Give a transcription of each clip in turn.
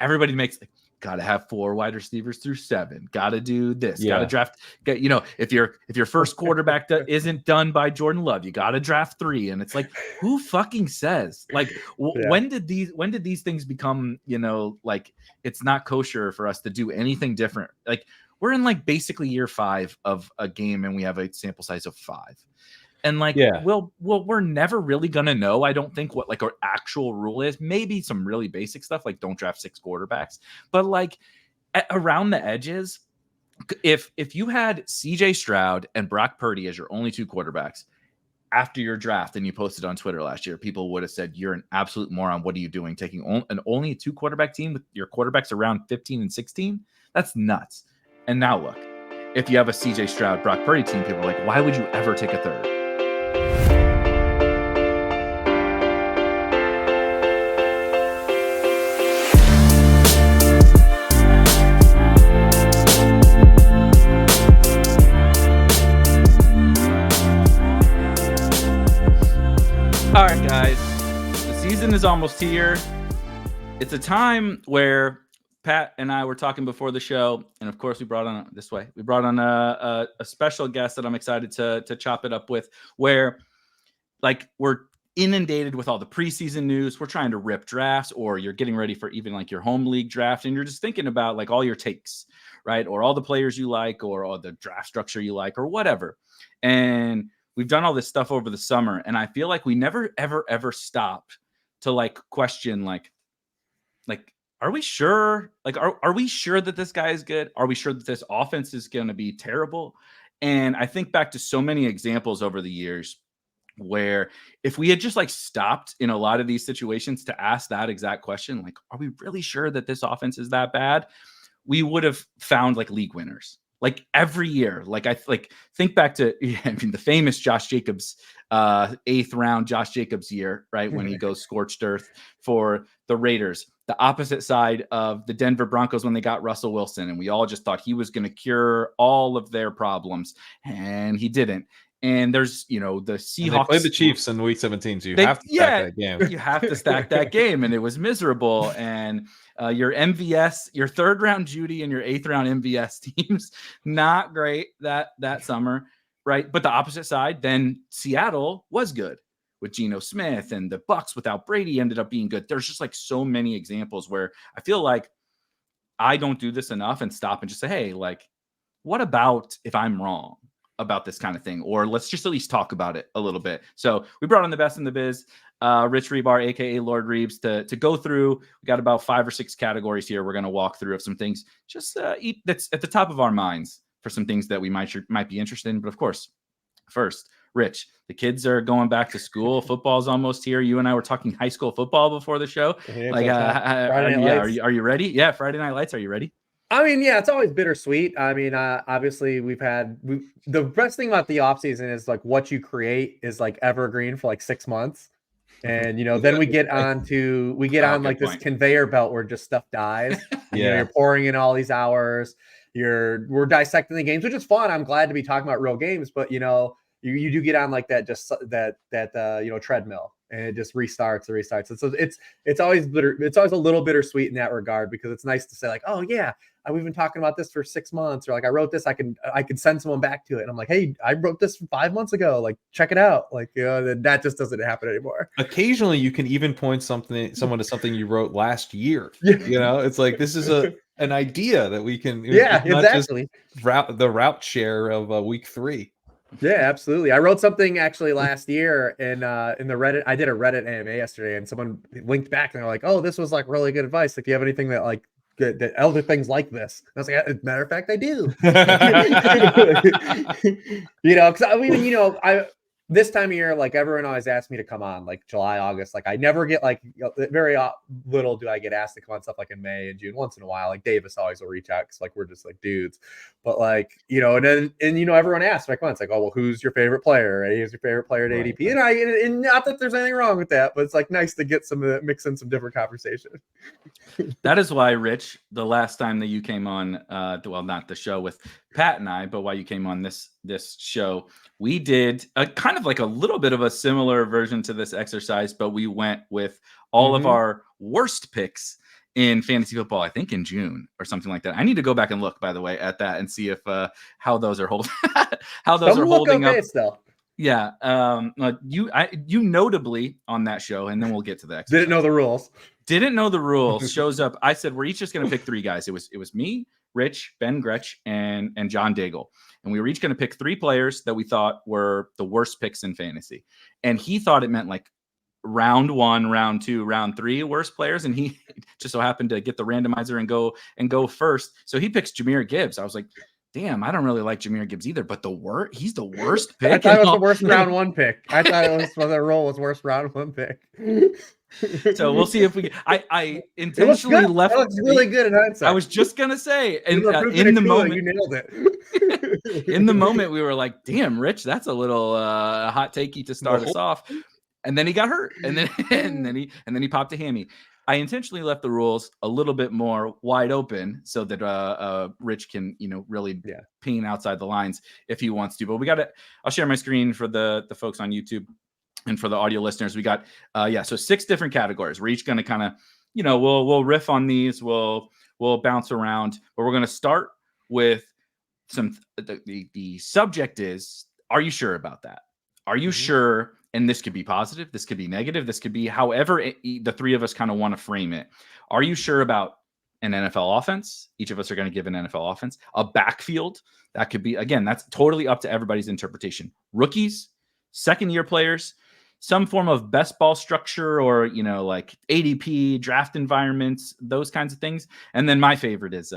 everybody makes like, got to have 4 wide receivers through 7. Got to do this. Got to draft. If your first quarterback isn't done by Jordan Love, you got to draft 3. And it's like, who fucking says? Like, when did these things become, like it's not kosher for us to do anything different? Like, we're in like basically year 5 of a game, and we have a sample size of 5. And like, we're never really going to know, I don't think, what like our actual rule is. Maybe some really basic stuff like don't draft 6 quarterbacks. But like around the edges, if you had CJ Stroud and Brock Purdy as your only 2 quarterbacks after your draft and you posted on Twitter last year, people would have said, you're an absolute moron. What are you doing? Taking only a 2 quarterback team with your quarterbacks around 15 and 16? That's nuts. And now look, if you have a CJ Stroud, Brock Purdy team, people are like, why would you ever take a 3rd? All right, guys, the season is almost here. It's a time where Pat and I were talking before the show, and of course we brought on a special guest that I'm excited to chop it up with, where like we're inundated with all the preseason news. We're trying to rip drafts, or you're getting ready for even like your home league draft, and you're just thinking about like all your takes, right? Or all the players you like, or all the draft structure you like, or whatever. And we've done all this stuff over the summer, and I feel like we never, ever stopped to like question, like, are we sure? Like, are we sure that this guy is good? Are we sure that this offense is going to be terrible? And I think back to so many examples over the years where if we had just like stopped in a lot of these situations to ask that exact question, like, are we really sure that this offense is that bad? We would have found like league winners. Like every year, like I like think back to the famous Josh Jacobs 8th round Josh Jacobs year, right? When he goes scorched earth for the Raiders, the opposite side of the Denver Broncos when they got Russell Wilson. And we all just thought he was going to cure all of their problems, and he didn't. And there's, the Seahawks. And they played the Chiefs in week 17, so you have to stack that game. You have to stack that game, and it was miserable. And your MVS, your 3rd round Judy and your 8th round MVS teams, not great that summer, right? But the opposite side, then Seattle was good with Geno Smith, and the Bucs without Brady ended up being good. There's just like so many examples where I feel like I don't do this enough and stop and just say, hey, like, what about if I'm wrong about this kind of thing? Or let's just at least talk about it a little bit. So we brought on the best in the biz, Rich Hribar, aka Lord Reebs, to go through. We got about 5 or 6 categories here we're going to walk through of some things just that's at the top of our minds for some things that we might be interested in. But of course, first, Rich, the kids are going back to school. Football's almost here. You and I were talking high school football before the show. Are you ready? Yeah, Friday Night Lights. Are you ready? I mean, yeah, it's always bittersweet. I mean, obviously the best thing about the offseason is like what you create is like evergreen for like 6 months. And, then we get on like this conveyor belt where just stuff dies. You're pouring in all these hours. We're dissecting the games, which is fun. I'm glad to be talking about real games, but you do get on like that, just that treadmill, and it just restarts. And so it's always a little bittersweet in that regard, because it's nice to say like, oh yeah, we've been talking about this for 6 months, or like I wrote this, I can send someone back to it. And I'm like, hey, I wrote this 5 months ago, like check it out. Like, that just doesn't happen anymore. Occasionally you can even point someone to something you wrote last year. It's like, this is an idea that we can, exactly. Just the route share of week 3. Yeah, absolutely. I wrote something actually last year in the Reddit. I did a Reddit AMA yesterday, and someone linked back and they're like, "Oh, this was like really good advice. Like, do you have anything that like good, that other things like this?" And I was like, "As a matter of fact, I do." Because I mean, this time of year, like everyone always asks me to come on, like July, August. Like I never get like very little do I get asked to come on stuff like in May and June. Once in a while, like Davis always will reach out because like we're just like dudes. But like and everyone asks like, it's like, oh well, who's your favorite player? Right? Who's your favorite player at ADP? And not that there's anything wrong with that, but it's like nice to get mix in some different conversation. That is why, Rich, the last time that you came on, not the show with Pat and I, but why you came on this show, we did a kind of like a little bit of a similar version to this exercise, but we went with all of our worst picks in fantasy football, I think in June or something like that. I need to go back and look, by the way, at that and see if how those are holding holding up. Still. Yeah. You notably on that show, and then we'll get to that. Didn't know the rules. Didn't know the rules. Shows up. I said we're each just going to pick 3 guys. It was me, Rich, Ben Gretsch, and John Daigle. And we were each going to pick 3 players that we thought were the worst picks in fantasy. And he thought it meant like round 1, round 2, round 3 worst players. And he just so happened to get the randomizer and go first. So he picks Jahmyr Gibbs. I was like, damn, I don't really like Jahmyr Gibbs either, but he's the worst pick. I thought it was the worst round 1 pick. I thought it was the role was worst round 1 pick. So we'll see if we. I intentionally left. That looks really good in hindsight. I was just gonna say, and in the moment, you nailed it. In the moment, we were like, "Damn, Rich, that's a little hot takey to start us off." And then he got hurt, and then he popped a hammy. I intentionally left the rules a little bit more wide open so that Rich can really ping outside the lines if he wants to. But we got it. I'll share my screen for the folks on YouTube. And for the audio listeners, we got, so 6 different categories. We're each going to kind of, we'll riff on these. We'll bounce around, but we're going to start with the subject is, are you sure about that? Are you sure? And this could be positive. This could be negative. This could be however the 3 of us kind of want to frame it. Are you sure about an NFL offense? Each of us are going to give an NFL offense. A backfield. That could be, again, that's totally up to everybody's interpretation. Rookies, second-year players, some form of best ball structure or, like ADP, draft environments, those kinds of things. And then my favorite is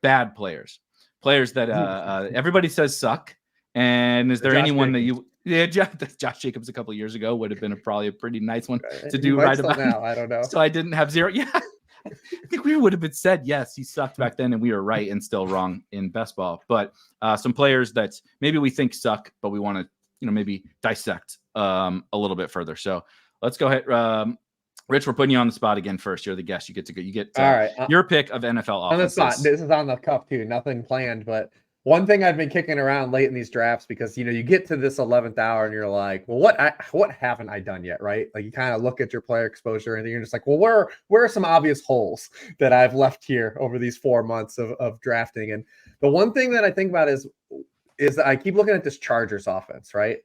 bad players that everybody says suck. And is there anyone that Josh Jacobs a couple of years ago would have been probably a pretty nice one to do right about now. I don't know. So I didn't have 0. Yeah. I think we would have been said, yes, he sucked back then and we were right and still wrong in best ball. But some players that maybe we think suck, but we want to, maybe dissect a little bit further. So let's go ahead. Rich, we're putting you on the spot again first. You're the guest. You get to go. You get all right. Your pick of NFL offenses. On the spot. This is on the cuff too. Nothing planned, but one thing I've been kicking around late in these drafts because you get to this 11th hour and you're like, well, what haven't I done yet, right? Like you kind of look at your player exposure and you're just like, well, where are some obvious holes that I've left here over these 4 months of drafting? And the one thing that I think about is that I keep looking at this Chargers offense, right?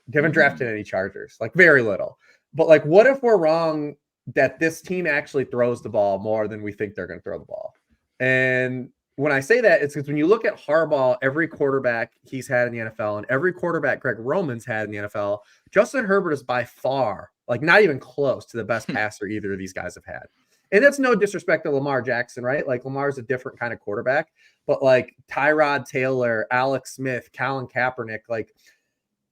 You haven't drafted any Chargers, like very little. But like, what if we're wrong that this team actually throws the ball more than we think they're going to throw the ball? And when I say that, it's because when you look at Harbaugh, every quarterback he's had in the NFL and every quarterback Greg Roman's had in the NFL, Justin Herbert is by far, like not even close to the best passer either of these guys have had. And that's no disrespect to Lamar Jackson, right? Like Lamar's a different kind of quarterback, but like Tyrod Taylor, Alex Smith, Colin Kaepernick, like,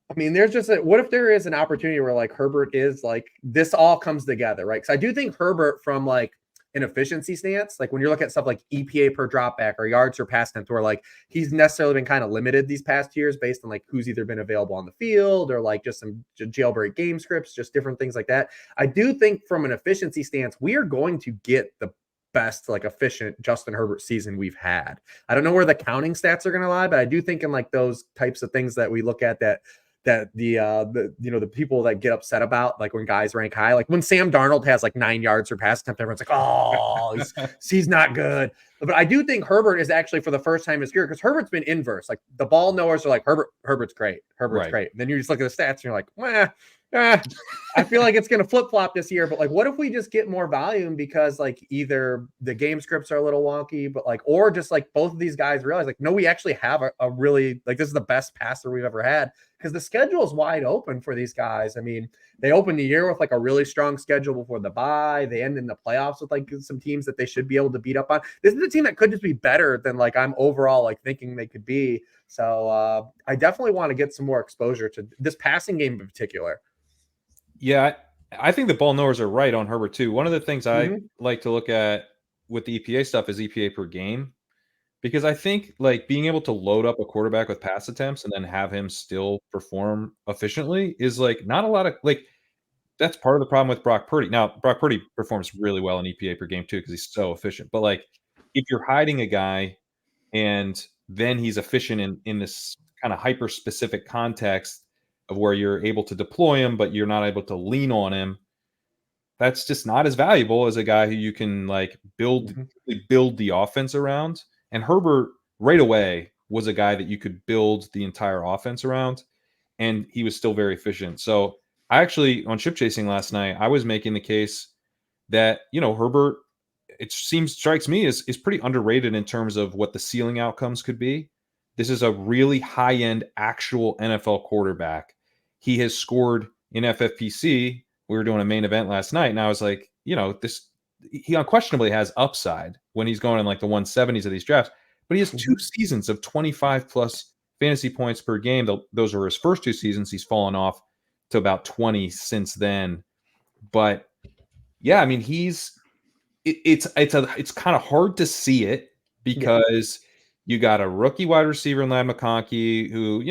I mean, there's just what if there is an opportunity where like Herbert is like, this all comes together, right? Because I do think Herbert from like an efficiency stance, like when you're looking at stuff like EPA per dropback or yards per pass attempt, where like he's necessarily been kind of limited these past years based on like who's either been available on the field or like just some jailbreak game scripts, just different things like that. I do think from an efficiency stance, we are going to get the best, like efficient Justin Herbert season we've had. I don't know where the counting stats are going to lie, but I do think in like those types of things that we look at that the people that get upset about, like when guys rank high, like when Sam Darnold has like 9 yards per pass attempt, everyone's like, oh, he's not good. But I do think Herbert is actually for the first time in his career, because Herbert's been inverse. Like the ball knowers are like, Herbert's great. Herbert's great. And then you just look at the stats and you're like, I feel like it's going to flip-flop this year, but like, what if we just get more volume because like either the game scripts are a little wonky, but like, or just like both of these guys realize like, no, we actually have a really, like, this is the best passer we've ever had, because the schedule is wide open for these guys. I mean, they open the year with like a really strong schedule before the bye. They end in the playoffs with like some teams that they should be able to beat up on. This is a team that could just be better than like I'm overall like thinking they could be. So I definitely want to get some more exposure to this passing game in particular. Yeah, I think the ball knowers are right on Herbert too. One of the things I like to look at with the EPA stuff is EPA per game, because I think like being able to load up a quarterback with pass attempts and then have him still perform efficiently is like not a lot of like, that's part of the problem with Brock Purdy. Now, Brock Purdy performs really well in EPA per game too, because he's so efficient. But like if you're hiding a guy and then he's efficient in this kind of hyper specific context of where you're able to deploy him, but you're not able to lean on him, that's just not as valuable as a guy who you can like build the offense around. And Herbert right away was a guy that you could build the entire offense around, and he was still very efficient. So I actually, on Ship Chasing last night, I was making the case that, Herbert, it strikes me as is pretty underrated in terms of what the ceiling outcomes could be. This is a really high-end actual NFL quarterback. He has scored in FFPC. We were doing a main event last night, and I was like, he unquestionably has upside when he's going in like the 170s of these drafts, but he has 2 seasons of 25 plus fantasy points per game. Those are his first 2 seasons. He's fallen off to about 20 since then. But yeah, I mean, it's kind of hard to see it because you got a rookie wide receiver in Ladd McConkey who,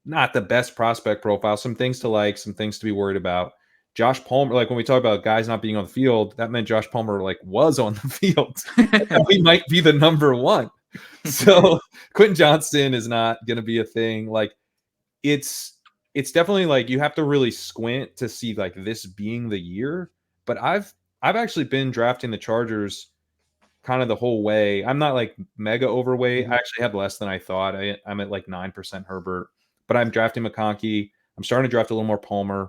not the best prospect profile, some things to like, some things to be worried about. Josh Palmer, like when we talk about guys not being on the field, that meant Josh Palmer like was on the field. He might be the number 1. So Quentin Johnston is not going to be a thing. Like it's definitely like you have to really squint to see like this being the year. But I've actually been drafting the Chargers kind of the whole way. I'm not like mega overweight. I actually had less than I thought. I'm at like 9% Herbert, but I'm drafting McConkey. I'm starting to draft a little more Palmer.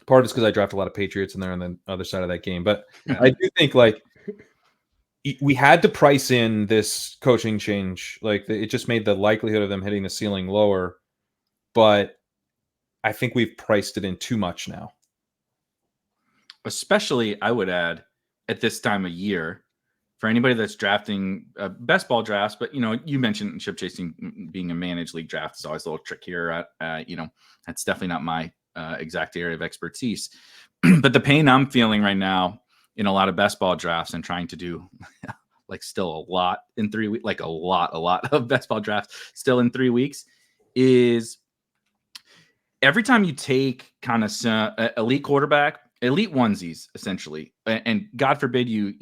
Part of it's because I draft a lot of Patriots in there on the other side of that game. But I do think like we had to price in this coaching change. Like it just made the likelihood of them hitting the ceiling lower. But I think we've priced it in too much now. Especially, I would add, at this time of year, for anybody that's drafting best ball drafts, but you mentioned Ship Chasing being a managed league draft is always a little trickier. That's definitely not my exact area of expertise. But the pain I'm feeling right now in a lot of best ball drafts and trying to do like still a lot in 3 weeks, like a lot of best ball drafts still in 3 weeks is every time you take kind of some elite quarterback, elite onesies, essentially. And God forbid you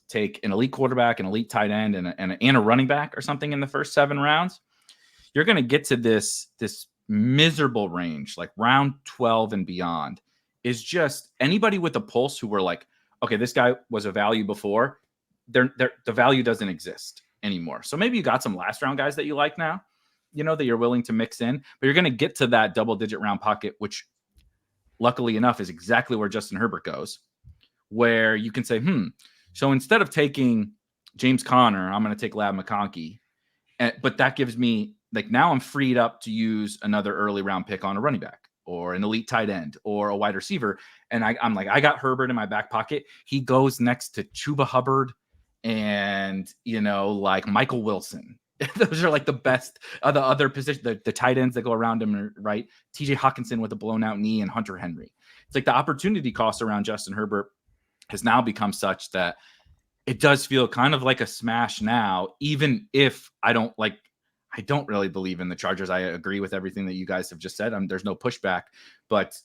take an elite quarterback, an elite tight end, and a running back or something in the first 7 rounds. You're going to get to this miserable range, like round 12 and beyond, is just anybody with a pulse who were like, okay, this guy was a value before. The value doesn't exist anymore. So maybe you got some last round guys that you like now, that you're willing to mix in, but you're going to get to that double-digit round pocket, which luckily enough is exactly where Justin Herbert goes, where you can say, so instead of taking James Conner, I'm going to take Ladd McConkey. But that gives me, like, now I'm freed up to use another early round pick on a running back or an elite tight end or a wide receiver. And I'm like, I got Herbert in my back pocket. He goes next to Chuba Hubbard and, like Michael Wilson. Those are like the best of the other positions, the tight ends that go around him, right? TJ Hawkinson with a blown out knee and Hunter Henry. It's like the opportunity cost around Justin Herbert has now become such that it does feel kind of like a smash now, even if I don't really believe in the Chargers. I agree with everything that you guys have just said. There's no pushback, but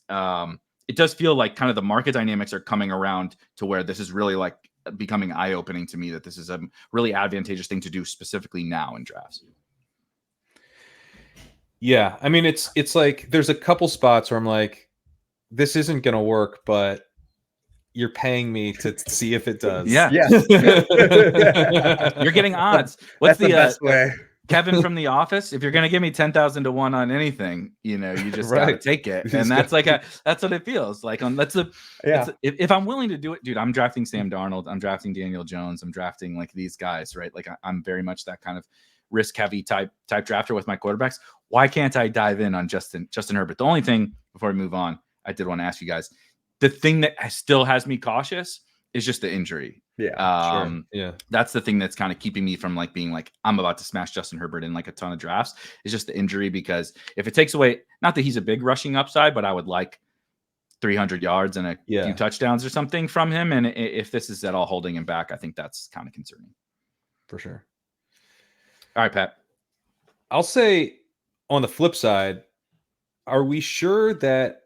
it does feel like kind of the market dynamics are coming around to where this is really like becoming eye-opening to me, that this is a really advantageous thing to do specifically now in drafts. Yeah. I mean, it's like, there's a couple spots where I'm like, this isn't going to work, but you're paying me to see if it does. Yeah. You're getting odds. What's the best way? Kevin from The Office, if you're going to give me 10,000 to 1 on anything, you just got to take it. And that's that's what it feels like. If I'm willing to do it, dude, I'm drafting Sam Darnold. I'm drafting Daniel Jones. I'm drafting like these guys, right? Like I'm very much that kind of risk heavy type drafter with my quarterbacks. Why can't I dive in on Justin Herbert? The only thing before we move on, I did want to ask you guys, the thing that still has me cautious is just the injury. Yeah. Sure. Yeah. That's the thing that's kind of keeping me from like being like, I'm about to smash Justin Herbert in like a ton of drafts. It's just the injury, because if it takes away, not that he's a big rushing upside, but I would like 300 yards and a few touchdowns or something from him. And if this is at all holding him back, I think that's kind of concerning. For sure. All right, Pat. I'll say on the flip side, are we sure that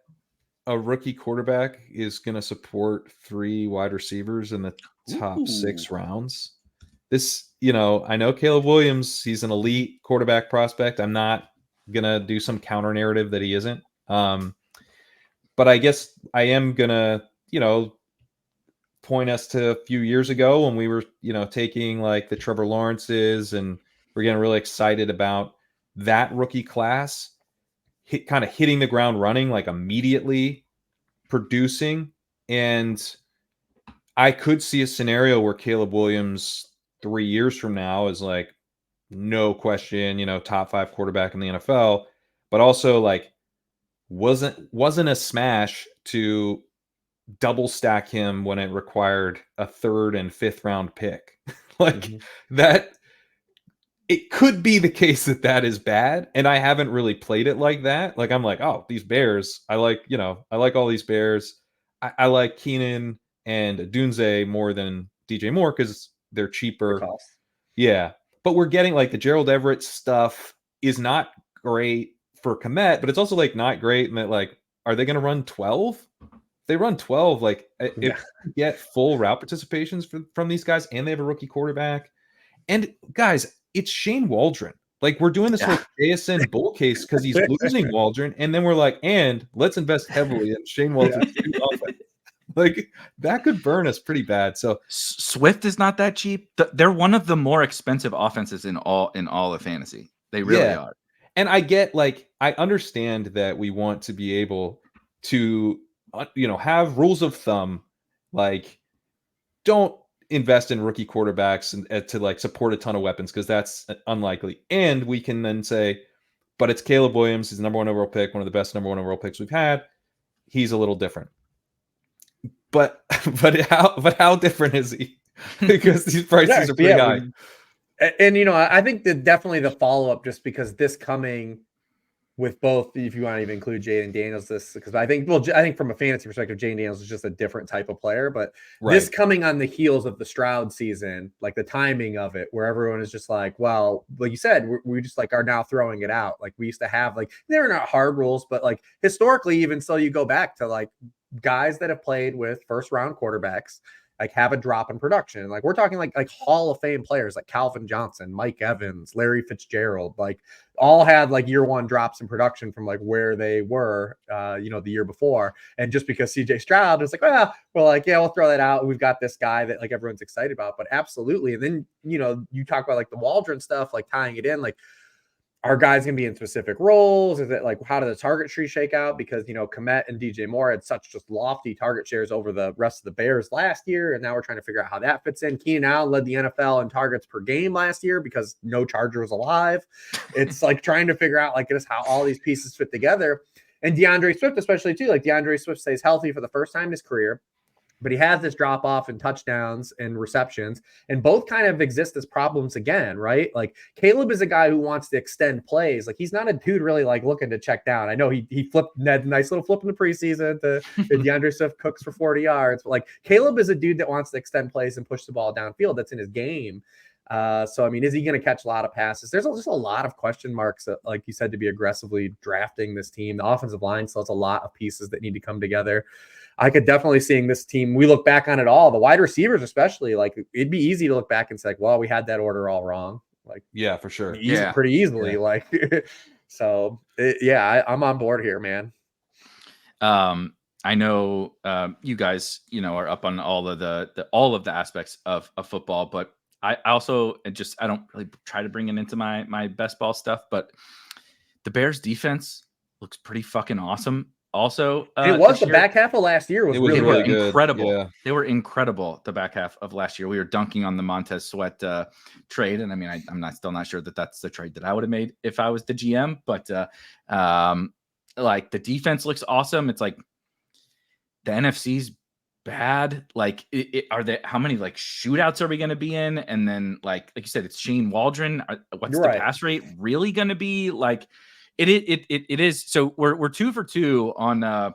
a rookie quarterback is going to support 3 wide receivers in the top 6 rounds? This, I know Caleb Williams, he's an elite quarterback prospect. I'm not going to do some counter narrative that he isn't. But But I guess I am gonna, point us to a few years ago when we were, taking like the Trevor Lawrences, and we're getting really excited about that rookie class, kind of hitting the ground running, like immediately producing. And I could see a scenario where Caleb Williams 3 years from now is like, no question, top 5 quarterback in the NFL, but also like wasn't a smash to double stack him when it required a 3rd and 5th round pick. That it could be the case that is bad. And I haven't really played it like that. Like, I'm like, oh, these Bears, I like all these Bears. I like Keenan and Dunze more than DJ Moore because they're cheaper. Yeah. But we're getting like the Gerald Everett stuff is not great for Kmet, but it's also like not great. And that, like, are they going to run 12? They run 12. Like, if you get full route participations from these guys, and they have a rookie quarterback, and guys, it's Shane Waldron. Like, we're doing this like JSN bull case because he's losing Waldron, and then we're like, and let's invest heavily in Shane Waldron's offense. Like, that could burn us pretty bad. So Swift is not that cheap. They're one of the more expensive offenses in all of fantasy. They really are. And I get, like, I understand that we want to be able to have rules of thumb, like, don't invest in rookie quarterbacks and to like support a ton of weapons because that's unlikely. And we can then say, but it's Caleb Williams. He's the number 1 overall pick, one of the best number 1 overall picks we've had. He's a little different. But how different is he? Because these prices are pretty high. And I think that definitely the follow up, just because this coming with both, if you want to even include Jaden Daniels, because I think from a fantasy perspective, Jaden Daniels is just a different type of player. But this coming on the heels of the Stroud season, like the timing of it, where everyone is just like, well, like you said, we just like are now throwing it out. Like we used to have, like, they're not hard rules, but like historically, even so, you go back to like guys that have played with 1st round quarterbacks, like, have a drop in production. Like, we're talking like Hall of Fame players like Calvin Johnson, Mike Evans, Larry Fitzgerald, like, all had like year 1 drops in production from like where they were, the year before. And just because CJ Stroud is like, well, we're like, yeah, we'll throw that out. We've got this guy that like everyone's excited about. But absolutely. And then, you talk about like the Waldron stuff, like tying it in, like, are guys going to be in specific roles? Is it like, how does the target tree shake out? Because, Kmet and DJ Moore had such just lofty target shares over the rest of the Bears last year. And now we're trying to figure out how that fits in. Keenan Allen led the NFL in targets per game last year because no Charger was alive. It's like trying to figure out like just how all these pieces fit together. And DeAndre Swift, especially too, like DeAndre Swift stays healthy for the first time in his career, but he has this drop off in touchdowns and receptions, and both kind of exist as problems again, right? Like, Caleb is a guy who wants to extend plays. Like, he's not a dude really like looking to check down. I know he flipped that nice little flip in the preseason to DeAndre Swift cooks for 40 yards, but like, Caleb is a dude that wants to extend plays and push the ball downfield. That's in his game. So, I mean, is he going to catch a lot of passes? There's just a lot of question marks, like you said, to be aggressively drafting this team. The offensive line still has a lot of pieces that need to come together. I could definitely seeing this team, we look back on it all, the wide receivers especially, like, it'd be easy to look back and say, like, well, we had that order all wrong. Like, yeah, for sure. Pretty easily. Yeah. Like, so I'm on board here, man. I know you guys, are up on all of the aspects of football, but I also I don't really try to bring it into my best ball stuff, but the Bears defense looks pretty fucking awesome. Also, it was the back half of last year was really good. Incredible. Yeah. They were incredible the back half of last year. We were dunking on the Montez Sweat trade, and I mean, I'm still not sure that that's the trade that I would have made if I was the GM. But like, the defense looks awesome. It's like the NFC's bad. Like, how many like shootouts are we going to be in? And then like you said, it's Shane Waldron. What's the pass rate really going to be? Like, it is. So we're 2 for 2 on.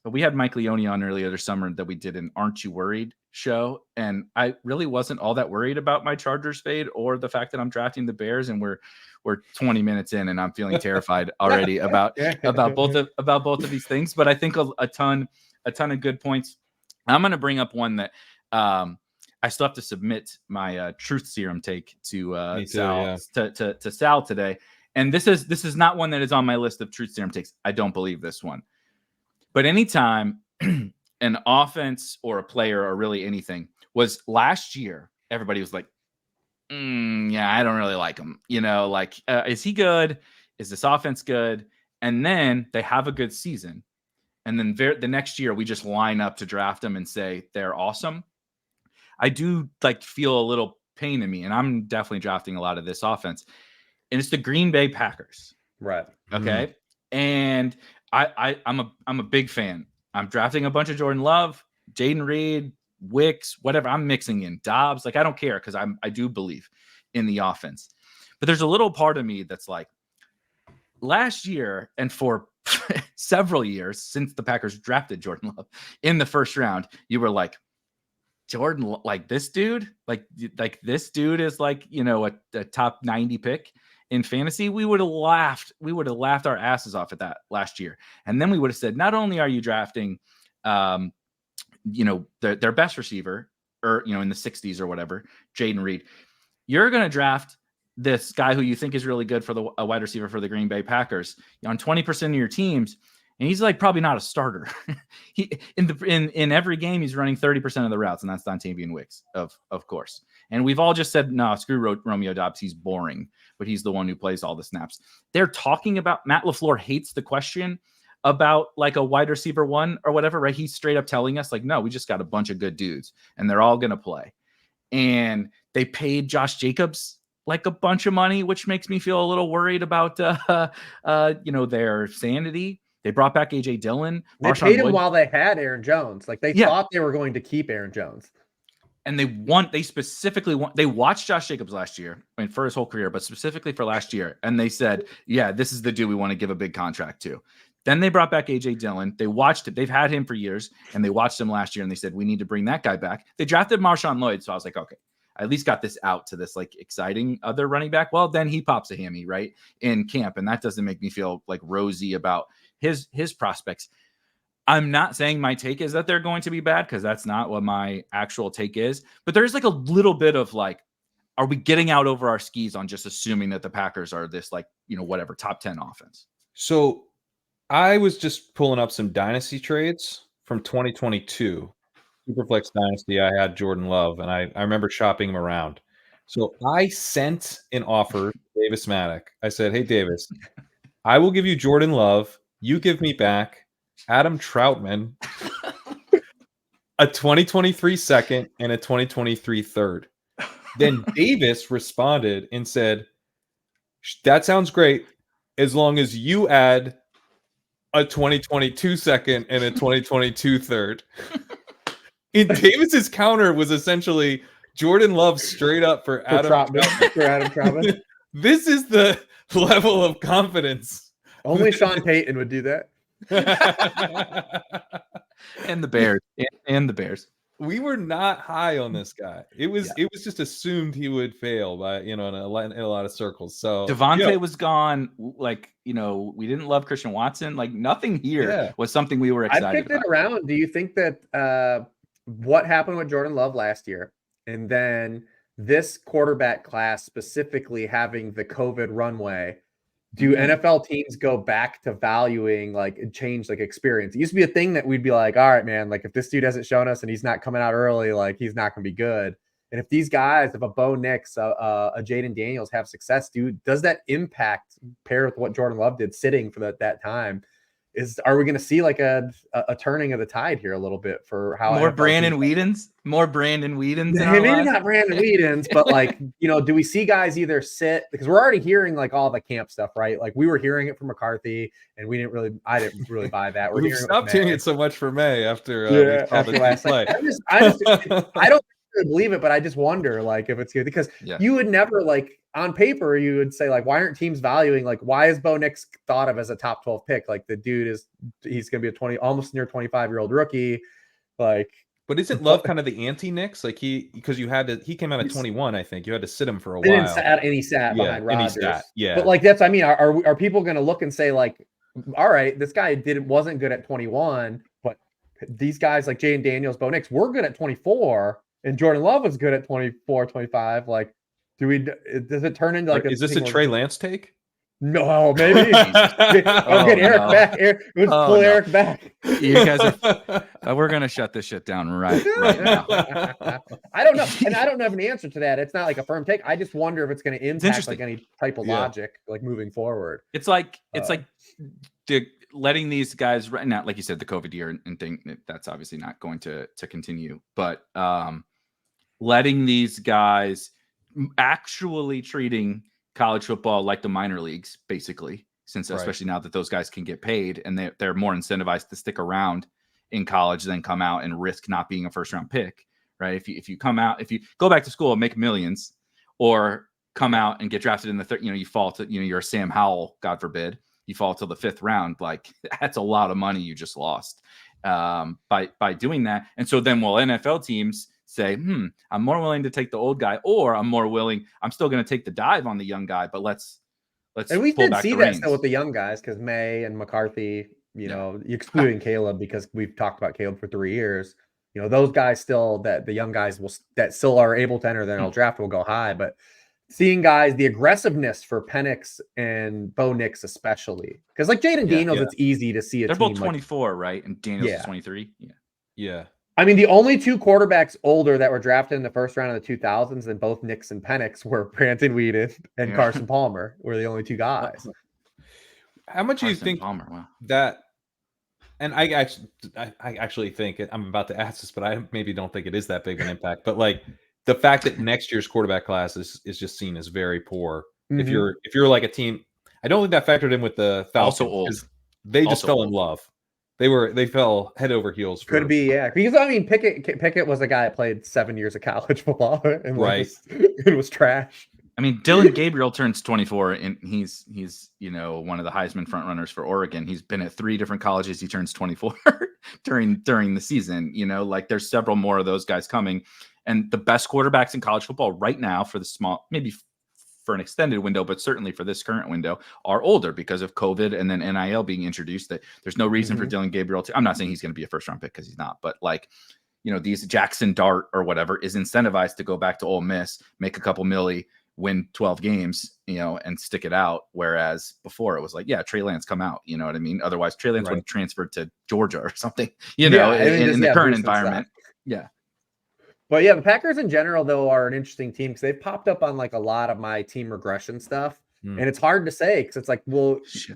We had Mike Leone on earlier this summer that we did an "Aren't You Worried" show, and I really wasn't all that worried about my Chargers fade or the fact that I'm drafting the Bears, and we're 20 minutes in, and I'm feeling terrified already about both of these things. But I think a ton of good points. I'm going to bring up one that I still have to submit my truth serum take to Sal to Sal today. And this is not one that is on my list of truth serum takes. I don't believe this one. But anytime an offense or a player or really anything was last year, everybody was like, yeah, I don't really like him. Is he good? Is this offense good? And then they have a good season. And then the next year we just line up to draft them and say they're awesome. I do feel a little pain in me, and I'm definitely drafting a lot of this offense. And it's the Green Bay Packers. Right. Okay. And I'm a big fan. I'm drafting a bunch of Jordan Love, Jaden Reed, Wicks, whatever. I'm mixing in Dobbs. I don't care because I do believe in the offense. But there's a little part of me that's like, last year and for several years since the Packers drafted Jordan Love in the first round, you were like, Jordan, this dude, this dude is a top 90 pick in fantasy. We would have laughed our asses off at that last year. And then we would have said, not only are you drafting, their best receiver or, in the 60s or whatever, Jaden Reed, you're going to draft this guy who you think is really good for a wide receiver for the Green Bay Packers on 20% of your teams. And he's probably not a starter. In every game, he's running 30% of the routes, and that's Dontavian Wicks, of course. And we've all just said, no, screw Romeo Doubs. He's boring, but he's the one who plays all the snaps. They're talking about Matt LaFleur hates the question about a wide receiver one or whatever, right? He's straight up telling us no, we just got a bunch of good dudes and they're all going to play. And they paid Josh Jacobs a bunch of money, which makes me feel a little worried about, their sanity. They brought back AJ Dillon. They paid him while they had Aaron Jones. They thought they were going to keep Aaron Jones. And they specifically watched Josh Jacobs last year, for his whole career, but specifically for last year. And they said, yeah, this is the dude we want to give a big contract to. Then they brought back AJ Dillon. They watched it. They've had him for years, and they watched him last year, and they said, we need to bring that guy back. They drafted Marshawn Lloyd. So I was like, okay, I at least got this out to this exciting other running back. Well, then he pops a hammy right in camp. And that doesn't make me feel rosy about his prospects. I'm not saying my take is that they're going to be bad, because that's not what my actual take is. But there's a little bit of are we getting out over our skis on just assuming that the Packers are this whatever top 10 offense? So I was just pulling up some dynasty trades from 2022. Superflex Dynasty, I had Jordan Love, and I remember shopping him around. So I sent an offer to Davis Maddock. I said, hey, Davis, I will give you Jordan Love. You give me back Adam Troutman, a 2023 second, and a 2023 third. Then Davis responded and said, that sounds great as long as you add a 2022 second and a 2022 third. And Davis's counter was essentially Jordan Love straight up for Adam Troutman. This is the level of confidence. Only Sean Payton would do that. And the Bears. And the Bears. We were not high on this guy. It was just assumed he would fail by in a lot of circles. So Devontae was gone. We didn't love Christian Watson. Nothing here was something we were excited about. I picked it around. Do you think that what happened with Jordan Love last year, and then this quarterback class specifically having the COVID runway, do NFL teams go back to valuing change experience? It used to be a thing that we'd be like, all right, man, if this dude hasn't shown us and he's not coming out early, he's not going to be good. And if these guys, if a Bo Nix, a Jaden Daniels have success, dude, does that impact paired with what Jordan Love did sitting for that time? Are we going to see a turning of the tide here a little bit for how more Brandon Whedons? Maybe not Brandon Whedons, but do we see guys either sit, because we're already hearing all the camp stuff, right? We were hearing it from McCarthy, and I didn't really buy that. We've stopped hearing it so much for May after after last play. I don't believe it, but I just wonder if it's good, because you would never on paper you would say why aren't teams valuing why is Bo Nix thought of as a top 12 pick? The dude he's gonna be a almost near 25-year-old rookie. But isn't Love kind of the anti-Nix? He came out at 21, I think. You had to sit him for a while. And he sat behind Rodgers. Yeah. But that's, are people gonna look and say all right, this guy wasn't good at 21, but these guys like Jaden Daniels, Bo Nix, were good at 24, and Jordan Love was good at 24, 25. Does it turn into is this a Trey Lance take? No, maybe. I'll get Eric back. Let's pull Eric back. You guys are. We're gonna shut this shit down right now. I don't know, and I don't have an answer to that. It's not like a firm take. I just wonder if it's going to impact like any type of logic, like moving forward. It's like letting these guys right now, like you said, the COVID year and thing. That's obviously not going to continue, but letting these guys actually treating college football like the minor leagues, basically, since especially now that those guys can get paid and they're more incentivized to stick around in college than come out and risk not being a first round pick, right? If you come out, if you go back to school and make millions, or come out and get drafted in the third, you fall to, you're a Sam Howell, God forbid, you fall to the 5th round, like that's a lot of money you just lost by doing that. And so then NFL teams say, I'm more willing to take the old guy, or I'm still going to take the dive on the young guy, but let's and we pull did back see the that reins. Still with the young guys, because May and McCarthy, excluding Caleb, because we've talked about Caleb for 3 years. Those guys still, that the young guys that still are able to enter the NFL draft will go high. But seeing guys, the aggressiveness for Penix and Bo Nix, especially, because like Jaden Daniels, it's easy to see They're both 24, right? And Daniels is 23. Yeah. I mean, the only 2 quarterbacks older that were drafted in the first round of the 2000s, and both Nix and Penix, were Brandon Weeden and Carson Palmer were the only 2 guys. How much do you think that? And I actually think I'm about to ask this, but I maybe don't think it is that big of an impact. But like the fact that next year's quarterback class is just seen as very poor. If you're like a team, I don't think that factored in with the Falcons. Also old. They just fell in love. They fell head over heels. Could be, yeah. Because I mean, Pickett was a guy that played 7 years of college football, and it was trash. I mean, Dylan Gabriel turns 24, and he's one of the Heisman front runners for Oregon. He's been at 3 different colleges. He turns 24 during the season. Like there's several more of those guys coming, and the best quarterbacks in college football right now, for the small, maybe for an extended window, but certainly for this current window, are older because of COVID and then NIL being introduced. That there's no reason for Dylan Gabriel to. I'm not saying he's going to be a first round pick, because he's not, but like, these Jackson Dart or whatever is incentivized to go back to Ole Miss, make a couple milli, win 12 games, and stick it out. Whereas before it was like, Trey Lance, come out. You know what I mean? Otherwise Trey Lance would have transferred to Georgia or something, in the current environment. Yeah. But yeah, the Packers in general, though, are an interesting team, because they've popped up on like a lot of my team regression stuff. And it's hard to say, because it's like,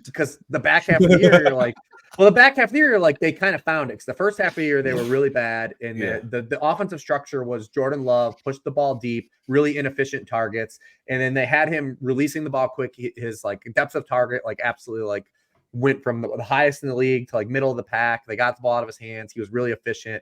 because the back half of the year, you're like, they kind of found it. Because the first half of the year, they were really bad. And the offensive structure was Jordan Love, pushed the ball deep, really inefficient targets. And then they had him releasing the ball quick. His like depth of target, like absolutely like went from the highest in the league to like middle of the pack. They got the ball out of his hands. He was really efficient.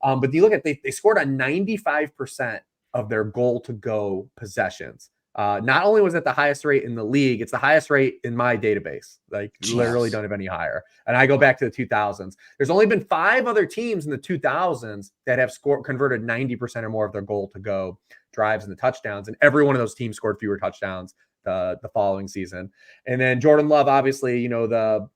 But you look at, they scored on 95% of their goal to go possessions. Not only was it the highest rate in the league, it's the highest rate in my database. Like literally don't have any higher. And I go back to the 2000s. There's only been 5 other teams in the 2000s that have converted 90% or more of their goal to go drives into touchdowns. And every one of those teams scored fewer touchdowns the following season. And then Jordan Love, obviously, the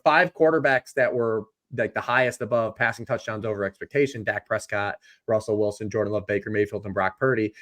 5 quarterbacks that were like the highest above passing touchdowns over expectation: Dak Prescott, Russell Wilson, Jordan Love, Baker Mayfield, and Brock Purdy.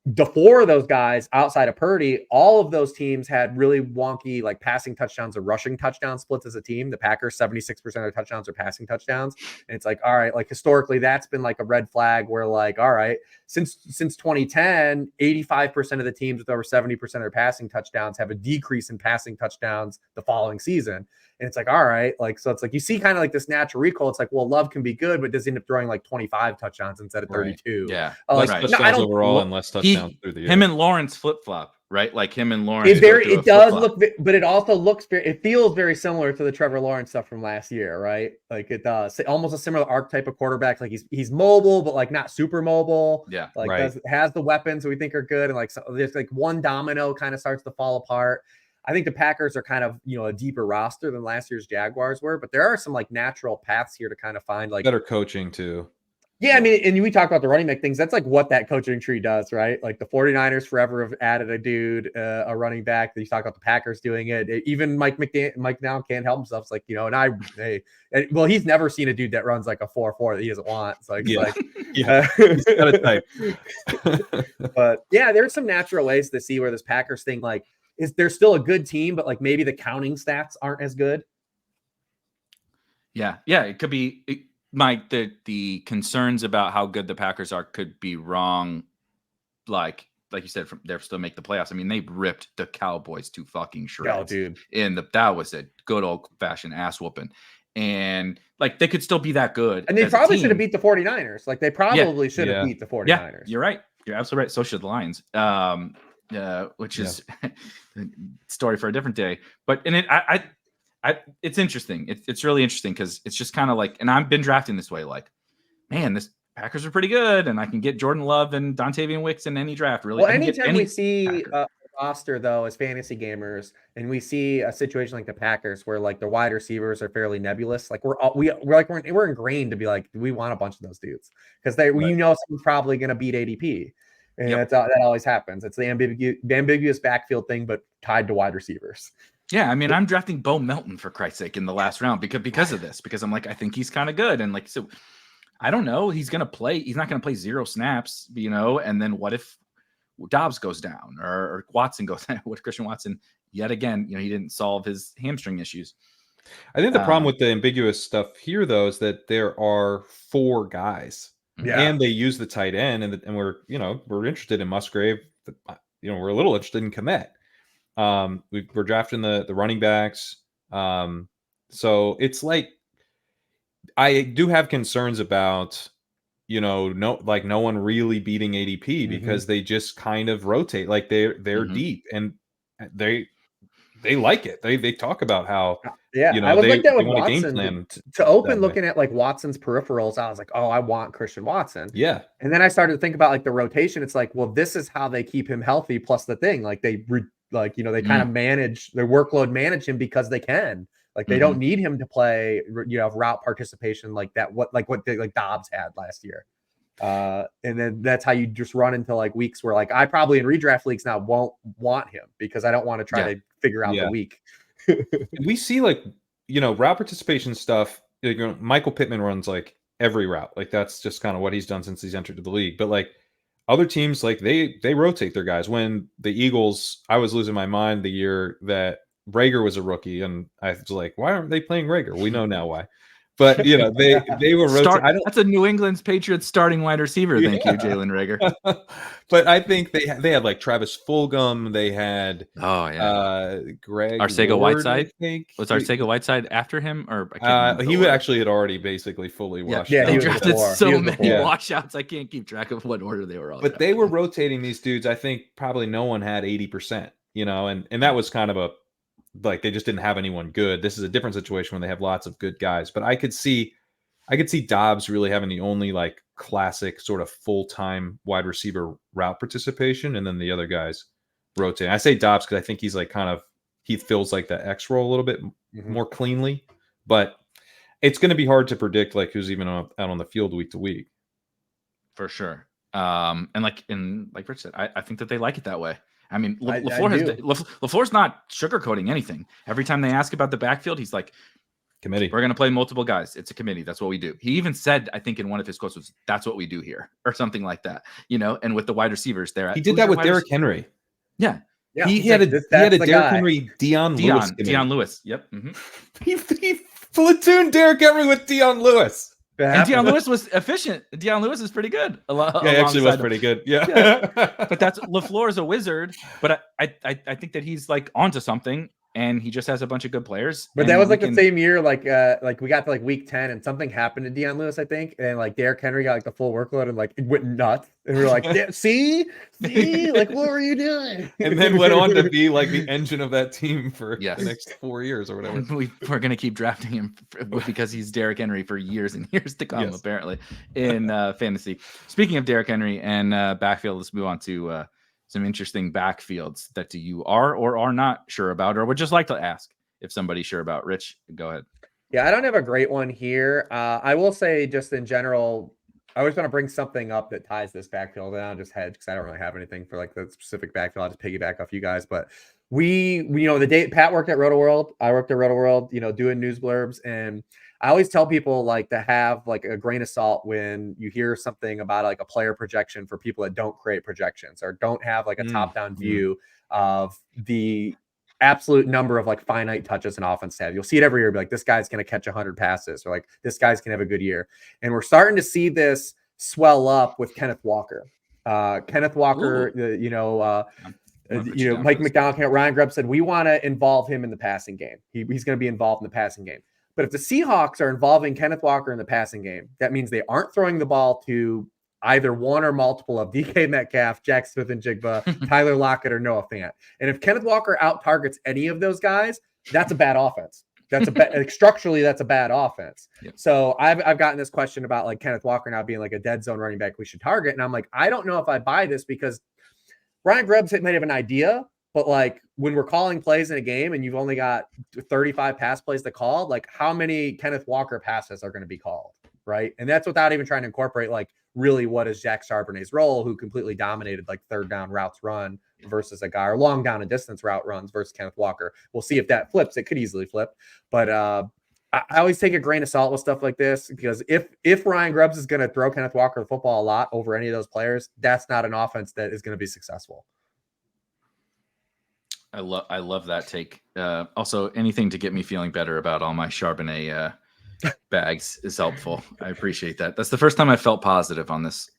The 4 of those guys outside of Purdy, all of those teams had really wonky like passing touchdowns or rushing touchdown splits as a team. The Packers, 76% of their touchdowns are passing touchdowns. And it's like, all right, like historically, that's been like a red flag where like, all right, since 2010, 85% of the teams with over 70% of their passing touchdowns have a decrease in passing touchdowns the following season. And it's like, all right, like, so it's like, you see kind of like this natural recall. It's like, well, Love can be good, but does he end up throwing like 25 touchdowns instead of 32? Yeah. Less touchdowns overall and less touchdowns through the year. Him and Lawrence flip-flop, right? Like him and Lawrence. It does look, but it also looks it feels very similar to the Trevor Lawrence stuff from last year, right? Like it does. Almost a similar archetype of quarterback. Like he's mobile, but like not super mobile. Yeah. Like has the weapons that we think are good. And like, so there's like one domino kind of starts to fall apart. I think the Packers are kind of, a deeper roster than last year's Jaguars were, but there are some like natural paths here to kind of find like better coaching too. Yeah, I mean, and we talk about the running back things. That's like what that coaching tree does, right? Like the 49ers forever have added a dude, a running back. You talk about the Packers doing it. Even Mike now can't help himself. It's like, well, he's never seen a dude that runs like a 4.4 that he doesn't want. It's like, he's got a type. But yeah, there's some natural ways to see where this Packers thing, like, they're still a good team, but like maybe the counting stats aren't as good. Yeah, it could be. Mike, the concerns about how good the Packers are could be wrong. Like you said, they're still make the playoffs. I mean, they ripped the Cowboys to fucking shreds. Oh, dude. That was a good old fashioned ass whooping. And like they could still be that good. And they probably should have beat the 49ers. Like they probably should have beat the 49ers. Yeah, you're right. You're absolutely right. So should the Lions. Which is story for a different day. But it's interesting. It's really interesting because it's just kind of like, and I've been drafting this way, like, man, this Packers are pretty good, and I can get Jordan Love and Dontavian Wicks in any draft. Really, well, anytime we see a roster though as fantasy gamers, and we see a situation like the Packers where like the wide receivers are fairly nebulous, like we're ingrained to be like, we want a bunch of those dudes because someone's probably going to beat ADP, and that always happens. It's the ambiguous backfield thing, but tied to wide receivers. Yeah, I mean, I'm drafting Bo Melton for Christ's sake in the last round because of this, because I'm like, I think he's kind of good, and like, so I don't know, he's gonna play. He's not gonna play 0 snaps, and then what if Dobbs goes down or Watson goes down? What if Christian Watson yet again? He didn't solve his hamstring issues. I think the problem with the ambiguous stuff here, though, is that there are 4 guys, and they use the tight end, and we're interested in Musgrave. We're a little interested in Kmet. We're drafting the running backs. So it's like, I do have concerns about, no one really beating ADP because they just kind of rotate. Like they're deep and they like it. They talk about how, I was like that with Watson. Game plan to open looking at like Watson's peripherals, I was like, oh, I want Christian Watson. Yeah. And then I started to think about like the rotation. It's like, well, this is how they keep him healthy. Plus the thing, like they kind of manage their workload, manage him because they can. Like they don't need him to play, route participation like that. What Dobbs had last year, and then that's how you just run into like weeks where like I probably in redraft leagues now won't want him because I don't want to try to figure out the week. We see like route participation stuff. Michael Pittman runs like every route. Like that's just kind of what he's done since he's entered the league. But like other teams, like they rotate their guys. When the Eagles, I was losing my mind the year that Rager was a rookie, and I was like, why aren't they playing Rager? We know now why. But they were rotating. That's a New England Patriots starting wide receiver. Thank you, Jalen Rager. But I think they had like Travis Fulgham. They had Greg Arcega-Whiteside. Was Arcega-Whiteside after him, or he actually had already basically fully washed. Yeah, they drafted so many washouts. I can't keep track of what order they were all. But they were rotating these dudes. I think probably no one had 80%. And that was kind of like they just didn't have anyone good. This is a different situation when they have lots of good guys. But I could see Dobbs really having the only like classic sort of full-time wide receiver route participation, and then the other guys rotate. I say Dobbs because I think he's like he feels like that X role a little bit more cleanly. But it's going to be hard to predict like who's even out on the field week to week. For sure. And like Rich said, I think that they like it that way. I mean, LaFleur's not sugarcoating anything. Every time they ask about the backfield, he's like, committee. We're going to play multiple guys. It's a committee. That's what we do. He even said, I think in one of his quotes was, that's what we do here, or something like that, and with the wide receivers there. He did that with Derrick Henry. Yeah. He had a Derrick Henry, Dion Lewis. Yep. Mm-hmm. He platooned Derrick Henry with Dion Lewis. And Dion Lewis was efficient. Dion Lewis is pretty good. Yeah, he actually was pretty good. Yeah. But LaFleur is a wizard. But I think that he's like onto something, and he just has a bunch of good players. But that was like the same year, like we got to like week 10, and something happened to Dion Lewis, I think, and like Derrick Henry got like the full workload, and like it went nuts. And we were like, see, like what were you doing? And then went on to be like the engine of that team for the next 4 years or whatever. We're gonna keep drafting him because he's Derrick Henry for years and years to come, apparently, in fantasy. Speaking of Derrick Henry and backfield, let's move on to some interesting backfields that you are or are not sure about, or would just like to ask if somebody's sure about. Rich, go ahead. Yeah, I don't have a great one here. I will say just in general, I always want to bring something up that ties this backfield, and I'll just hedge because I don't really have anything for like the specific backfield. I'll just piggyback off you guys. But we the day Pat worked at Roto World, I worked at Roto World, doing news blurbs. And I always tell people like to have like a grain of salt when you hear something about like a player projection for people that don't create projections or don't have like a top-down view of the absolute number of like finite touches an offense have. You'll see it every year. Be like, this guy's going to catch 100 passes, or like this guy's going to have a good year. And we're starting to see this swell up with Kenneth Walker. Kenneth Walker, Mike McDonald, Ryan Grubb said, we want to involve him in the passing game. He's going to be involved in the passing game. But if the Seahawks are involving Kenneth Walker in the passing game, that means they aren't throwing the ball to either one or multiple of DK Metcalf, Jack Smith and Jigba, Tyler Lockett, or Noah Fant. And if Kenneth Walker out targets any of those guys, that's a bad offense. That's structurally, that's a bad offense. Yep. So I've gotten this question about like Kenneth Walker now being like a dead zone running back we should target. And I'm like, I don't know if I buy this because Ryan Grubb might have an idea, but like when we're calling plays in a game and you've only got 35 pass plays to call, like how many Kenneth Walker passes are going to be called? Right. And that's without even trying to incorporate like really what is Jack Charbonnet's role, who completely dominated like third down routes run versus a guy, or long down and distance route runs versus Kenneth Walker. We'll see if that flips. It could easily flip. But I always take a grain of salt with stuff like this, because if Ryan Grubbs is going to throw Kenneth Walker the football a lot over any of those players, that's not an offense that is going to be successful. I love that take. Also, anything to get me feeling better about all my Charbonnet bags is helpful. I appreciate that. That's the first time I felt positive on this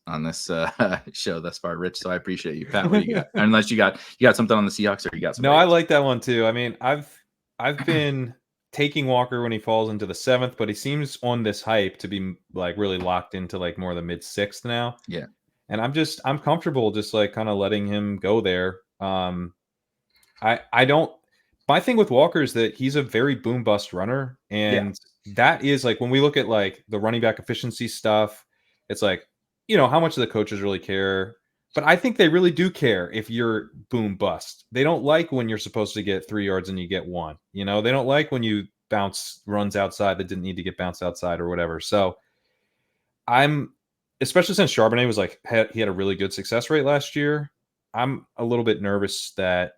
show thus far, Rich. So I appreciate you, Pat. What do you got? Unless you got something on the Seahawks, or you got some. No, I like that one too. I mean, I've been taking Walker when he falls into the 7th, but he seems on this hype to be like really locked into like more of the mid 6th now. Yeah, and I'm comfortable just like kind of letting him go there. I don't. My thing with Walker is that he's a very boom bust runner, and that is like when we look at like the running back efficiency stuff, it's like, how much do the coaches really care? But I think they really do care if you're boom bust. They don't like when you're supposed to get 3 yards and you get 1. They don't like when you bounce runs outside that didn't need to get bounced outside or whatever. So especially since Charbonnet was like, he had a really good success rate last year, I'm a little bit nervous that,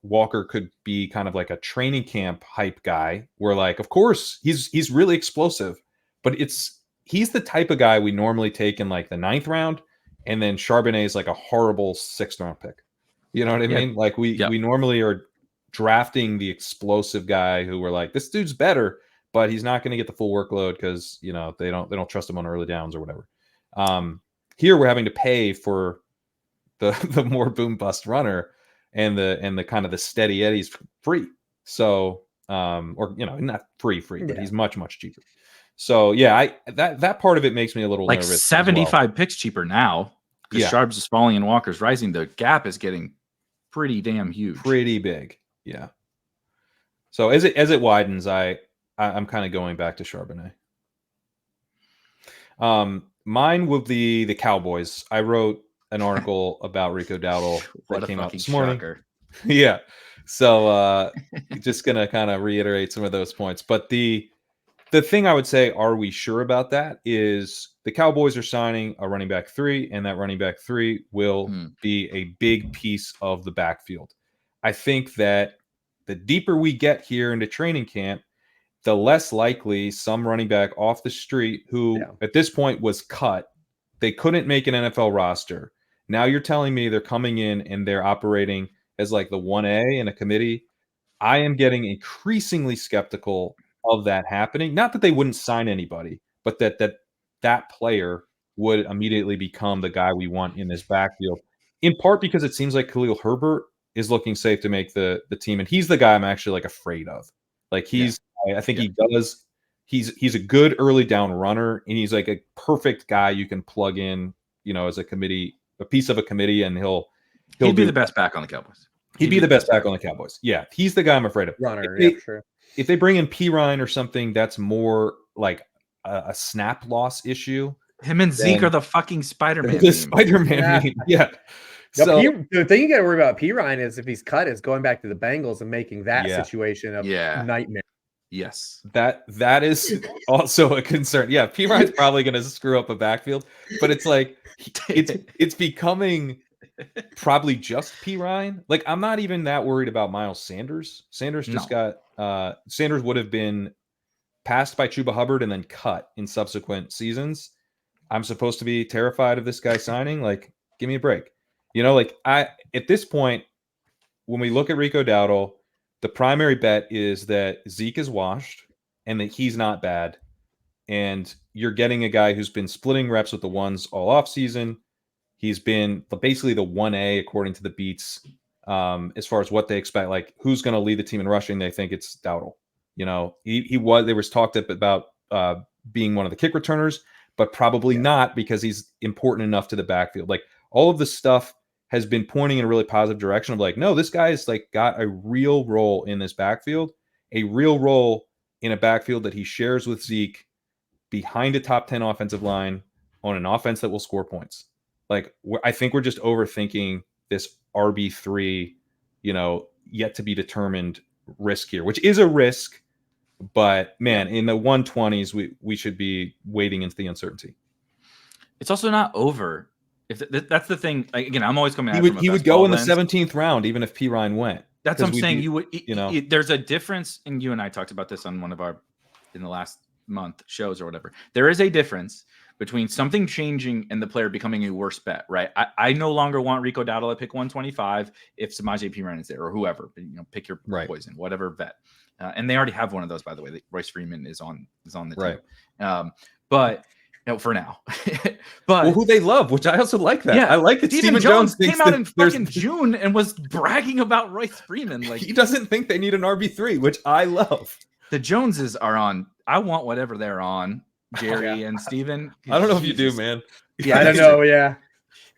Walker could be kind of like a training camp hype guy where like, of course he's really explosive, but he's the type of guy we normally take in like the 9th round. And then Charbonnet is like a horrible 6th round pick. You know what I mean? Like we normally are drafting the explosive guy who we're like, this dude's better, but he's not going to get the full workload because, they don't trust him on early downs or whatever. Here we're having to pay for the more boom bust runner and the kind of the steady Eddie's free. So, or, not free, but he's much, much cheaper. So that part of it makes me a little like nervous. 75 picks cheaper now because Sharps is falling and Walker's rising. The gap is getting pretty damn huge, pretty big. Yeah. So as it widens, I'm kind of going back to Charbonnet. Mine would be the Cowboys. I wrote an article about Rico Dowdle that came out this morning. Yeah. So just going to kind of reiterate some of those points. But the thing I would say, are we sure about that, is the Cowboys are signing a running back 3, and that running back 3 will be a big piece of the backfield. I think that the deeper we get here into training camp, the less likely some running back off the street who at this point was cut, they couldn't make an NFL roster. Now you're telling me they're coming in and they're operating as like the 1A in a committee. I am getting increasingly skeptical of that happening. Not that they wouldn't sign anybody, but that player would immediately become the guy we want in this backfield. In part because it seems like Khalil Herbert is looking safe to make the team, and he's the guy I'm actually like afraid of. Like I think he does. He's a good early down runner, and he's like a perfect guy you can plug in, as a committee, a piece of a committee, and he'll be the best back on the Cowboys. He'd be the best back on the Cowboys. Yeah, he's the guy I'm afraid of. Runner, sure. If they bring in P. Ryan or something, that's more like a snap loss issue. Him and Zeke are the fucking Spider-Man. The Spider-Man meme. Yeah. So the thing you got to worry about P. Ryan is if he's cut, is going back to the Bengals and making that situation a nightmare. Yes. That is also a concern. Yeah, P. Ryan's probably going to screw up a backfield, but it's like it's becoming probably just P. Ryan. Like, I'm not even that worried about Miles Sanders. Sanders just got Sanders would have been passed by Chuba Hubbard and then cut in subsequent seasons. I'm supposed to be terrified of this guy signing. Like, give me a break. You know, like at this point, when we look at Rico Dowdle, the primary bet is that Zeke is washed and that he's not bad. And you're getting a guy who's been splitting reps with the ones all off season. He's been basically the 1A according to the beats, as far as what they expect. Like, who's going to lead the team in rushing? They think it's Dowdle. You know, there was talked about being one of the kick returners, but probably not, because he's important enough to the backfield. Like, all of this stuff has been pointing in a really positive direction of like, no, this guy's like got a real role in this backfield, a real role in a backfield that he shares with Zeke behind a top 10 offensive line on an offense that will score points. Like, I think we're just overthinking this RB3, you know, yet to be determined risk here, which is a risk, but man, in the 120s, we should be wading into the uncertainty. It's also not over. If that's the thing, like, again, I'm always coming. He would go in the 17th round, even if P. Ryan went. That's what I'm saying. There's a difference, and you and I talked about this on one of our in the last month shows or whatever. There is a difference between something changing and the player becoming a worse bet, right? I no longer want Rico Dowdle at pick 125 if Samaje Perine is there, or whoever. You know, pick your poison, whatever vet. And they already have one of those, by the way. Royce Freeman is on the team. But no, for now. But who they love, which I also like that. Yeah, I like that Stephen Jones came out in fucking June and was bragging about Royce Freeman. Like, he doesn't think they need an RB3, which I love. The Joneses are on. I want whatever they're on, Jerry and Steven. I don't know if you do, man. Yeah, I don't know. Yeah.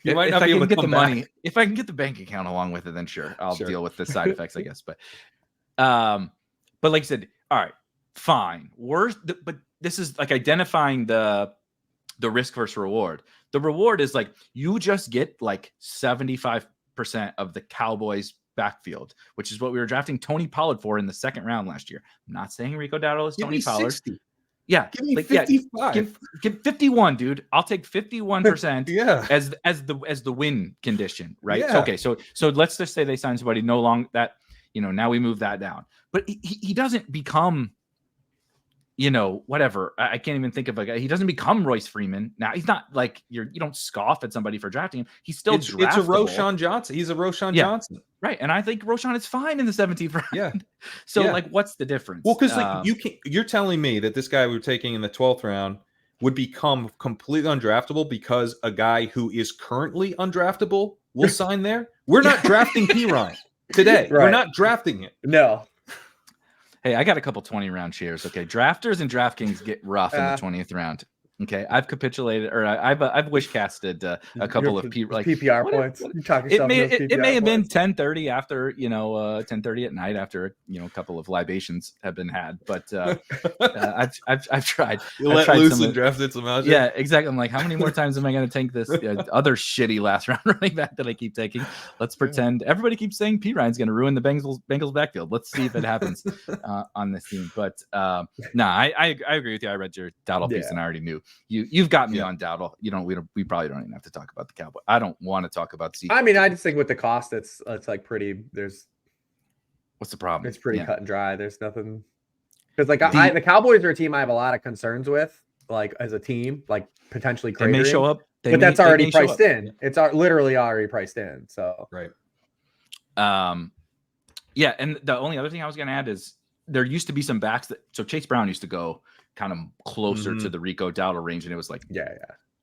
You might not be able to get come the back. money. If I can get the bank account along with it, then sure, I'll deal with the side effects, I guess. But like I said, all right, fine. But this is like identifying the risk versus reward. The reward is like you just get like 75% of the Cowboys backfield, which is what we were drafting Tony Pollard for in the second round last year. I'm not saying Rico Dowdle is Tony Pollard. 60. Yeah, give me 55. Give 51, dude. I'll take 51%. Yeah, as the win condition, right? Yeah. So let's just say they sign somebody no long that, you know, now we move that down. But he doesn't become, you know, whatever. I can't even think of a guy. He doesn't become Royce Freeman. Now he's not like you don't scoff at somebody for drafting him. He's still it's a draftable. Johnson. He's a Rashod Johnson. Right. And I think Roshan is fine in the 17th round. Yeah. So like, what's the difference? Well, because like you're telling me that this guy we were taking in the 12th round would become completely undraftable because a guy who is currently undraftable will sign there. We're not drafting P. Ryan today. We're not drafting him. No. Hey, I got a couple 20-round shares. Okay, drafters and DraftKings get rough in the 20th round. Okay, I've capitulated, or I've wish casted a couple of PPR points. It may have been 10:30 after 10:30 at night after a couple of libations have been had, but I've tried. You let loose and drafted some out. Yeah, exactly. I'm like, how many more times am I going to take this other shitty last round running back that I keep taking? Let's pretend everybody keeps saying P. Ryan's going to ruin the Bengals backfield. Let's see if it happens on this team. But I agree with you. I read your Dowdle piece and I already knew. You've got me on Dowdle. We probably don't even have to talk about the Cowboys. I don't want to talk about Zeke. I mean, I just think with the cost, it's like pretty. What's the problem? It's pretty cut and dry. There's nothing because like the Cowboys are a team I have a lot of concerns with, like as a team, like potentially cratering. They may show up, but that's already priced in. It's literally already priced in. So right. Yeah, and the only other thing I was going to add is there used to be some backs so Chase Brown used to go kind of closer to the Rico Dowdle range, and it was like,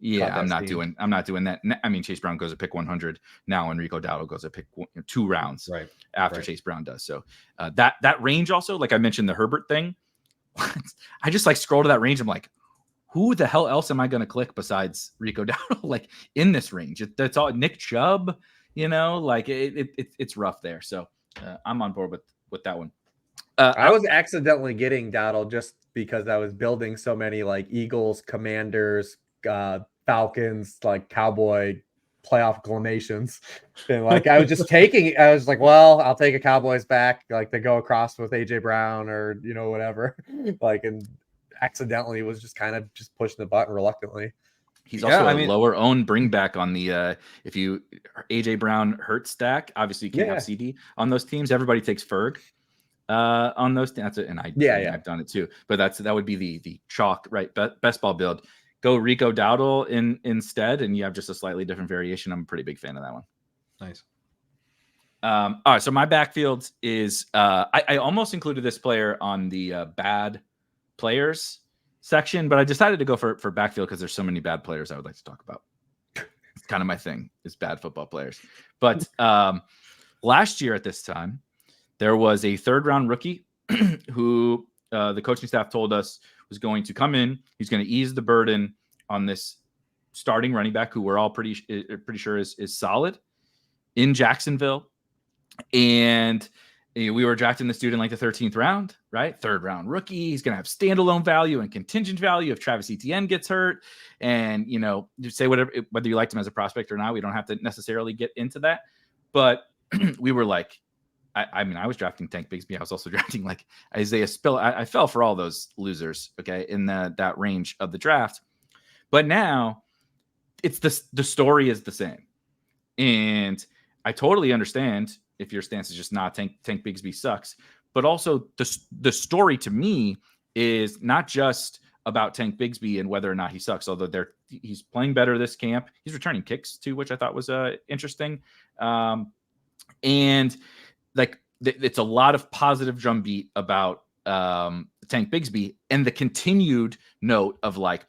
I'm not doing that. I mean, Chase Brown goes to pick 100 now, and Rico Dowdle goes to pick 2 rounds after Chase Brown does. So that range also, like I mentioned, the Herbert thing. I just like scroll to that range. I'm like, who the hell else am I going to click besides Rico Dowdle? Like in this range, that's all Nick Chubb. Like it's rough there. So I'm on board with that one. I was accidentally getting Dowdle just because I was building so many like Eagles, Commanders, Falcons, like Cowboy playoff glamations. And like I was like, well, I'll take a Cowboys back, like to go across with AJ Brown or whatever. Like, and accidentally was just kind of just pushing the button reluctantly. He's also a lower owned bring back on the if you AJ Brown Hurts stack. Obviously, you can't have CD on those teams. Everybody takes Ferg on those. That's it, and I've done it too. But that would be the chalk, right? Best ball build. Go Rico Dowdle instead, and you have just a slightly different variation. I'm a pretty big fan of that one. Nice. All right, so my backfield is I almost included this player on the bad players section, but I decided to go for backfield because there's so many bad players I would like to talk about. It's kind of my thing, is bad football players. But last year at this time, there was a 3rd-round rookie who the coaching staff told us was going to come in. He's going to ease the burden on this starting running back, who we're all pretty sure is solid in Jacksonville. And we were drafting this dude in like the 13th round, right? 3rd-round rookie. He's going to have standalone value and contingent value if Travis Etienne gets hurt. And, you say whether you liked him as a prospect or not, we don't have to necessarily get into that. But we were like, I was drafting Tank Bigsby. I was also drafting like Isaiah Spill. I fell for all those losers, okay, in that range of the draft. But now it's the story is the same. And I totally understand if your stance is just not Tank Bigsby sucks, but also the story to me is not just about Tank Bigsby and whether or not he sucks, although he's playing better this camp. He's returning kicks too, which I thought was interesting. And like it's a lot of positive drumbeat about Tank Bigsby and the continued note of like,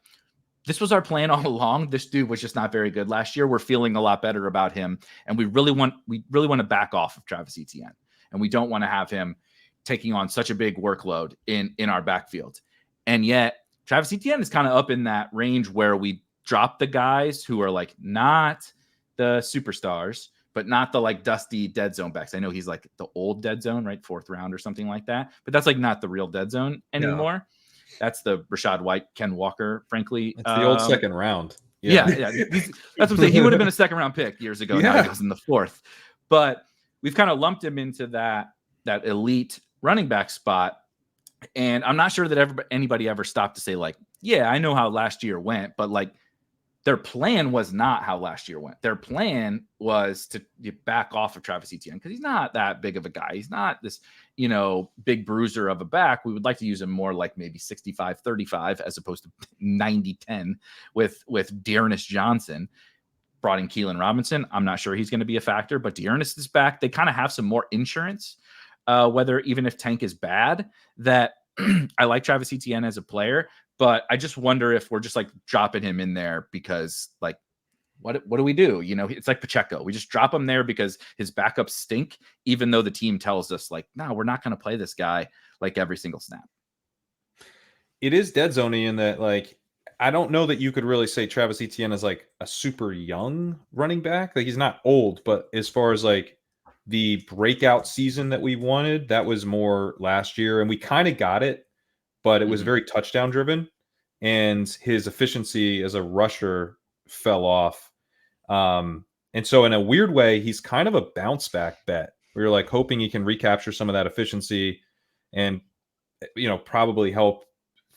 this was our plan all along. This dude was just not very good last year. We're feeling a lot better about him. And we really want to back off of Travis Etienne. And we don't want to have him taking on such a big workload in our backfield. And yet Travis Etienne is kind of up in that range where we drop the guys who are like not the superstars, but not the like dusty dead zone backs. I know he's like the old dead zone, right? 4th round or something like that. But that's like not the real dead zone anymore. No. That's the Rachaad White, Ken Walker, frankly. It's the old 2nd round. Yeah. That's what I'm saying. He would have been a 2nd round pick years ago. Yeah. Now he goes in the 4th. But we've kind of lumped him into that elite running back spot. And I'm not sure that anybody ever stopped to say like, yeah, I know how last year went, but like their plan was not how last year went. Their plan was to back off of Travis Etienne because he's not that big of a guy. He's not this, big bruiser of a back. We would like to use him more like maybe 65-35 as opposed to 90-10 with Dearness Johnson. Brought in Keelan Robinson. I'm not sure he's going to be a factor, but Dearness is back. They kind of have some more insurance, whether even if Tank is bad, that I like Travis Etienne as a player. But I just wonder if we're just like dropping him in there because like, what do we do? It's like Pacheco. We just drop him there because his backups stink, even though the team tells us like, no, we're not going to play this guy like every single snap. It is dead zoney in that like, I don't know that you could really say Travis Etienne is like a super young running back. Like he's not old, but as far as like the breakout season that we wanted, that was more last year. And we kind of got it, but it was very touchdown driven and his efficiency as a rusher fell off. And so in a weird way, he's kind of a bounce back bet. We're like hoping he can recapture some of that efficiency and, probably help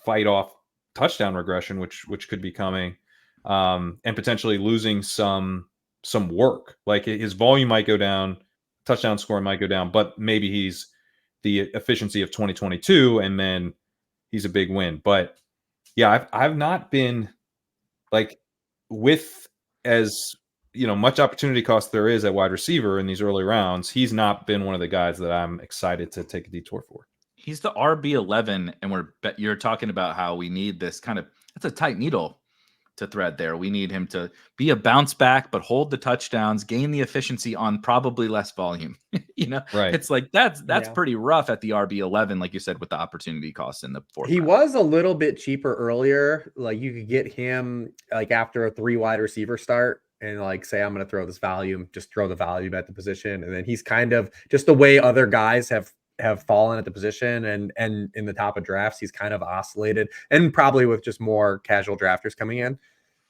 fight off touchdown regression, which could be coming, and potentially losing some work. Like his volume might go down, touchdown scoring might go down, but maybe he's the efficiency of 2022 and then he's a big win. But yeah, I've not been like with as much opportunity cost there is at wide receiver in these early rounds. He's not been one of the guys that I'm excited to take a detour for. He's the RB11, and you're talking about how we need this kind of, that's a tight needle to thread there. We need him to be a bounce back, but hold the touchdowns, gain the efficiency on probably less volume. Right. It's like that's pretty rough at the RB11, like you said, with the opportunity costs in the 4th. He was a little bit cheaper earlier. Like you could get him like after a 3 wide receiver start and like say, I'm going to throw this value, just throw the value at the position. And then he's kind of just the way other guys have fallen at the position and in the top of drafts, he's kind of oscillated and probably with just more casual drafters coming in,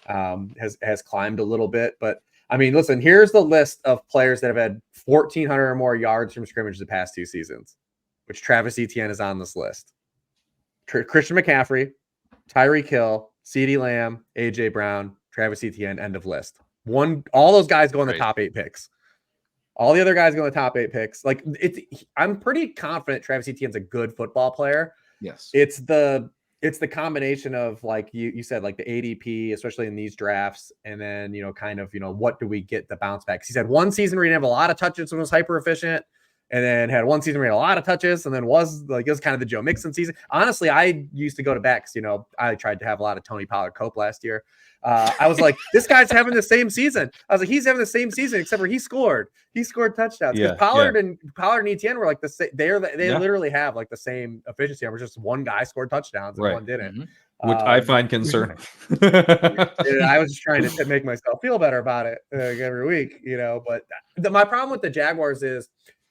has climbed a little bit. But I mean, listen, here's the list of players that have had 1,400 or more yards from scrimmage the past 2 seasons, which Travis Etienne is on this list. Christian McCaffrey, Tyreek Hill, CeeDee Lamb, AJ Brown, Travis Etienne, end of list. All those guys go in the top 8 picks. All the other guys go in the top 8 picks. Like I'm pretty confident Travis Etienne's a good football player. Yes. It's the combination of, like you said, like the ADP, especially in these drafts, and then, kind of, what do we get the bounce back? 'Cause he's had one season where he didn't have a lot of touches and was hyper efficient, and then had one season where he had a lot of touches, and then it was kind of the Joe Mixon season. Honestly, I used to go to backs. I tried to have a lot of Tony Pollard Cope last year. I was like, this guy's having the same season. I was like, he's having the same season, except for he scored touchdowns. Because Pollard and Etienne were like the same. They literally have like the same efficiency. Where just one guy scored touchdowns and one didn't. Mm-hmm. Which I find concerning. I was just trying to make myself feel better about it every week, But my problem with the Jaguars is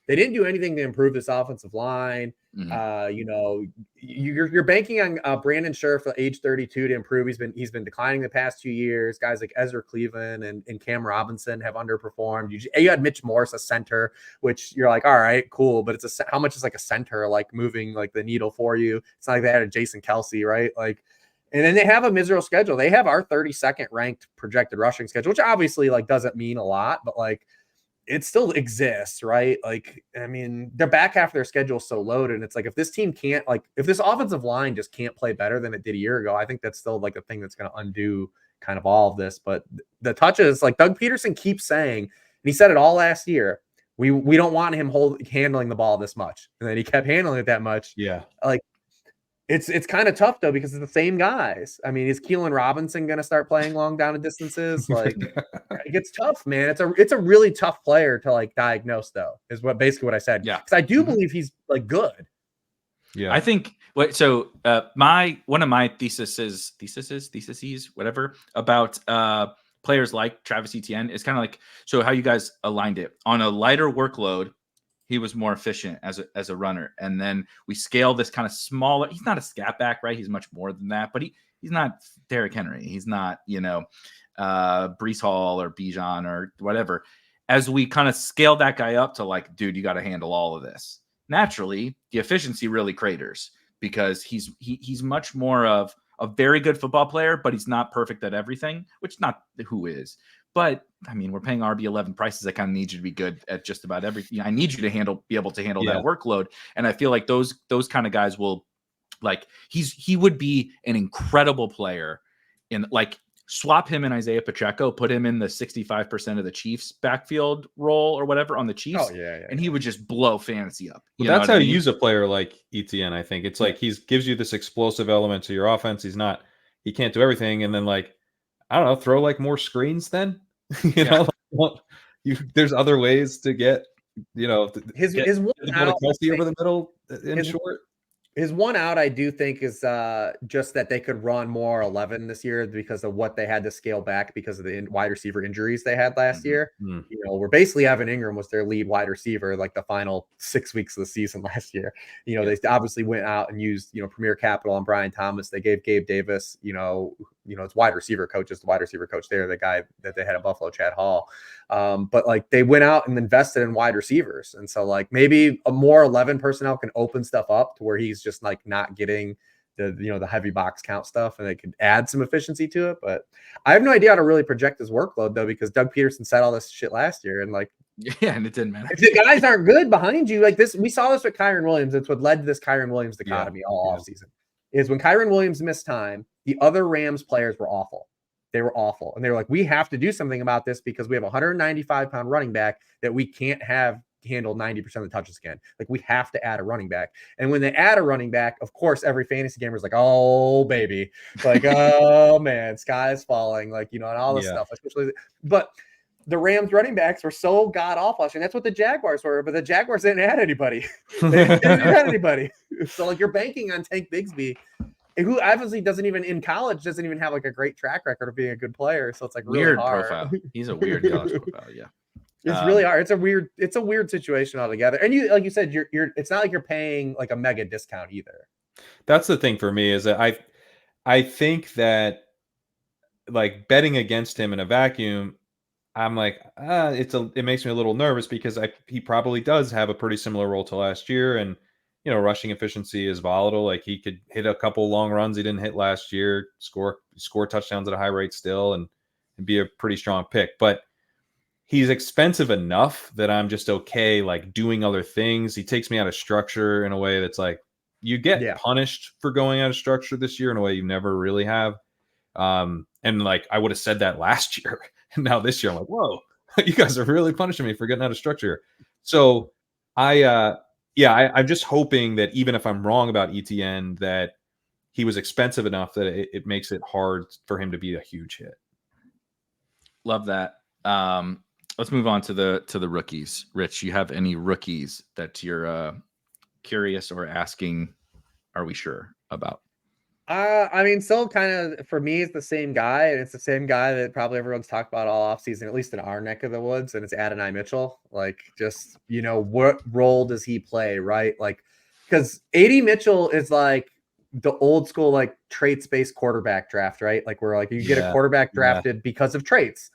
they didn't do anything to improve this offensive line. Mm-hmm. You're banking on Brandon Scherf at age 32 to improve. He's been declining the past 2 years. Guys like Ezra Cleveland and Cam Robinson have underperformed. You had Mitch Morse, a center, which you're like, all right, cool, but how much is like a center like moving like the needle for you? It's not like they had a Jason Kelsey, right? Like, and then they have a miserable schedule. They have our 32nd ranked projected rushing schedule, which obviously like doesn't mean a lot, but like, it still exists, right? Like, I mean, their back half of their schedule is so loaded. And it's like, if this team can't, if this offensive line just can't play better than it did a year ago, I think that's still like a thing that's going to undo kind of all of this. But the touches, like Doug Peterson keeps saying, and he said it all last year, we don't want him handling the ball this much. And then he kept handling it that much. Yeah. Like, it's kind of tough though, because it's the same guys. I mean, is Keelan Robinson going to start playing long down at distances? Like, it gets tough, man. It's a really tough player to like diagnose, though, is basically what I said. Yeah, because I do believe he's like good. Yeah, I think so. One of my theses, whatever, about players like Travis Etienne is kind of like, so how you guys aligned it on a lighter workload. He was more efficient as a runner. And then we scale this kind of smaller. He's not a scat back, right? He's much more than that, but he's not Derrick Henry. He's not, Breece Hall or Bijan or whatever. As we kind of scale that guy up to like, dude, you got to handle all of this. Naturally, the efficiency really craters because he's much more of a very good football player, but he's not perfect at everything, which not who is. But I mean, we're paying RB11 prices. I kind of need you to be good at just about everything. I need you to be able to handle that workload. And I feel like those kind of guys will, like, he would be an incredible player in, like, swap him and Isaiah Pacheco, put him in the 65% of the Chiefs backfield role or whatever on the Chiefs. And he would just blow fantasy up. Well, that's how you use a player like Etienne. I think it's like gives you this explosive element to your offense. He can't do everything. And then, like, I don't know, throw like more screens then. There's other ways to get, his one out Kelsey over the middle in short. His one out, I do think, is just that they could run more 11 this year because of what they had to scale back because of the wide receiver injuries they had last year. Where basically Evan Ingram was their lead wide receiver like the final 6 weeks of the season last year. They obviously went out and used Premier Capital on Brian Thomas. They gave Gabe Davis, it's wide receiver coach, is the wide receiver coach there, the guy that they had at Buffalo, Chad Hall. But like they went out and invested in wide receivers, and so like maybe a more 11 personnel can open stuff up to where he's just like not getting the heavy box count stuff, and they could add some efficiency to it. But I have no idea how to really project his workload though, because Doug Peterson said all this shit last year, and like, and it didn't matter. If the guys aren't good behind you, like this, we saw this with Kyren Williams. It's what led to this Kyren Williams dichotomy all offseason. Is when Kyren Williams missed time, the other Rams players were awful. They were awful, and they were like, we have to do something about this because we have a 195-pound running back that we can't have handle 90% of the touches again. Like, we have to add a running back. And when they add a running back, of course, every fantasy gamer is like, oh, baby. Like, oh, man, sky is falling. Like, and all this stuff. Especially, but the Rams running backs were so god-awful. And that's what the Jaguars were. But the Jaguars didn't add anybody. They didn't add anybody. So, like, you're banking on Tank Bigsby, who obviously doesn't even have like a great track record of being a good player. So it's like really weird hard. profile. He's a weird college profile. Yeah. It's really hard. It's a weird situation altogether. And you, like you said, you're it's not like you're paying like a mega discount either. That's the thing for me is that I think that like betting against him in a vacuum, I'm like, it makes me a little nervous because he probably does have a pretty similar role to last year, and rushing efficiency is volatile. Like he could hit a couple long runs he didn't hit last year, score touchdowns at a high rate still, and be a pretty strong pick. But he's expensive enough that I'm just okay like doing other things. He takes me out of structure in a way that's like you get punished for going out of structure this year in a way you never really have. And like I would have said that last year. And now this year I'm like, whoa, you guys are really punishing me for getting out of structure. So I'm just hoping that even if I'm wrong about ETN, that he was expensive enough that it makes it hard for him to be a huge hit. Love that. Let's move on to the rookies. Rich, you have any rookies that you're curious or asking, are we sure about? I mean, still kind of for me, it's the same guy, and it's the same guy that probably everyone's talked about all offseason, at least in our neck of the woods, and it's Adonai Mitchell. Like, just what role does he play, right? Like, because AD Mitchell is like the old school like traits-based quarterback draft, right? Like where like you get a quarterback drafted because of traits,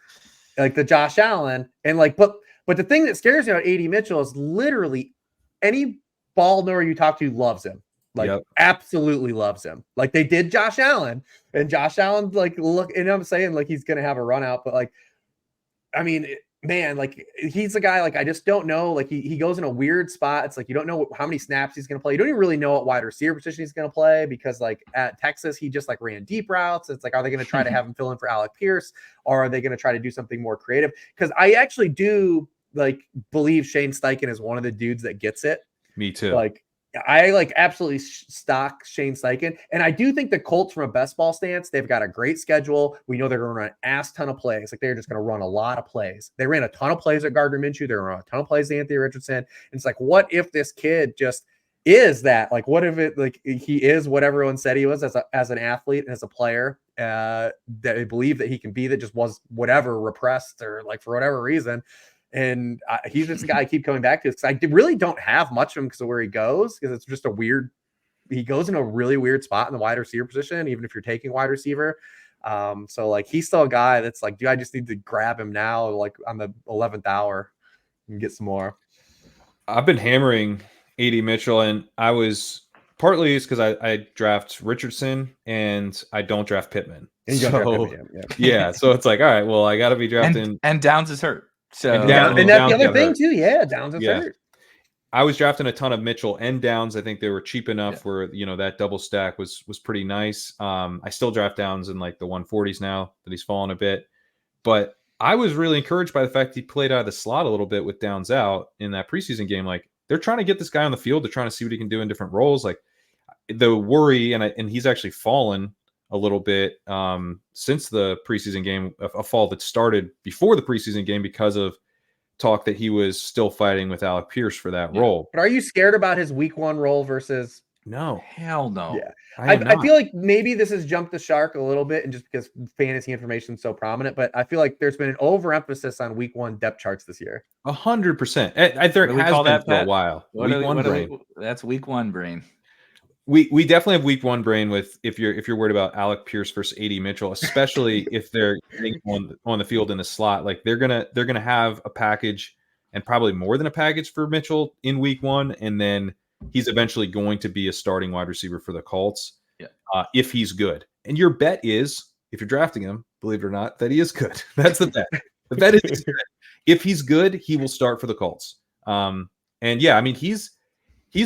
like the Josh Allen, and like but the thing that scares me about AD Mitchell is literally any ball knower you talk to loves him. Like absolutely loves him. Like they did Josh Allen, and Josh Allen like look, and I'm saying like he's gonna have a run out, but like I mean, man, like he's a guy like I just don't know. Like he goes in a weird spot. It's like you don't know how many snaps he's gonna play. You don't even really know what wide receiver position he's gonna play because like at Texas he just like ran deep routes. It's like are they gonna try to have him fill in for Alec Pierce, or are they gonna try to do something more creative? Because I actually do like believe Shane Steichen is one of the dudes that gets it. Me too. Like I like absolutely stock Shane Steichen. And I do think the Colts from a best ball stance, they've got a great schedule. We know they're going to run an ass ton of plays. Like they're just going to run a lot of plays. They ran a ton of plays at Gardner Minshew. They're running a ton of plays at Anthony Richardson. And it's like, what if this kid just is that? Like, what if it like he is what everyone said he was as an athlete and as a player that they believe that he can be, that just was whatever repressed or like for whatever reason. And he's just a guy I keep coming back to because I really don't have much of him because of where he goes, because it's just he goes in a really weird spot in the wide receiver position, even if you're taking wide receiver. So like he's still a guy that's like, I just need to grab him now, like on the 11th hour and get some more. I've been hammering AD Mitchell, and I was partly it's because I draft Richardson and I don't draft Pittman. So it's like, all right, well, I got to be drafting. And Downs is hurt. So and that's the other thing too. Yeah, Downs is hurt. I was drafting a ton of Mitchell and Downs. I think they were cheap enough where that double stack was pretty nice. I still draft Downs in like the 140s now that he's fallen a bit, but I was really encouraged by the fact he played out of the slot a little bit with Downs out in that preseason game. Like they're trying to get this guy on the field. They're trying to see what he can do in different roles. Like the worry, and he's actually fallen a little bit since the preseason game, a fall that started before the preseason game because of talk that he was still fighting with Alec Pierce for that role. But are you scared about his week one role versus? No, hell no. Yeah, I feel like maybe this has jumped the shark a little bit, and just because fantasy information is so prominent, but I feel like there's been an overemphasis on week one depth charts this year. 100%. I think it has been for a while. That's week one brain. We definitely have week one brain with if you're worried about Alec Pierce versus AD Mitchell, especially if they're getting on the field in the slot. Like they're gonna have a package, and probably more than a package for Mitchell in week one, and then he's eventually going to be a starting wide receiver for the Colts. If he's good. And your bet is, if you're drafting him, believe it or not, that he is good. That's the bet. The bet is good. If he's good, he will start for the Colts. And yeah, I mean he's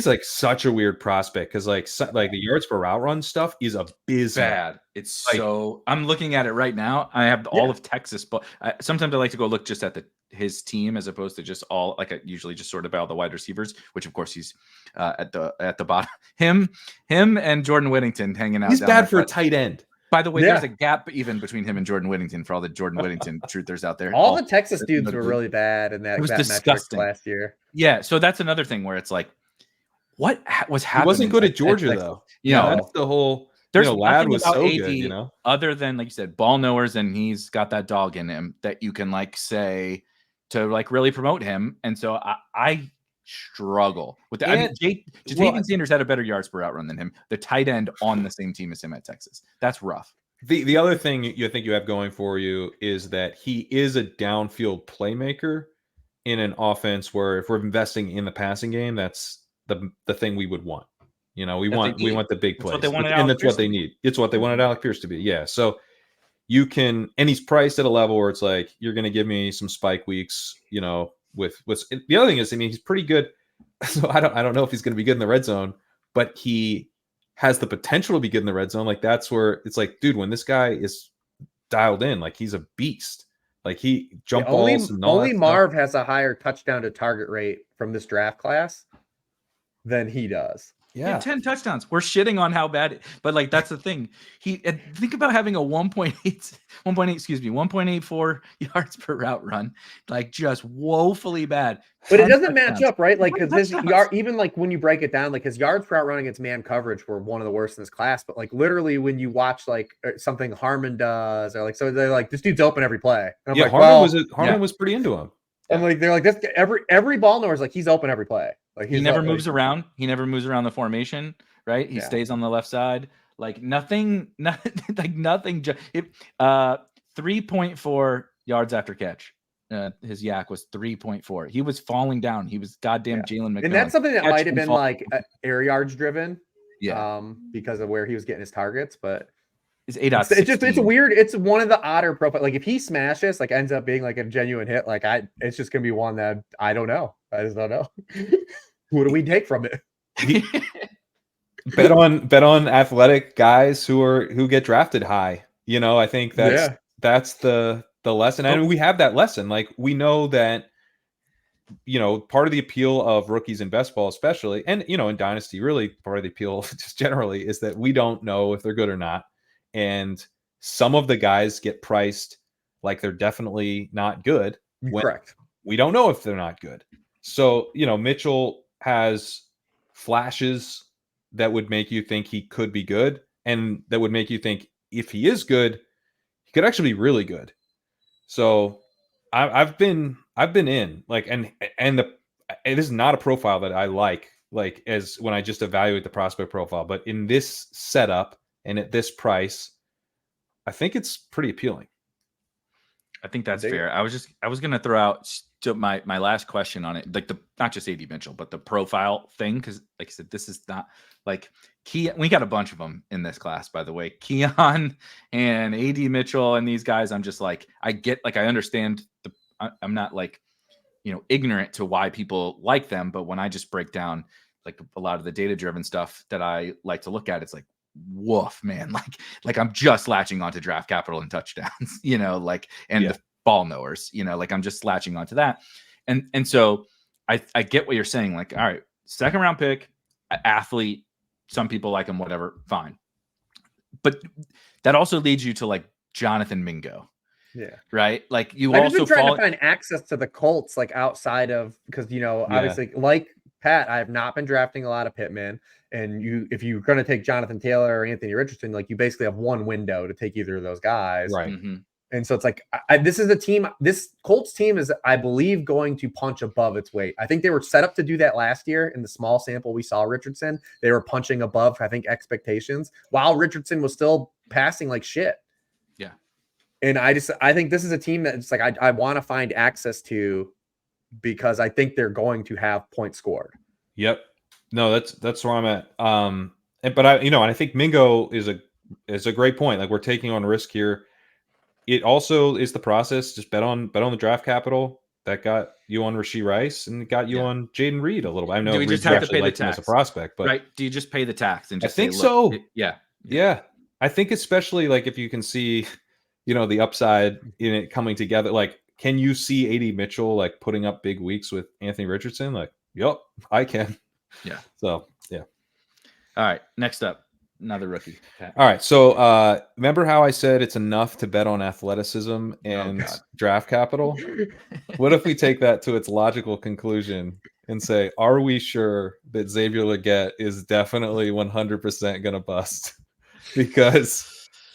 like such a weird prospect because like the yards per route run stuff is abysmal. Bad. It's like, so I'm looking at it right now. I have all of Texas, but sometimes I like to go look just at his team as opposed to just all like I usually just sort of all the wide receivers, which of course he's at the bottom. Him and Jordan Whittington hanging out. He's bad for a tight end. By the way, there's a gap even between him and Jordan Whittington for all the Jordan Whittington truthers out there. All the Texas dudes were really bad in that disgusting last year. Yeah, so that's another thing where it's like, what was happening? He wasn't good at Georgia, though. That's the whole. There's Lad was so AD, good, other than like you said, ball knowers, and he's got that dog in him that you can like say to like really promote him. And so I struggle with that. I mean, Jatavian Sanders had a better yards per route run than him. The tight end on the same team as him at Texas. That's rough. The other thing you think you have going for you is that he is a downfield playmaker in an offense where if we're investing in the passing game, that's the thing we would want. You know, we want the big plays, and that's what they need. It's what they wanted Alec Pierce to be. Yeah, so you can, and he's priced at a level where it's like you're going to give me some spike weeks. You know, with the other thing is, I mean, he's pretty good. So I don't know if he's going to be good in the red zone, but he has the potential to be good in the red zone. Like that's where it's like, dude, when this guy is dialed in, like he's a beast. Like he jump balls. Only Marv has a higher touchdown to target rate from this draft class than he does. Yeah, 10 touchdowns. We're shitting on how bad, but like that's the thing. Think about having a 1.84 yards per route run, like just woefully bad. But it doesn't match up, right? Like because his yard, even like when you break it down, like his yards per route run against man coverage were one of the worst in this class. But like literally, when you watch like something Harmon does, or like so they're like, this dude's open every play. And I'm like, Harmon was pretty into him. I'm like, they're like this. Every ball knower is like he's open every play. Like he never moves around. He never moves around the formation, right? He stays on the left side. Like nothing. 3.4 yards after catch. His yak was 3.4. He was falling down. He was goddamn Jalen McMillan. And that's something that might have been like air yards driven. Yeah. Because of where he was getting his targets, but it's 8.16. It's weird. It's one of the odder profile. Like if he smashes, like ends up being like a genuine hit. Like it's just gonna be one that I don't know. I just don't know. What do we take from it? bet on athletic guys who get drafted high. You know, I think that's the lesson. And we have that lesson. Like we know that, you know, part of the appeal of rookies in best ball, especially, and you know, in Dynasty, really part of the appeal just generally is that we don't know if they're good or not. And some of the guys get priced like they're definitely not good. Correct. We don't know if they're not good. So, you know, Mitchell has flashes that would make you think he could be good, and that would make you think if he is good, he could actually be really good. So I've been in like, and this is not a profile that I like as when I just evaluate the prospect profile, but in this setup and at this price, I think it's pretty appealing. I think that's fair. I was going to throw out my last question on it, like not just AD Mitchell, but the profile thing. Cause like I said, this is not like we got a bunch of them in this class, by the way, Keon and AD Mitchell and these guys. I'm just like, I understand I'm not like, you know, ignorant to why people like them. But when I just break down like a lot of the data driven stuff that I like to look at, it's like, woof, man. Like I'm just latching onto draft capital and touchdowns, you know, like, and the ball knowers, you know, like I'm just latching onto that. And so I get what you're saying. Like, all right, second round pick, athlete, some people like him, whatever, fine. But that also leads you to like Jonathan Mingo. Yeah. Right. Like I've also been trying to find access to the Colts, like outside of, because, you know, obviously like Pat, I have not been drafting a lot of Pittman. And if you're going to take Jonathan Taylor or Anthony Richardson, like you basically have one window to take either of those guys. Right. Mm-hmm. And so it's like, this is a team, this Colts team is, I believe, going to punch above its weight. I think they were set up to do that last year in the small sample we saw Richardson. They were punching above, I think, expectations while Richardson was still passing like shit. Yeah. And I think this is a team that it's like, I want to find access to because I think they're going to have points scored. Yep. No, that's where I'm at. But I think Mingo is a great point. Like we're taking on risk here. It also is the process. Just bet on the draft capital that got you on Rashee Rice and got you on Jaden Reed a little bit. I know do we just have to pay the tax as a prospect, but right? Do you just pay the tax and just I think say, so? Yeah. I think especially like if you can see, you know, the upside in it coming together. Like, can you see AD Mitchell like putting up big weeks with Anthony Richardson? Like, yep, I can. Yeah. So, yeah. All right. Next up, another rookie. All right. So, remember how I said it's enough to bet on athleticism and draft capital? What if we take that to its logical conclusion and say, are we sure that Xavier Legette is definitely 100% going to bust? Because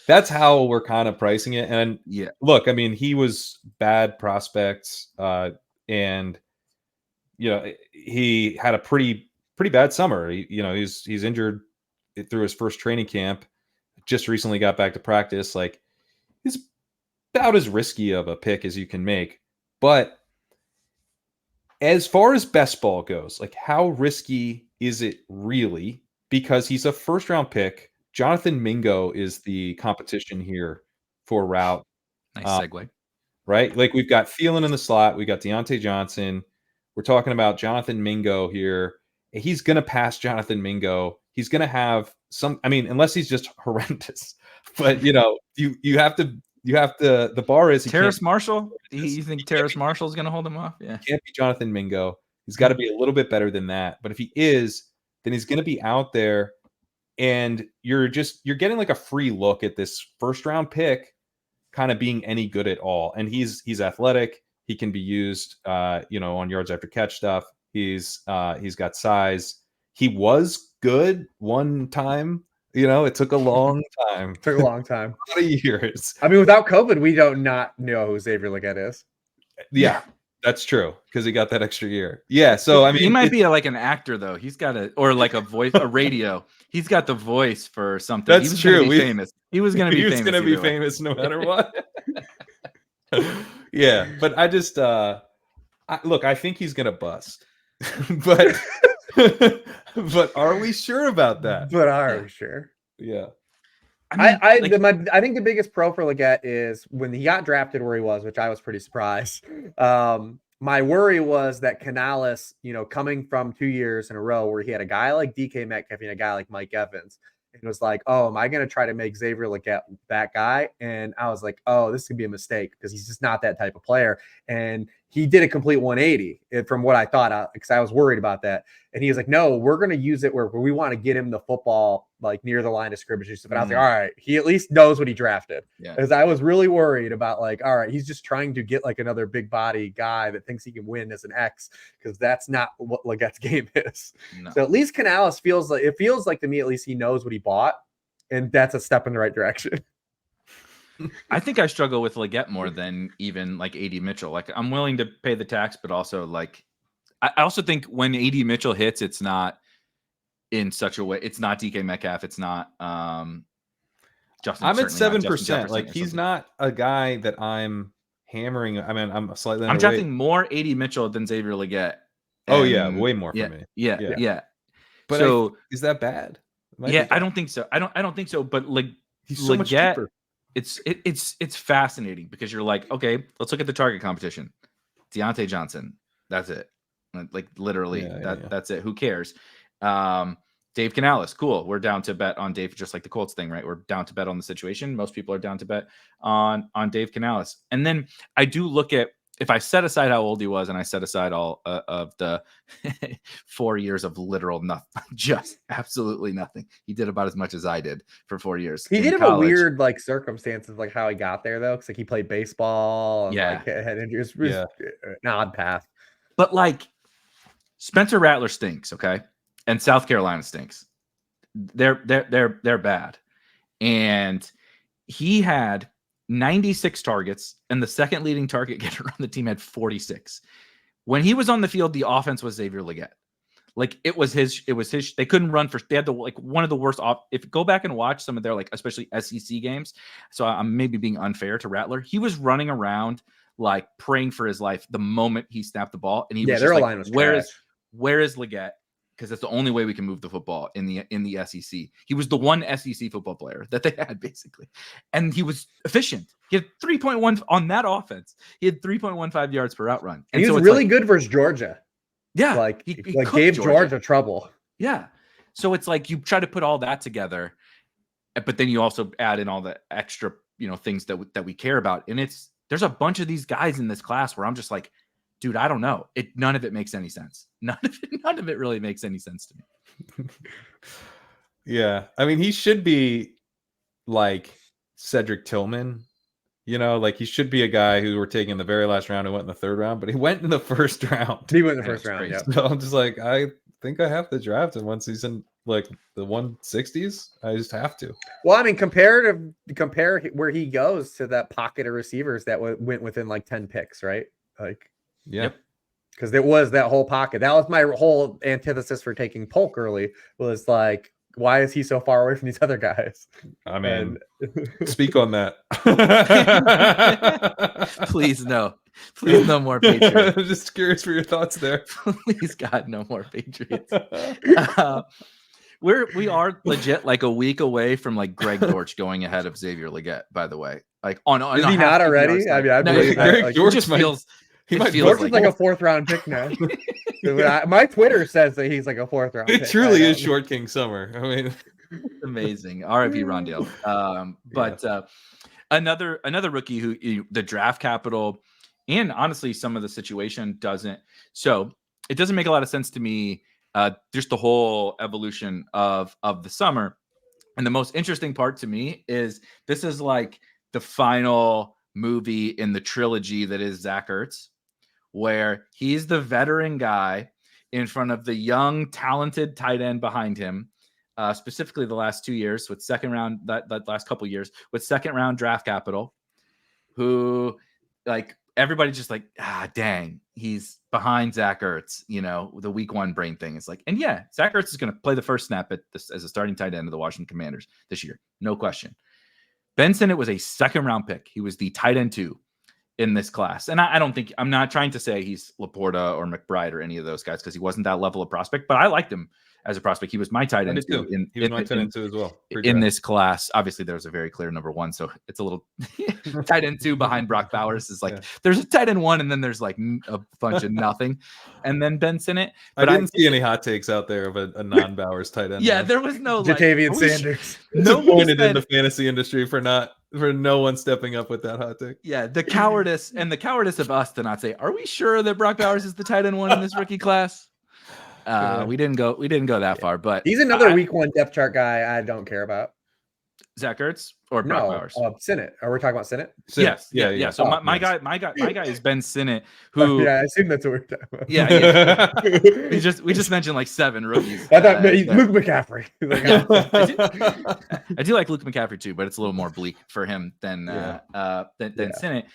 that's how we're kind of pricing it. And look, I mean, he was bad prospects, and you know, he had a pretty bad summer. He's injured through his first training camp. just recently got back to practice. Like, he's about as risky of a pick as you can make. But as far as best ball goes, like, how risky is it really? Because he's a first-round pick. Jonathan Mingo is the competition here for route. Nice segue. Right? Like, we've got Thielen in the slot. We got Deontay Johnson. We're talking about Jonathan Mingo here. He's going to pass Jonathan Mingo. He's going to have some, I mean, unless he's just horrendous. But, you have to, the bar is Terrace Marshall? You think Terrace Marshall is going to hold him off? Yeah. Can't be Jonathan Mingo. He's got to be a little bit better than that. But if he is, then he's going to be out there, and you're getting like a free look at this first round pick kind of being any good at all. And he's athletic. He can be used, on yards after catch stuff. He's got size. He was good one time. It took a long time. Took a long time. A lot of years. I mean, without COVID, we don't not know who Xavier Legette is. Yeah, that's true, because he got that extra year. Yeah, so I mean, he might be like an actor though. He's got or like a voice, a radio. He's got the voice for something. That's true. Famous. He was going to be famous. He was going to be famous no matter what. Yeah, but I just look. I think he's going to bust, but are we sure about that? But are we sure? Yeah. I think the biggest pro for Legette is when he got drafted where he was, which I was pretty surprised. My worry was that Canales, coming from 2 years in a row where he had a guy like DK Metcalf and a guy like Mike Evans, and it was like, oh, am I going to try to make Xavier Legette that guy? And I was like, oh, this could be a mistake because he's just not that type of player. And he did a complete 180 from what I thought, because I was worried about that. And he was like, no, we're going to use it where we want to get him the football like near the line of scrimmage. But I was like, all right, he at least knows what he drafted. Because I was really worried about like, all right, he's just trying to get like another big body guy that thinks he can win as an X, because that's not what Legette's game is. No. So at least Canales feels like to me, at least he knows what he bought. And that's a step in the right direction. I think I struggle with Legette more than even like AD Mitchell. Like, I'm willing to pay the tax, but also like, I also think when AD Mitchell hits, it's not in such a way. It's not DK Metcalf. It's not Justin. I'm at 7%. Like, he's not a guy that I'm hammering. I mean, I'm slightly. I'm drafting more AD Mitchell than Xavier Legette. Oh yeah, way more for me. Yeah. But so is that bad? Yeah, I don't think so. I don't think so. But like, he's so much cheaper. It's fascinating because you're like, okay, let's look at the target competition. Deontay Johnson, that's it. Like, literally, that's it. Who cares? Dave Canales, cool. We're down to bet on Dave, just like the Colts thing, right? We're down to bet on the situation. Most people are down to bet on Dave Canales. And then I do look at, if I set aside how old he was and I set aside all of the 4 years of literal nothing, just absolutely nothing. He did about as much as I did for 4 years. He did have a weird like circumstances, like how he got there though. Cause like he played baseball and like had injuries. An odd path. But like, Spencer Rattler stinks. Okay. And South Carolina stinks. They're bad. And he had 96 targets, and the second leading target getter on the team had 46. When he was on the field, the offense was Xavier Legette. Like, it was his, they couldn't run they had one of the worst if you go back and watch some of their, like, especially SEC games. So I'm maybe being unfair to Rattler. He was running around like praying for his life the moment he snapped the ball. And he was just like, where is Legette? Because that's the only way we can move the football in the SEC. He was the one SEC football player that they had, basically. And he was efficient. He had 3.1 on that offense. He had 3.15 yards per route run. And he was really good versus Georgia. Yeah. Like, he gave Georgia trouble. Yeah. So it's like you try to put all that together, but then you also add in all the extra, things that we care about. And there's a bunch of these guys in this class where I'm just like, dude, I don't know. None of it makes any sense. None of it really makes any sense to me. Yeah. I mean, he should be like Cedric Tillman, like he should be a guy who we're taking in the very last round and went in the third round, but he went in the first round. He went in the first round. Yeah. So I'm just like, I think I have to draft him once he's in like the 160s. I just have to. Well, I mean, compare where he goes to that pocket of receivers that went within like 10 picks, right? Like, yeah, because there was that whole pocket. That was my whole antithesis for taking Polk early, was like why is he so far away from these other guys? I mean, speak on that. Please no more Patriots. I'm just curious for your thoughts there. Please God, no more Patriots. We are legit like a week away from like Greg Dortch going ahead of Xavier Legette, by the way. Like on is he not already? I mean, I believe Greg like, Dortch just feels Dortch is like a 4th round pick now. My Twitter says that he's like a 4th round pick. It truly is Short King summer. I mean, amazing. R.I.P. Rondale. Another rookie who the draft capital and honestly some of the situation doesn't. So it doesn't make a lot of sense to me. Just the whole evolution of the summer. And the most interesting part to me is this is like the final movie in the trilogy that is Zach Ertz, where he's the veteran guy in front of the young, talented tight end behind him, specifically the last 2 years with second round, that last couple years with second round draft capital, who like everybody just like, dang, he's behind Zach Ertz, the week 1 brain thing. It's like, and yeah, Zach Ertz is going to play the first snap as a starting tight end of the Washington Commanders this year. No question. Ben Sinnott was a second round pick. He was the tight end 2 in this class. And I'm not trying to say he's Laporta or McBride or any of those guys because he wasn't that level of prospect, but I liked him as a prospect. He was my tight end too. He was my tight end too as well. In this class, obviously there was a very clear number 1. So it's a little tight end 2 behind Brock Bowers is like, there's a tight end 1 and then there's like a bunch of nothing. And then Ben Sinnott. But I didn't see any hot takes out there of a non-Bowers tight end. Yeah, there was no Jatavian Sanders. Disappointed in the fantasy industry for no one stepping up with that hot take. Yeah, the cowardice of us to not say, are we sure that Brock Bowers is the tight end 1 in this rookie class? We didn't go that far, but he's another week 1 depth chart guy I don't care about. Zach Ertz or Brock Bowers? Sinnot. Are we talking about Sinnott? Yes. Yeah. So my guy is Ben Sinnott, who I assume that's what we're talking about. Yeah. we just mentioned like 7 rookies. I thought Luke McCaffrey. I do like Luke McCaffrey too, but it's a little more bleak for him than Sinnott.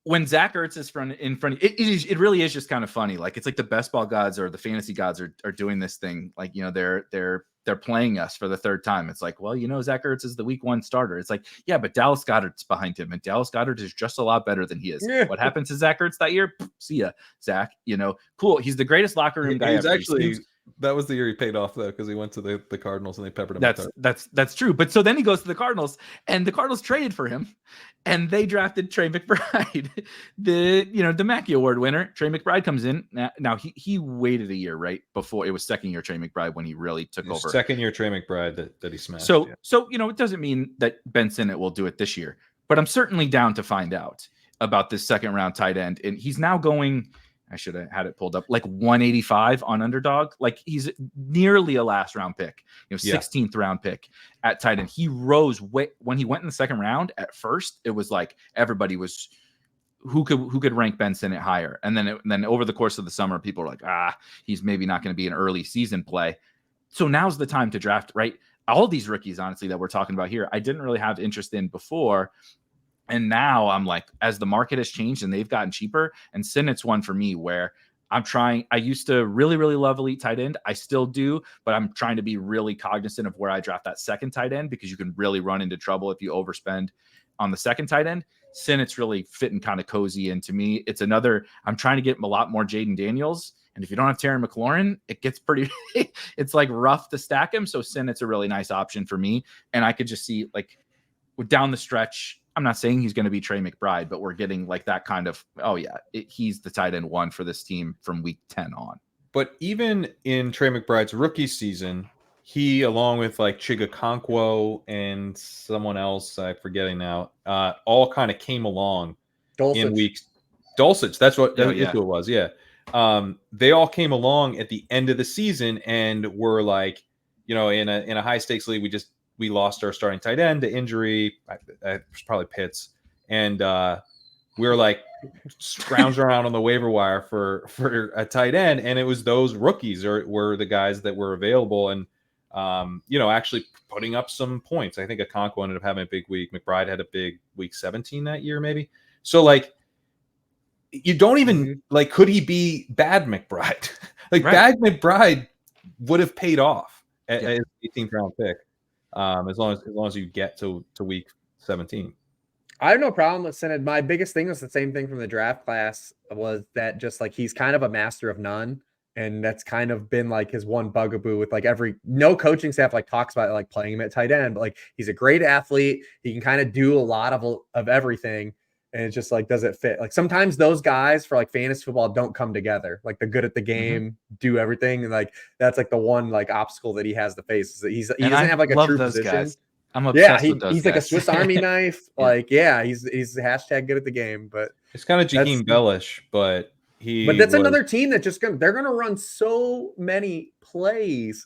When Zach Ertz is in front, it really is just kind of funny. Like it's like the best ball gods or the fantasy gods are doing this thing. Like, they're playing us for the 3rd time. It's like, well, Zach Ertz is the week 1 starter. It's like, yeah, but Dallas Goedert's behind him and Dallas Goedert is just a lot better than he is. Yeah. What happened to Zach Ertz that year? See ya, Zach, cool. He's the greatest locker room guy ever. That was the year he paid off though, because he went to the Cardinals and they peppered him. That's true. But so then he goes to the Cardinals, and the Cardinals traded for him, and they drafted Trey McBride, the Mackey Award winner. Trey McBride comes in. Now he waited a year right before it was second year Trey McBride when he really took over. Second year Trey McBride that he smashed. So it doesn't mean that Ben Sinnott will do it this year, but I'm certainly down to find out about this second round tight end, and he's now going. I should have had it pulled up, like 185 on Underdog. Like he's nearly a last round pick, 16th round pick at tight end. He rose when he went in the second round. At first, it was like everybody was who could rank Ben Sinnott higher. And then over the course of the summer, people are like, he's maybe not going to be an early season play. So now's the time to draft, right? All these rookies, honestly, that we're talking about here, I didn't really have interest in before. And now I'm like, as the market has changed and they've gotten cheaper, and Sinnott's one for me where I'm trying. I used to really, really love elite tight end. I still do, but I'm trying to be really cognizant of where I draft that second tight end because you can really run into trouble if you overspend on the second tight end. Sinnott's really fitting kind of cozy. And to me, it's another, I'm trying to get a lot more Jaden Daniels. And if you don't have Terry McLaurin, it gets pretty, it's like rough to stack him. So Sinnott's a really nice option for me. And I could just see like down the stretch, I'm not saying he's going to be Trey McBride, but we're getting like that kind of, he's the tight end 1 for this team from week 10 on. But even in Trey McBride's rookie season, he, along with like Chigakonkwo and someone else, I'm forgetting now, all kind of came along in weeks. Dulcich, that's what who it was. Yeah. They all came along at the end of the season and were like, in a high stakes league, we lost our starting tight end to injury. It was probably Pitts. And we were like scrounging around on the waiver wire for a tight end. And it was those rookies were the guys that were available and, actually putting up some points. I think Okonkwo ended up having a big week. McBride had a big week 17 that year, maybe. So like, you don't even could he be bad McBride? Bad McBride would have paid off. as 18th round pick. As long as you get to week 17. I have no problem with Sinnott. My biggest thing was the same thing from the draft class, was that just like he's kind of a master of none. And that's kind of been like his one bugaboo with like no coaching staff like talks about like playing him at tight end, but like he's a great athlete. He can kind of do a lot of everything. And it's just like, does it fit? Like sometimes those guys for like fantasy football don't come together. Like they're good at the game, do everything. And like, that's like the one like obstacle that he has to face is that he doesn't have like a true position. Guys. I'm obsessed with those he's guys. like a Swiss Army knife. Like, he's hashtag good at the game, but it's kind of Jakeem Bellish, but that's another team that they're gonna run so many plays.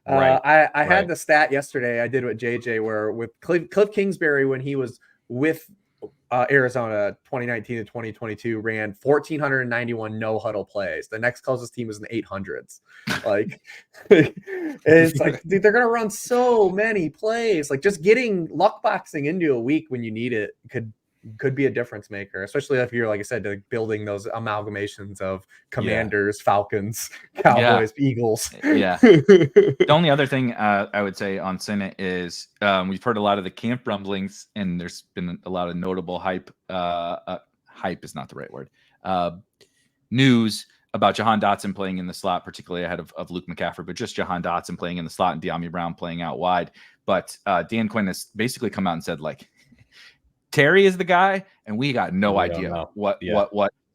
Right. I had the stat yesterday. I did with JJ where with Cliff Kingsbury when he was with Arizona 2019 to 2022 ran 1,491 no huddle plays. The next closest team was in the 800s. Like, it's like, dude, they're gonna run so many plays. Like, just getting luck boxing into a week when you need it could be a difference maker, especially if you're, like I said, like building those amalgamations of Commanders, Falcons, Cowboys, Eagles. Yeah. The only other thing I would say on Sinnott is we've heard a lot of the camp rumblings, and there's been a lot of notable hype. Hype is not the right word. News about Jahan Dotson playing in the slot, particularly ahead of Luke McCaffrey, but just Jahan Dotson playing in the slot and De'Ami Brown playing out wide. But Dan Quinn has basically come out and said, like, Terry is the guy, and we got no idea what.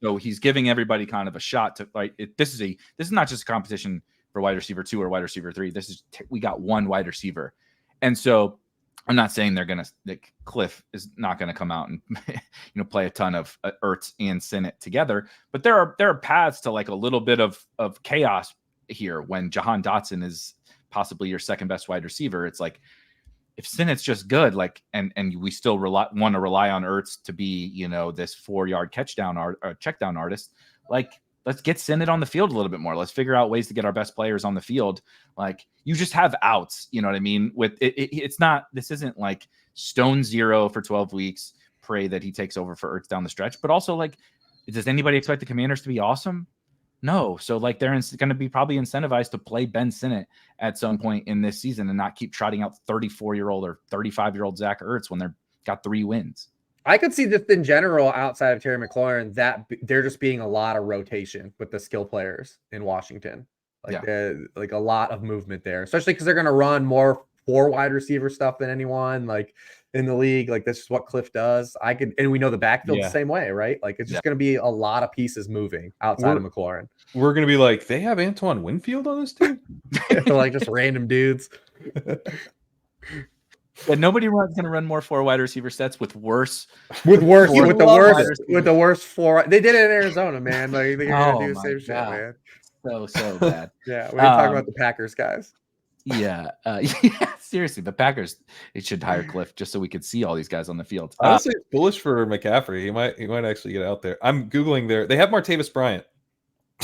So he's giving everybody kind of a shot to like. This is not just a competition for wide receiver 2 or wide receiver 3. We got one wide receiver, and so I'm not saying they're gonna. Like, Cliff is not gonna come out and play a ton of Ertz and Sinnott together, but there are paths to like a little bit of chaos here when Jahan Dotson is possibly your second best wide receiver. It's like, if Sinnott's just good, like, and we still want to rely on Ertz to be, this 4-yard check down artist, like, let's get Sinnott on the field a little bit more. Let's figure out ways to get our best players on the field. Like, you just have outs, you know what I mean? With it's not, this isn't like stone zero for 12 weeks, pray that he takes over for Ertz down the stretch. But also, like, does anybody expect the Commanders to be awesome? No. So, like, they're going to be probably incentivized to play Ben Sinnott at some point in this season and not keep trotting out 34-year-old or 35-year-old Zach Ertz when they're got 3 wins. I could see just in general, outside of Terry McLaurin, that there just being a lot of rotation with the skill players in Washington. Like a lot of movement there, especially because they're going to run more 4 wide receiver stuff than anyone like in the league. Like, this is what Cliff does. And we know the backfield the same way, right? Like, it's just going to be a lot of pieces moving outside of McLaurin. We're going to be like, they have Antoine Winfield on this team? Like, just random dudes. But nobody going to run more 4 wide receiver sets with the worst 4. They did it in Arizona, man. Like, they're going to do the same shit, man. So bad. Yeah, we talk about the Packers guys. Yeah, seriously, the Packers, it should hire Cliff just so we could see all these guys on the field. Honestly, it's bullish for McCaffrey. He might actually get out there. I'm Googling they have Martavis Bryant.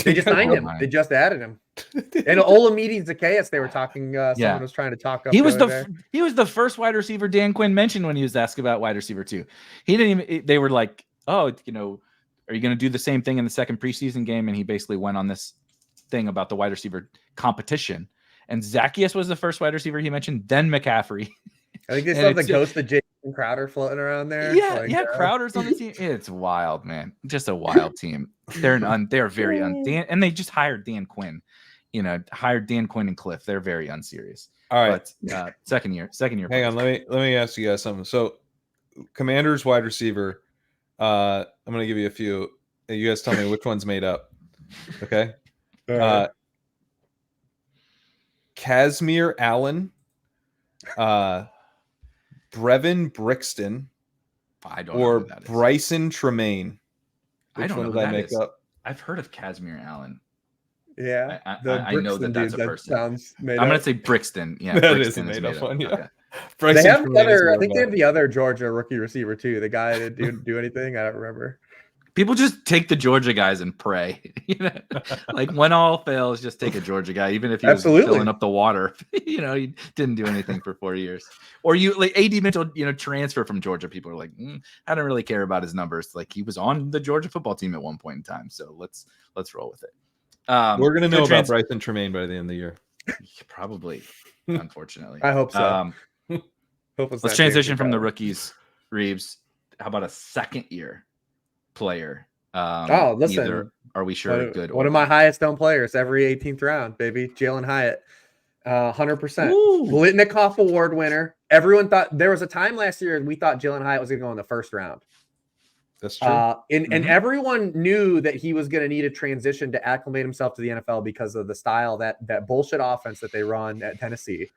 They just signed him. They just added him. And Olamide Zacchaeus, they were talking. Someone was trying to talk up. He was the first wide receiver Dan Quinn mentioned when he was asked about wide receiver 2. He didn't even. They were like, "Oh, are you going to do the same thing in the second preseason game?" And he basically went on this thing about the wide receiver competition. And Zacchaeus was the first wide receiver he mentioned. Then McCaffrey. I think they still have the ghost of Jason Crowder floating around there. Yeah, Crowder's on the team. It's wild, man. Just a wild team. They're very and they just hired Dan Quinn. Hired Dan Quinn and Cliff. They're very unserious. All right. But, second year. Hang on, let me ask you guys something. So, Commanders wide receiver. I'm gonna give you a few. You guys tell me which one's made up. Okay. Casimir Allen, Brevin Brixton, I don't know who that is. Bryson Tremaine. I don't know who that is. Up? I've heard of Casimir Allen. Yeah, I know that's a person. Sounds made I'm going to say Brixton. Yeah, that Brixton is a made up one. Yeah. Okay. They have I think they have the other Georgia rookie receiver too. The guy that didn't do anything. I don't remember. People just take the Georgia guys and pray. Like, when all fails, just take a Georgia guy, even if he was filling up the water. He didn't do anything for 4 years. Or you like AD Mitchell, transfer from Georgia. People are like, I don't really care about his numbers. Like, he was on the Georgia football team at one point in time. So let's roll with it. We're gonna know about Bryson Tremaine by the end of the year. Probably, unfortunately. I hope so. Let's transition from the rookies, Reebs. How about a second-year player? Listen. Either are we sure good? One of my highest owned players every 18th round, baby. Jalin Hyatt. 100%. Blitnikoff Award winner. Everyone thought there was a time last year we thought Jalin Hyatt was going to go in the first round. That's true. And everyone knew that he was going to need a transition to acclimate himself to the NFL because of the style, that bullshit offense that they run at Tennessee.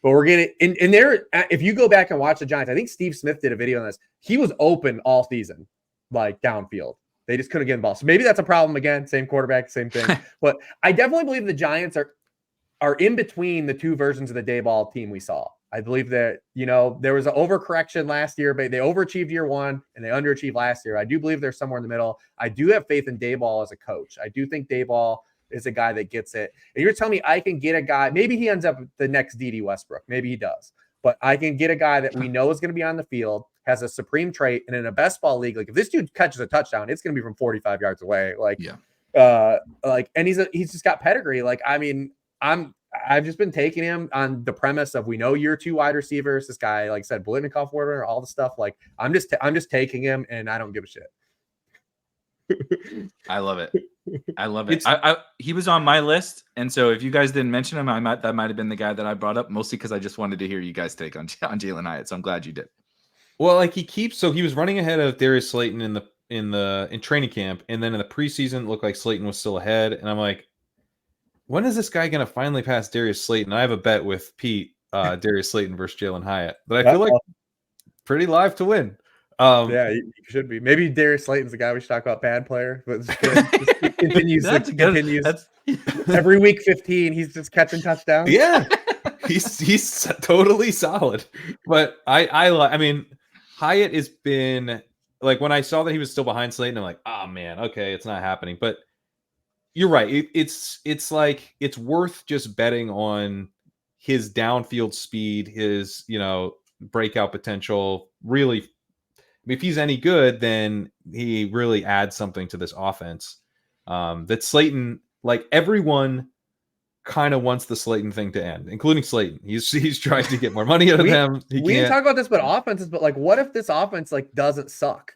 But we're getting in there. If you go back and watch the Giants, I think Steve Smith did a video on this. He was open all season, like downfield. They just couldn't get the ball. So maybe that's a problem again. Same quarterback, same thing. But I definitely believe the Giants are in between the two versions of the Dayball team we saw. I believe that, there was an overcorrection last year, but they overachieved year one and they underachieved last year. I do believe they're somewhere in the middle. I do have faith in Dayball as a coach. I do think Dayball is a guy that gets it. And you're telling me I can get a guy, maybe he ends up the next D.D. Westbrook. Maybe he does. But I can get a guy that we know is going to be on the field, has a supreme trait, and in a best ball league, like if this dude catches a touchdown, it's going to be from 45 yards away. And he's just got pedigree. Like, I mean, I've just been taking him on the premise of we know year two wide receivers. This guy, like I said, Blitnikoff order, all the stuff. Like I'm just taking him, and I don't give a shit. I love it. He was on my list, and so if you guys didn't mention him, that might have been the guy that I brought up, mostly because I just wanted to hear you guys take on Jalin Hyatt. So I'm glad you did. Well, like he was running ahead of Darius Slayton in training camp, and then in the preseason, it looked like Slayton was still ahead, and I'm like, when is this guy going to finally pass Darius Slayton? I have a bet with Pete, Darius Slayton versus Jalin Hyatt, but I feel like pretty live to win. Yeah, you should be. Maybe Darius Slayton's the guy we should talk about, bad player, but just continues. Every week 15, he's just catching touchdowns. Yeah, he's totally solid. But I mean, Hyatt has been like, when I saw that he was still behind Slayton, I'm like, oh man, okay, it's not happening. But you're right. It's like it's worth just betting on his downfield speed, his breakout potential. Really, if he's any good, then he really adds something to this offense. That Slayton, like everyone, kind of wants the Slayton thing to end, including Slayton. He's trying to get more money out of them. We didn't talk about this, but offenses. But like, what if this offense doesn't suck?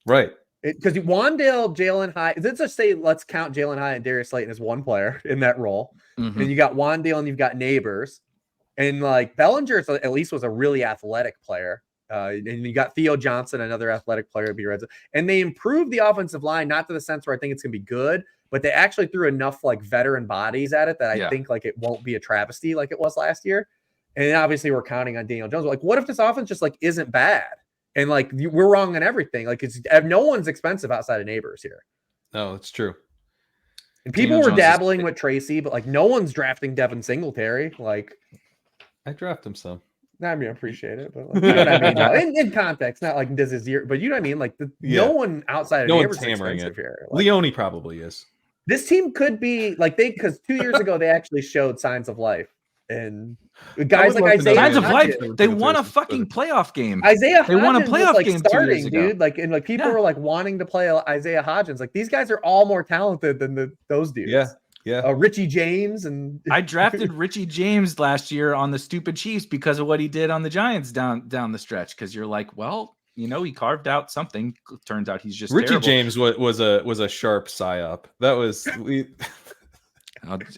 Right. Because Wan'Dale, Jalin Hyatt, let's just say let's count Jalin Hyatt and Darius Slayton as one player in that role. Mm-hmm. And you got Wan'Dale and you've got Nabers. And like Bellinger at least was a really athletic player. And you got Theo Johnson, another athletic player to be red. And they improved the offensive line, not to the sense where I think it's going to be good, but they actually threw enough like veteran bodies at it that I think like it won't be a travesty like it was last year. And obviously we're counting on Daniel Jones. But like, what if this offense just like isn't bad? And like we're wrong on everything. Like no one's expensive outside of Nabers here. No, it's true. And people were dabbling with Tracy, but like no one's drafting Devin Singletary. Like I draft him some. I mean, I appreciate it, but like, you know what I mean? No, in context, not like this is year, but you know what I mean? Like no one outside of Nabers is expensive here. Like, Leone probably is. This team could be like because 2 years ago they actually showed signs of life. And guys like Isaiah, signs of life. They won a fucking playoff game. Isaiah Hodgins, they won a playoff game starting, 2 years ago. Dude. Like, and like people were like wanting to play Isaiah Hodgins. Like these guys are all more talented than those dudes. Yeah. Richie James and I drafted Richie James last year on the stupid Chiefs because of what he did on the Giants down the stretch. Because you're like, well, he carved out something. Turns out he's just Richie terrible. James was a sharp psyop. That was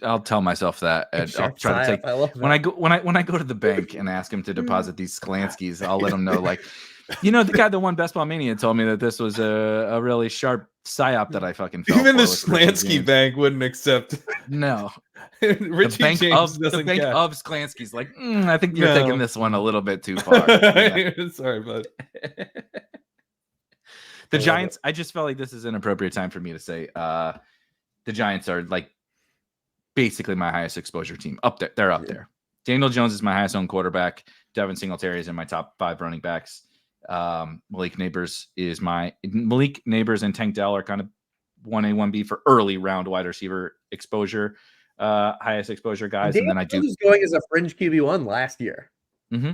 I'll tell myself that, and I'll try to take when I go to the bank and ask him to deposit these Sklansky's, I'll let him know, like, the guy that won Best Ball Mania told me that this was a really sharp psyop that I fucking fell even for the Sklansky bank wouldn't accept. No, Richie the bank James the bank of Sklansky's like, I think you're taking this one a little bit too far. Sorry, bud. The Giants. I just felt like this is an appropriate time for me to say the Giants are like basically my highest exposure team up there. They're up there. Daniel Jones is my highest owned quarterback. Devin Singletary is in my top 5 running backs. Malik Nabers and Tank Bigsby are kind of 1A, 1B for early round wide receiver exposure, highest exposure guys. And then I do going as a fringe QB1 last year. Mm-hmm.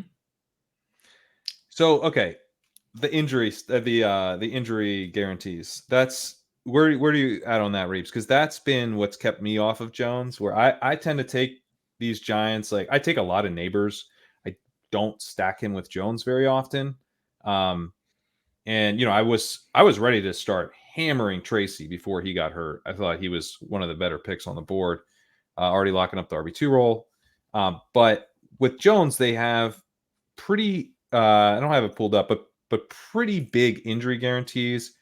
So, okay. The injuries, the injury guarantees. That's where do you add on that, Reebs? Because that's been what's kept me off of Jones, where I tend to take these Giants, like I take a lot of Nabers. I don't stack him with Jones very often. And I was ready to start hammering Tracy before he got hurt. I thought he was one of the better picks on the board, already locking up the RB2 role. But with Jones, they have pretty I don't have it pulled up, but pretty big injury guarantees.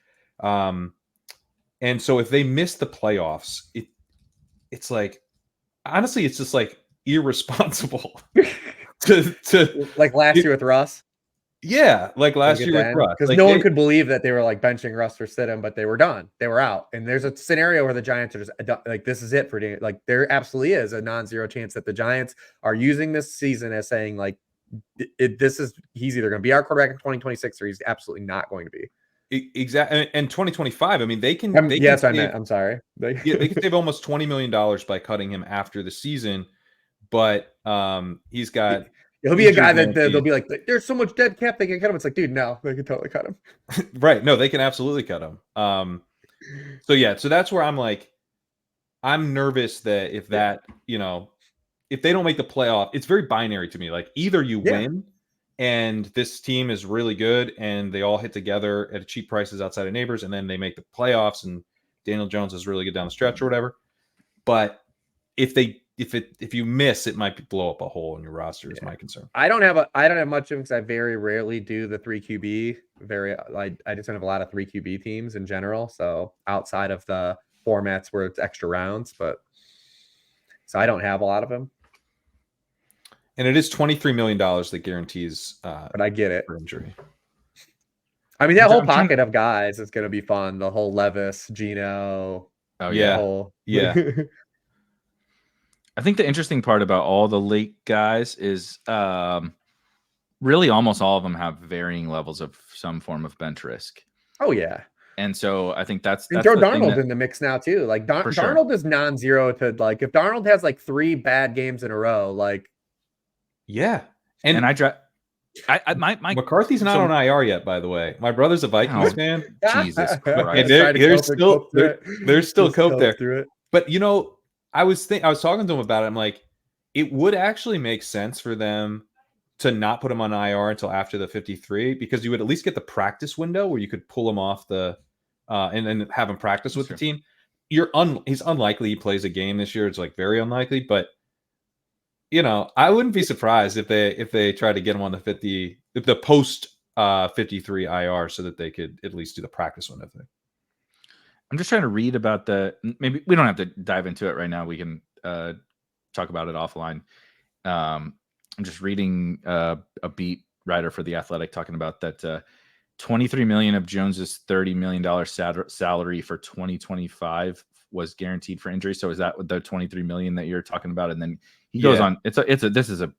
And so if they miss the playoffs, it's like, honestly, it's just like irresponsible to like last year with Russ. Yeah, like last year with Russ. Because like no one could believe that they were like benching Russ or sit him, but they were done. They were out. And there's a scenario where the Giants are just like, this is it for Daniel. Like there absolutely is a non-zero chance that the Giants are using this season as saying like, he's either going to be our quarterback in 2026 or he's absolutely not going to be. Exactly. And 2025, I mean, they can. I'm sorry. They can save almost $20 million by cutting him after the season, but he's got. He'll be a guy that they'll be like, there's so much dead cap they can cut him. It's like, dude, no, they can totally cut him. Right? No, they can absolutely cut him. So that's where I'm like, I'm nervous that if they don't make the playoff, it's very binary to me. Like either you win. And this team is really good, and they all hit together at cheap prices outside of Nabers, and then they make the playoffs, and Daniel Jones is really good down the stretch or whatever. But if you miss, it might blow up a hole in your roster. Is my concern. I don't have much of them because I very rarely do the 3 QB. I just don't have a lot of 3 QB teams in general. So outside of the formats where it's extra rounds, so I don't have a lot of them. And it is $23 million that guarantees. But I get it. For injury. I mean, that whole pocket of guys is going to be fun. The whole Levis, Gino. Oh yeah, yeah. I think the interesting part about all the late guys is really almost all of them have varying levels of some form of bench risk. Oh yeah. And so I think that's throw Darnold in the mix now too. Like Darnold is non-zero to like if Darnold has like 3 bad games in a row, like. Yeah, and my McCarthy's not on IR yet. By the way, my brother's a Vikings fan. Jesus Christ, there's still cope there. But I was talking to him about it. I'm like, it would actually make sense for them to not put him on IR until after the 53 because you would at least get the practice window where you could pull him off the and then have him practice with the team. He's unlikely he plays a game this year. It's like very unlikely, but. I wouldn't be surprised if they try to get him on the post 53 IR so that they could at least do the practice window thing. I'm just trying to read about maybe we don't have to dive into it right now. We can talk about it offline. I'm just reading a beat writer for The Athletic talking about that $23 million of Jones's $30 million salary for 2025 was guaranteed for injury. So is that the $23 million that you're talking about? And then he goes on. This is a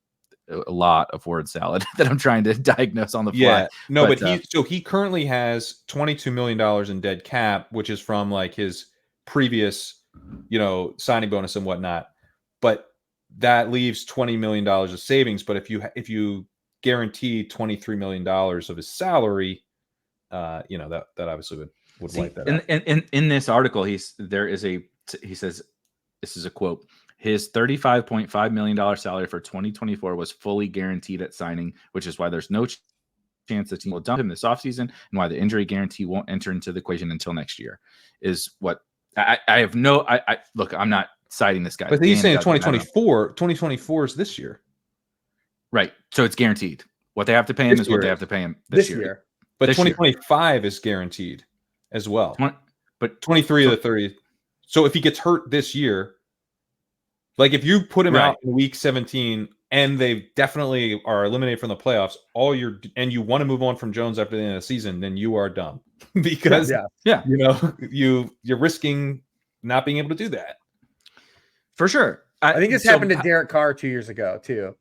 lot of word salad that I'm trying to diagnose on the fly. Yeah, no, but he currently has $22 million in dead cap, which is from like his previous, signing bonus and whatnot. But that leaves $20 million of savings. But if you guarantee $23 million of his salary, that obviously would wipe that out. In this article, he says, this is a quote, his $35.5 million salary for 2024 was fully guaranteed at signing, which is why there's no chance the team will dump him this offseason and why the injury guarantee won't enter into the equation until next year is what I have no, look, I'm not citing this guy. But he's saying 2024 is this year. Right. So it's guaranteed. What they have to pay him is what they have to pay him this year. But 2025 is guaranteed as well. But 23 of the 30. So if he gets hurt this year, like if you put him out in week 17 and they definitely are eliminated from the playoffs, and you want to move on from Jones after the end of the season, then you are dumb because you're risking not being able to do that. For sure. I think this happened to Derek Carr 2 years ago too.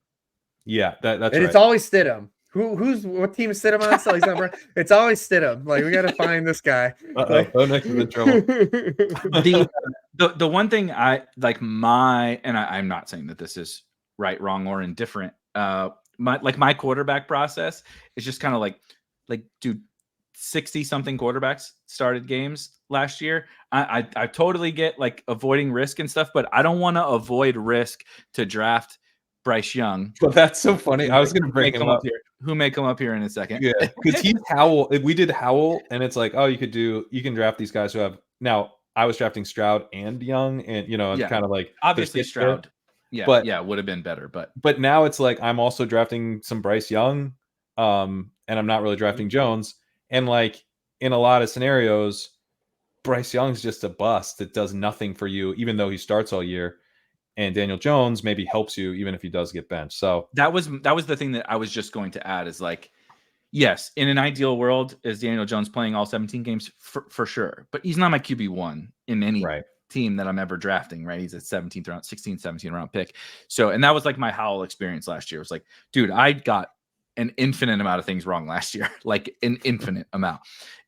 Yeah, that's and it's always Stidham. What team is Stidham on? So he's not, it's always Stidham. Like we got to find this guy. Next to the trouble. The one thing I like I'm not saying that this is right, wrong, or indifferent. My quarterback process is just kind of like, dude, 60 something quarterbacks started games last year. I totally get like avoiding risk and stuff, but I don't want to avoid risk to draft Bryce Young. But that's so funny. I was going to bring him up here. Who may come up here in a second. Yeah, because he's Howell. We did Howell, and it's like, oh, you can draft these guys who have. Now, I was drafting Stroud and Young, and kind of like obviously Stroud. Yeah, but would have been better, but now it's like I'm also drafting some Bryce Young, and I'm not really drafting Jones, and like in a lot of scenarios, Bryce Young's just a bust that does nothing for you, even though he starts all year. And Daniel Jones maybe helps you even if he does get benched. So that was the thing that I was just going to add is like, yes, in an ideal world, is Daniel Jones playing all 17 games for sure, but he's not my QB1 in any team that I'm ever drafting, right? He's a 16th round, 17th round pick. So, and that was like my Howell experience last year. It was like, dude, I got an infinite amount of things wrong last year, like an infinite amount.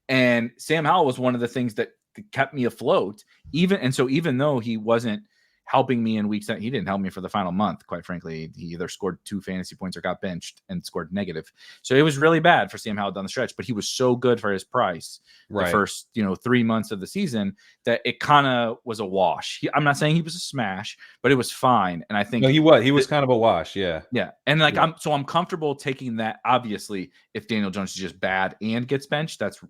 And Sam Howell was one of the things that kept me afloat. Even though he wasn't helping me in week 7. He didn't help me for the final month, quite frankly. He either scored 2 fantasy points or got benched and scored negative. So it was really bad for Sam Howell down the stretch, but he was so good for his price the first 3 months of the season that it kind of was a wash. I'm not saying he was a smash, but it was fine. And I think he was kind of a wash. Yeah. Yeah. And like, I'm comfortable taking that. Obviously, if Daniel Jones is just bad and gets benched, that's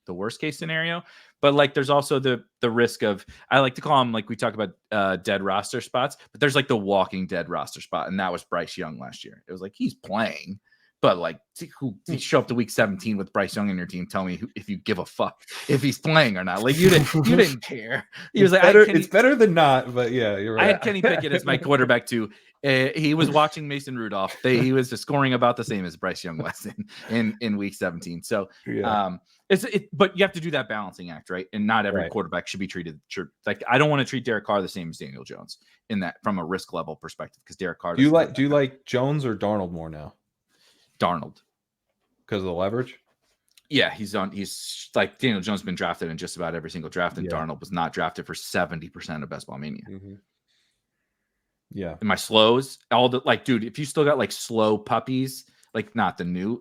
the worst case scenario. But like there's also the risk of, I like to call them, like we talk about dead roster spots, but there's like the walking dead roster spot, and that was Bryce Young last year. It was like he's playing, but like who show up to week 17 with Bryce Young in your team, tell me if you give a fuck if he's playing or not. Like you didn't care. He was it's better than not, but yeah, you're right. I had Kenny Pickett as my quarterback too. He was watching Mason Rudolph. He was scoring about the same as Bryce Young was in week 17. So but you have to do that balancing act, right? And not every quarterback should be treated. Like I don't want to treat Derek Carr the same as Daniel Jones in that from a risk level perspective, because Derek Carr. Do you like Jones or Darnold more now? Darnold, because of the leverage. Yeah, he's like Daniel Jones has been drafted in just about every single draft, and Darnold was not drafted for 70% of Best Ball Mania. Mm-hmm. Yeah, and my slows, dude, if you still got like slow puppies, like not the new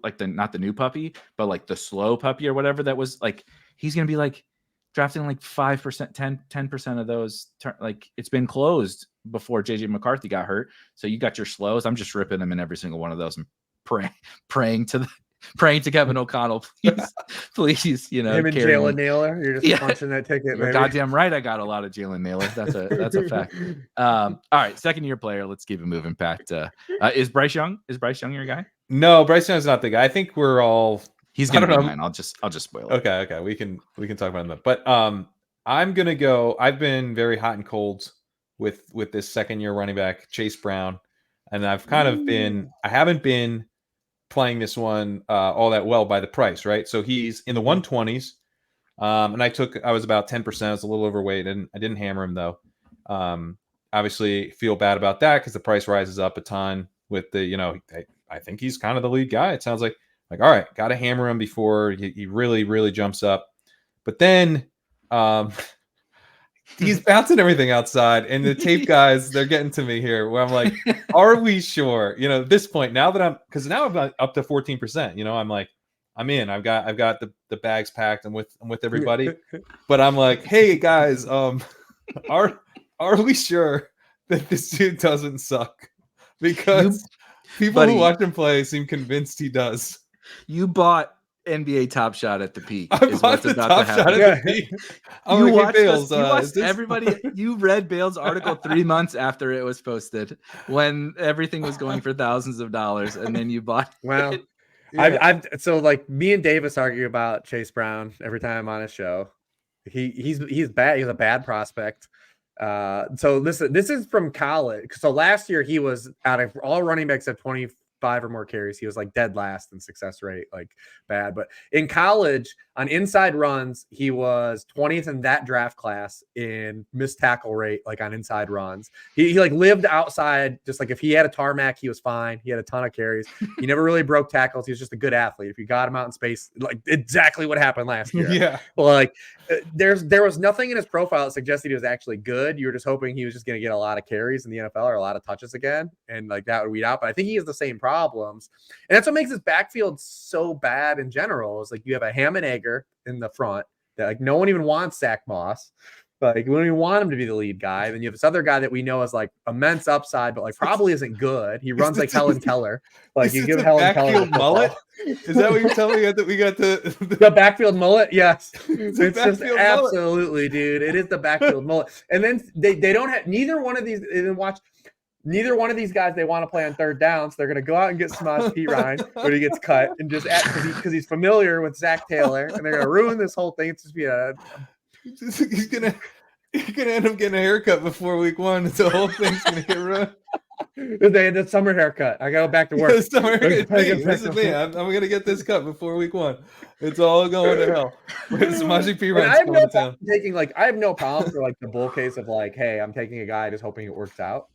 puppy, but like the slow puppy or whatever, that was like, he's gonna be like drafting like 5%, 10% of those. Like it's been closed before JJ McCarthy got hurt, so you got your slows. I'm just ripping them in every single one of those and praying to Kevin O'Connell, please, him and Jalen Naylor. You're just punching that ticket. You're goddamn right. I got a lot of Jalen Naylor. That's a fact. All right, second year player. Let's keep it moving. Back to is Bryce Young? Is Bryce Young your guy? No, Bryce Young's not the guy. I think we're all. He's gonna be mine. I'll just spoil it. Okay. We can talk about him. But I'm gonna go. I've been very hot and cold with this second year running back Chase Brown, and I've kind of been. I haven't been playing this one all that well by the price, right? So he's in the 120s, and I was about 10%. I was a little overweight, and I didn't hammer him though. Obviously, feel bad about that because the price rises up a ton with the I think he's kind of the lead guy. It sounds like all right, got to hammer him before he really, really jumps up. But then he's bouncing everything outside, and the tape guys, they're getting to me here where I'm like, are we sure? At this point, now that I'm up to 14%, I'm like, I'm in. I've got the bags packed. I'm with everybody. But I'm like, hey guys, are we sure that this dude doesn't suck? Because people who watch him play seem convinced he does. You bought NBA Top Shot at the peak. I bought the Top Shot at the peak. You watched Bales. You watched everybody. You read Bale's article 3 months after it was posted, when everything was going for thousands of dollars, and then you bought. Wow. Yeah. So like me and Davis argue about Chase Brown every time I'm on his show. He's bad. He's a bad prospect. So this is from college. So last year he was, out of all running backs at 25 or more carries, he was like dead last in success rate, like bad. But in college on inside runs, he was 20th in that draft class in missed tackle rate, like on inside runs. He like lived outside, just like if he had a tarmac, he was fine. He had a ton of carries. He never really broke tackles. He was just a good athlete. If you got him out in space, like exactly what happened last year. Yeah. Well, like there was nothing in his profile that suggested he was actually good. You were just hoping he was just going to get a lot of carries in the NFL or a lot of touches again, and like that would weed out. But I think he has the same problems, and that's what makes his backfield so bad in general. Is like you have a ham and egger in the front that like no one even wants Zach Moss. Like we don't even want him to be the lead guy. Then you have this other guy that we know is like immense upside, but like probably isn't good. He runs like Helen Keller. Like you give Helen Keller mullet. Is that what you're telling me that we got the backfield mullet? Yes, it's just mullet. Absolutely, dude. It is the backfield mullet. And then they don't have neither one of these. Neither one of these guys they want to play on third down, so they're going to go out and get Samaje Perine when he gets cut, and just because he's familiar with Zach Taylor, and they're going to ruin this whole thing. It's just be a. He's gonna end up getting a haircut before week 1. The whole thing's gonna get ruined. The summer haircut. I gotta go back to work. This is me. I'm gonna get this cut before week 1. It's all going to hell. Samaje Perine. I have no problem taking I have no problem for like the bull case of like, hey, I'm taking a guy just hoping it works out.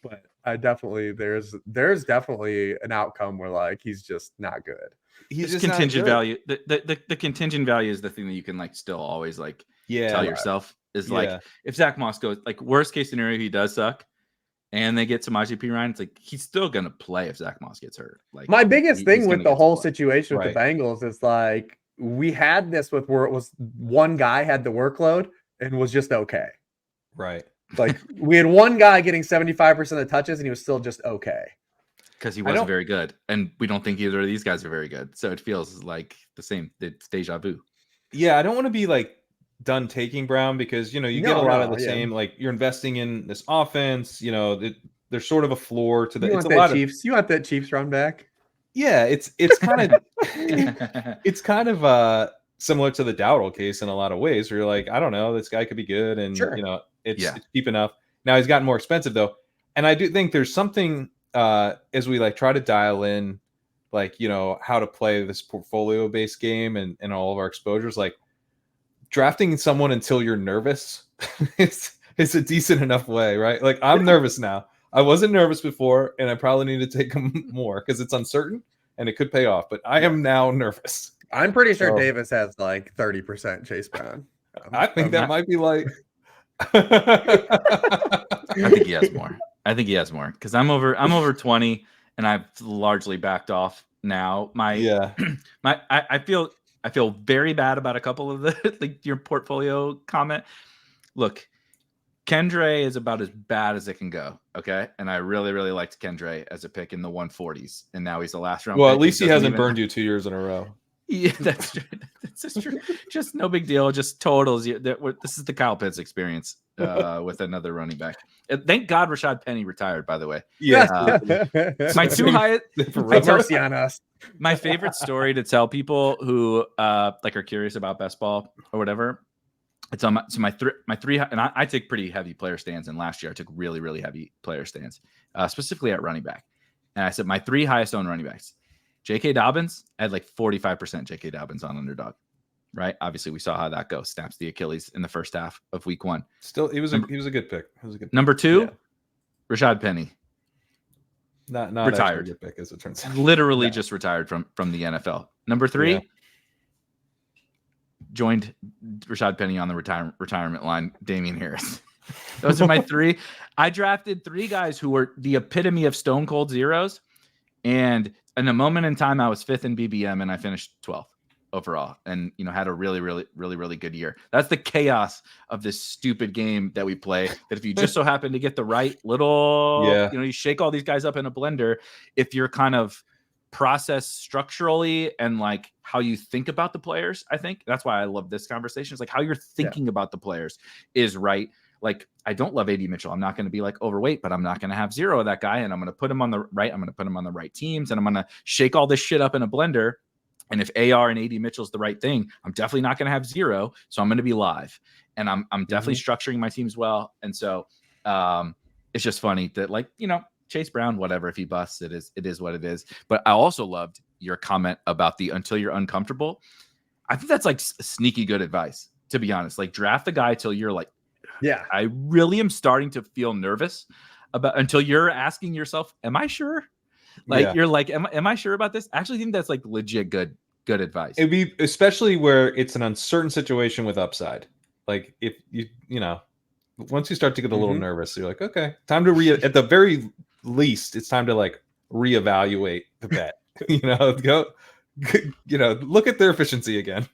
But I definitely there's definitely an outcome where like he's just not good. He's just contingent value. The contingent value is the thing that you can like still always like tell yourself is like if Zach Moss goes like worst case scenario he does suck and they get Samaje Perine, it's like he's still gonna play if Zach Moss gets hurt. Like my biggest thing with the whole situation with the Bengals is like we had this with where it was one guy had the workload and was just okay. Right. Like we had one guy getting 75% of the touches and he was still just okay. Because he wasn't very good. And we don't think either of these guys are very good. So it feels like the same. It's deja vu. Yeah, I don't want to be like done taking Brown because, you get a lot of the same. Like you're investing in this offense. There's sort of a floor to the. You want that Chiefs run back? Yeah, it's kind of it's kind of similar to the Dowdle case in a lot of ways. Where you're like, I don't know, this guy could be good, and it's cheap enough. Now he's gotten more expensive though, and I do think there's something. As we like try to dial in like how to play this portfolio based game and all of our exposures, like drafting someone until you're nervous it's a decent enough way, right? Like I'm nervous now. I wasn't nervous before and I probably need to take them more because it's uncertain and it could pay off, but I am now nervous. I'm pretty sure Davis has like 30% Chase Brown. I think that might be like I think he has more. Because I'm over 20 and I've largely backed off now. I feel very bad about a couple of the your portfolio comment. Look, Kendre is about as bad as it can go. Okay. And I really, really liked Kendre as a pick in the 140s. And now he's the last round. Well, at least he hasn't burned you 2 years in a row. Yeah, that's true. That's just true. Just no big deal. Just totals. This is the Kyle Pitts experience with another running back. Thank God Rashod Penny retired, by the way. Yeah. My two highest. Mercy on us. My favorite story to tell people who like are curious about best ball or whatever. It's on my three, and I take pretty heavy player stands. And last year I took really, really heavy player stands, specifically at running back. And I said my 3 highest owned running backs. J.K. Dobbins, I had like 45% J.K. Dobbins on underdog, right? Obviously, we saw how that goes. Snaps the Achilles in the first half of week 1. Still, he was a good pick. Number 2, Rashod Penny. Not retired. A good pick, as it turns out. Literally just retired from the NFL. Number 3, joined Rashod Penny on the retirement line, Damian Harris. Those are my 3. I drafted 3 guys who were the epitome of stone cold zeros, and in a moment in time, I was 5th in BBM and I finished 12th overall and, had a really, really, really, really good year. That's the chaos of this stupid game that we play. That if you just so happen to get the right little, you shake all these guys up in a blender, if you're kind of processed structurally and like how you think about the players, I think that's why I love this conversation. It's like how you're thinking about the players is right. Like, I don't love AD Mitchell. I'm not going to be like overweight, but I'm not going to have 0 of that guy. And I'm going to put him on the right. I'm going to put him on the right teams. And I'm going to shake all this shit up in a blender. And if AR and AD Mitchell's the right thing, I'm definitely not going to have 0. So I'm going to be live. And I'm definitely structuring my teams well. And so it's just funny that Chase Brown, whatever, if he busts, it is what it is. But I also loved your comment about the until you're uncomfortable. I think that's like sneaky good advice, to be honest. Like draft the guy till you're like, I really am starting to feel nervous about until you're asking yourself, am I sure? Like you're like, am I sure about this? I actually think that's like legit good advice. It'd be especially where it's an uncertain situation with upside. Like if once you start to get a little nervous, you're like, okay, time to at the very least, it's time to like reevaluate the bet. Go, look at their efficiency again.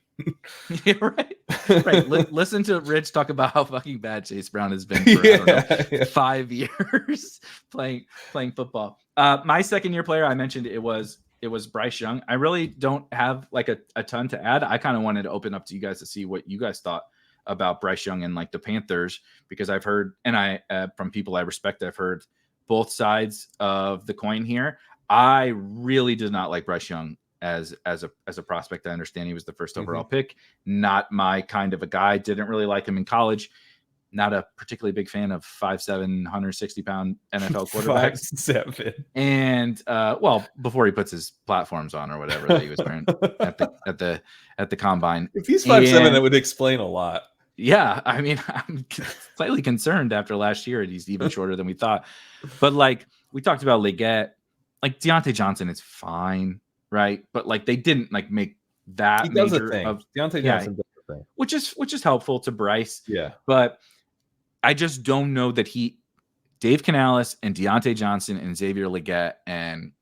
Yeah, right. Right. Listen to Rich talk about how fucking bad Chase Brown has been for I don't know 5 years playing football. My second year player, I mentioned it was Bryce Young. I really don't have like a ton to add. I kind of wanted to open up to you guys to see what you guys thought about Bryce Young and like the Panthers, because I've heard, and I from people I respect, I've heard both sides of the coin here. I really did not like Bryce Young as a prospect. I understand he was the first overall pick. Not my kind of a guy. Didn't really like him in college. Not a particularly big fan of 5'7", 160-pound NFL quarterbacks. 5'7". And well, before he puts his platforms on or whatever that he was wearing at the combine. If he's 5'7", that would explain a lot. Yeah, I mean, I'm slightly concerned after last year. He's even shorter than we thought. But like we talked about Legette, like Deontay Johnson is fine, right? But like they didn't like make that he does major a thing. of Deontay Johnson does a thing, which is helpful to Bryce. Yeah, but I just don't know that Dave Canales and Deontay Johnson and Xavier Legette and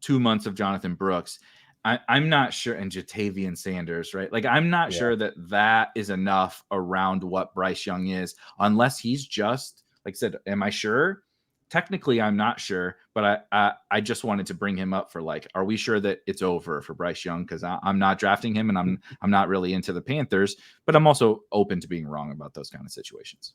2 months of Jonathan Brooks. I'm not sure, and Jatavian Sanders, right? Like, I'm not sure that is enough around what Bryce Young is, unless he's just, like I said, am I sure? Technically, I'm not sure, but I just wanted to bring him up for like, are we sure that it's over for Bryce Young? Because I'm not drafting him, and I'm not really into the Panthers, but I'm also open to being wrong about those kind of situations.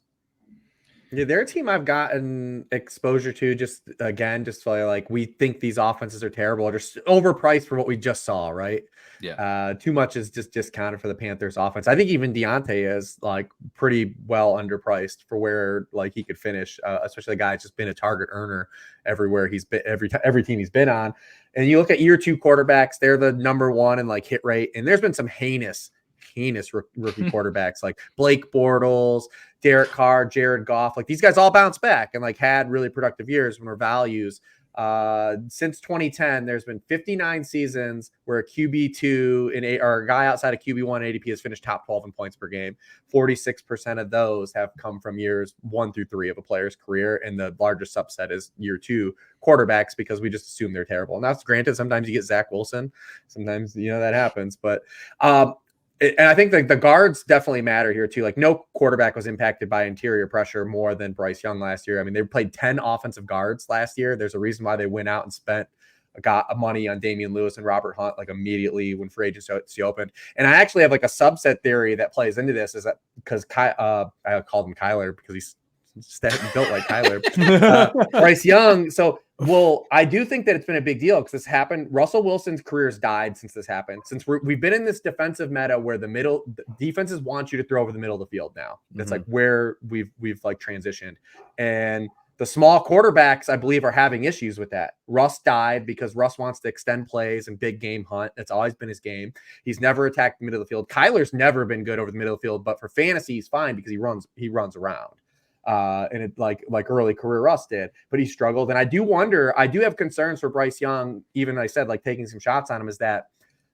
Yeah, they're a team I've gotten exposure to just like we think these offenses are terrible or just overpriced for what we just saw, right? Yeah. Too much is just discounted for the Panthers offense. I think even Deontay is like pretty well underpriced for where like he could finish, especially the guy that's just been a target earner everywhere he's been, every team he's been on. And you look at year 2 quarterbacks, they're the number 1 in like hit rate. And there's been some heinous rookie quarterbacks like Blake Bortles, Derek Carr, Jared Goff. Like these guys all bounced back and like had really productive years when we're values. Since 2010, there's been 59 seasons where a QB2 or a guy outside of QB1 ADP has finished top 12 in points per game. 46% of those have come from years 1 through 3 of a player's career. And the largest subset is year 2 quarterbacks, because we just assume they're terrible. And that's granted. Sometimes you get Zach Wilson. Sometimes, that happens, but, and I think the guards definitely matter here too. Like no quarterback was impacted by interior pressure more than Bryce Young last year. I mean, they played 10 offensive guards last year. There's a reason why they went out and got money on Damian Lewis and Robert Hunt like immediately when free agency opened. And I actually have like a subset theory that plays into this, is that because I called him Kyler because he's built like Kyler. Bryce Young. So, well, I do think that it's been a big deal because this happened. Russell Wilson's career's died since this happened. Since we've been in this defensive meta where the defenses want you to throw over the middle of the field now. That's like where we've like transitioned. And the small quarterbacks, I believe, are having issues with that. Russ died because Russ wants to extend plays and big game hunt. That's always been his game. He's never attacked the middle of the field. Kyler's never been good over the middle of the field, but for fantasy, he's fine because he runs around. And it like early career Russ did, but he struggled. And I do have concerns for Bryce Young. Even I said, like taking some shots on him, is that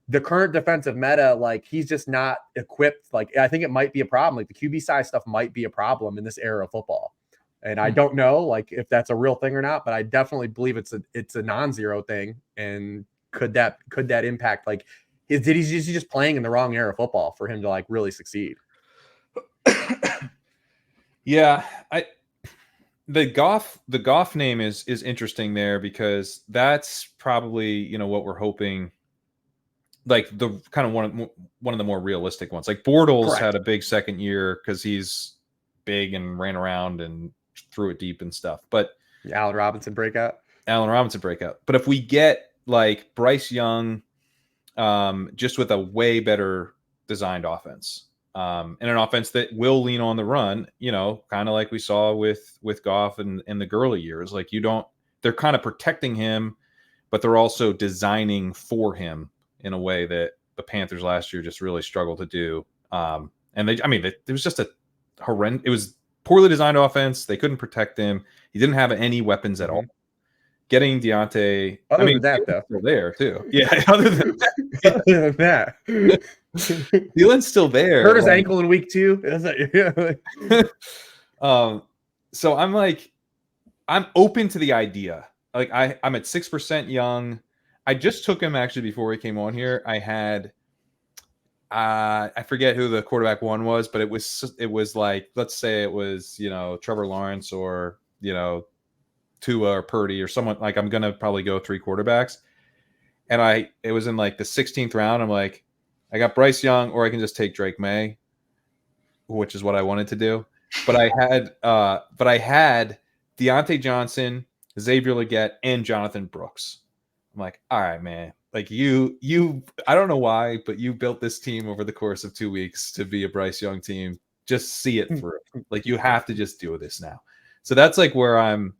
the current defensive meta, like he's just not equipped. Like I think it might be a problem. Like the QB size stuff might be a problem in this era of football. And I don't know like if that's a real thing or not, but I definitely believe it's a non-zero thing. And could that impact like is he just playing in the wrong era of football for him to like really succeed? Yeah, the Goff name is interesting there because that's probably what we're hoping, like the kind of one of the more realistic ones. Like Bortles had a big second year because he's big and ran around and threw it deep and stuff. But Allen Robinson breakout. But if we get like Bryce Young, just with a way better designed offense. And an offense that will lean on the run, kind of like we saw with Goff in the Gurley years. Like they're kind of protecting him, but they're also designing for him in a way that the Panthers last year just really struggled to do. And it was just it was poorly designed offense. They couldn't protect him. He didn't have any weapons at all. Getting Deontay, other than that, though, still there too. Yeah, other than that. Thielen's still there. Hurt his ankle in week 2. So I'm open to the idea. Like I'm at 6% Young. I just took him actually before he came on here. I I forget who the quarterback one was, but it was like, let's say it was, Trevor Lawrence or, Tua or Purdy or someone. Like, I'm going to probably go 3 quarterbacks. And it was in like the 16th round. I'm like, I got Bryce Young, or I can just take Drake May, which is what I wanted to do. But I had Deontay Johnson, Xavier Legette, and Jonathan Brooks. I'm like, all right, man. Like you, I don't know why, but you built this team over the course of 2 weeks to be a Bryce Young team. Just see it through. Like, you have to just do this now. So that's like where I'm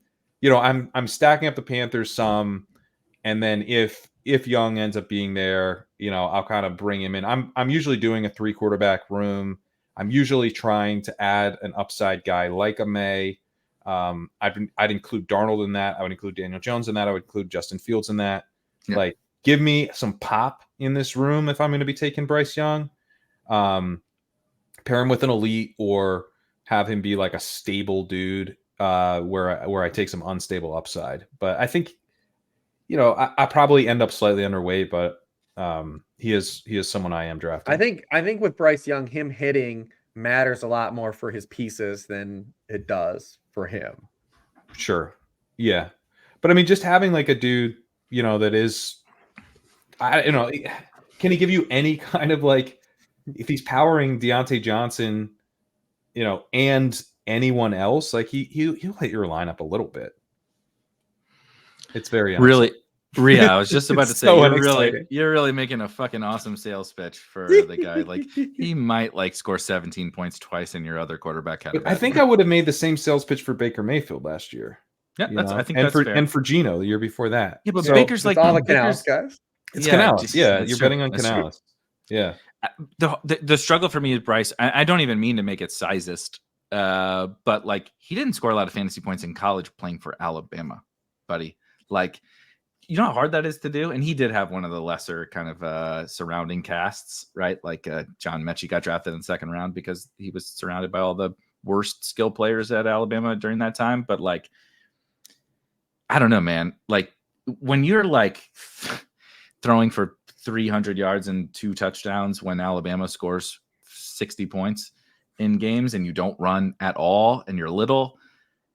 stacking up the Panthers some, and then if Young ends up being there, I'll kind of bring him in. I'm usually doing a 3 quarterback room. I'm usually trying to add an upside guy like a May. I'd include Darnold in that. I would include Daniel Jones in that. I would include Justin Fields in that. Yeah. Like, give me some pop in this room if I'm going to be taking Bryce Young. Pair him with an elite, or have him be like a stable dude where I take some unstable upside. But I think, I probably end up slightly underweight, but he is someone I am drafting. I think with Bryce Young, him hitting matters a lot more for his pieces than it does for him. Sure. Yeah. But I mean, just having like a dude, that is, can he give you any kind of like, if he's powering Deontay Johnson, and anyone else, like he'll hit your lineup a little bit. It's very really. Yeah, I was just about to say, so you're really making a fucking awesome sales pitch for the guy. Like, he might like score 17 points twice, and your other quarterback had. I think I would have made the same sales pitch for Baker Mayfield last year. Yeah, I think that's fair. And for Geno the year before that. Yeah, but Baker's like all the Canales guys. It's Canales. Yeah, you're betting on Canales. Yeah. The struggle for me is Bryce. I don't even mean to make it sizist, but like, he didn't score a lot of fantasy points in college playing for Alabama, buddy. Like, you know how hard that is to do? And he did have one of the lesser kind of surrounding casts, right? Like John Mechie got drafted in the 2nd round because he was surrounded by all the worst skill players at Alabama during that time. But like, I don't know, man. Like, when you're like throwing for 300 yards and 2 touchdowns when Alabama scores 60 points in games, and you don't run at all, and you're little,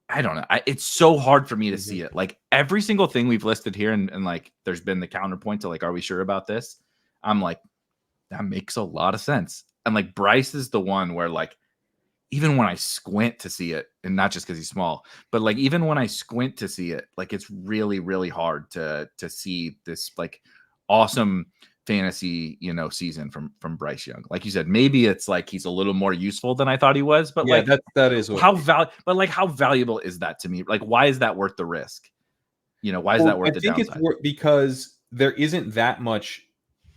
I don't know. It's so hard for me to see it. Like, every single thing we've listed here, and like, there's been the counterpoint to like, are we sure about this? I'm like, that makes a lot of sense. And like, Bryce is the one where like, even when I squint to see it, and not just because he's small, but like, even when I squint to see it, like, it's really, really hard to see this like awesome fantasy, season from Bryce Young. Like you said, maybe it's like he's a little more useful than I thought he was, but yeah, like, that is how valuable is that to me? Like, why is that worth the risk? Why is that worth the downside? It's because there isn't that much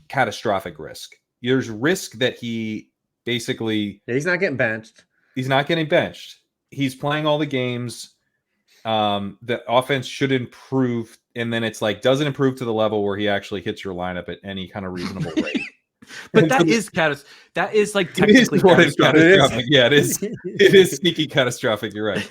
catastrophic risk. There's risk that he basically, he's not getting benched. He's not getting benched. He's playing all the games. The offense should improve, and then it's like, does it improve to the level where he actually hits your lineup at any kind of reasonable rate? But that is like technically catastrophic. Yeah, it is. It is sneaky catastrophic. You're right.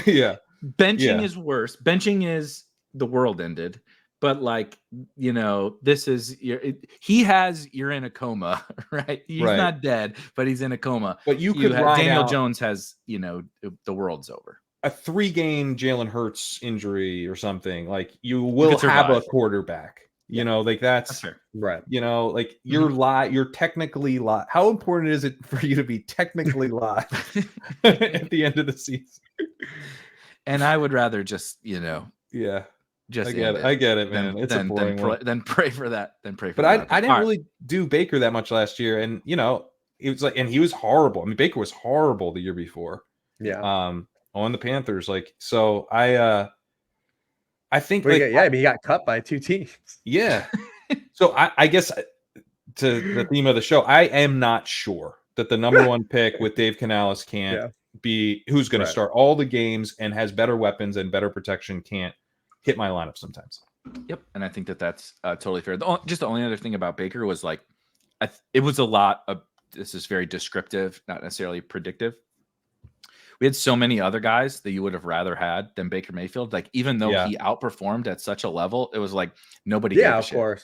Yeah. Benching is worse. Benching is the world ended. But like, this is you're in a coma, right? He's not dead, but he's in a coma. But you could ride Daniel out Jones has, the world's over. A 3-game Jalin Hurts injury or something. Like, you will have a quarterback. Like that's fair. Right. Like, you're technically live. How important is it for you to be technically live at the end of the season? And I would rather just, yeah. Just I get it, man. It's a boring one. Then pray for that. But I didn't really do Baker that much last year, and it was like, and he was horrible. I mean, Baker was horrible the year before. Yeah. On the Panthers, like, so I think, he got cut by 2 teams. Yeah. So I guess, to the theme of the show, I am not sure that the number 1 pick with Dave Canales can't be who's going to start all the games and has better weapons and better protection can't hit my lineup sometimes. Yep. And I think that's totally fair. Just the only other thing about Baker was like, it was a lot of, this is very descriptive, not necessarily predictive. We had so many other guys that you would have rather had than Baker Mayfield. Like, even though he outperformed at such a level, it was like, nobody gave a shit. Course.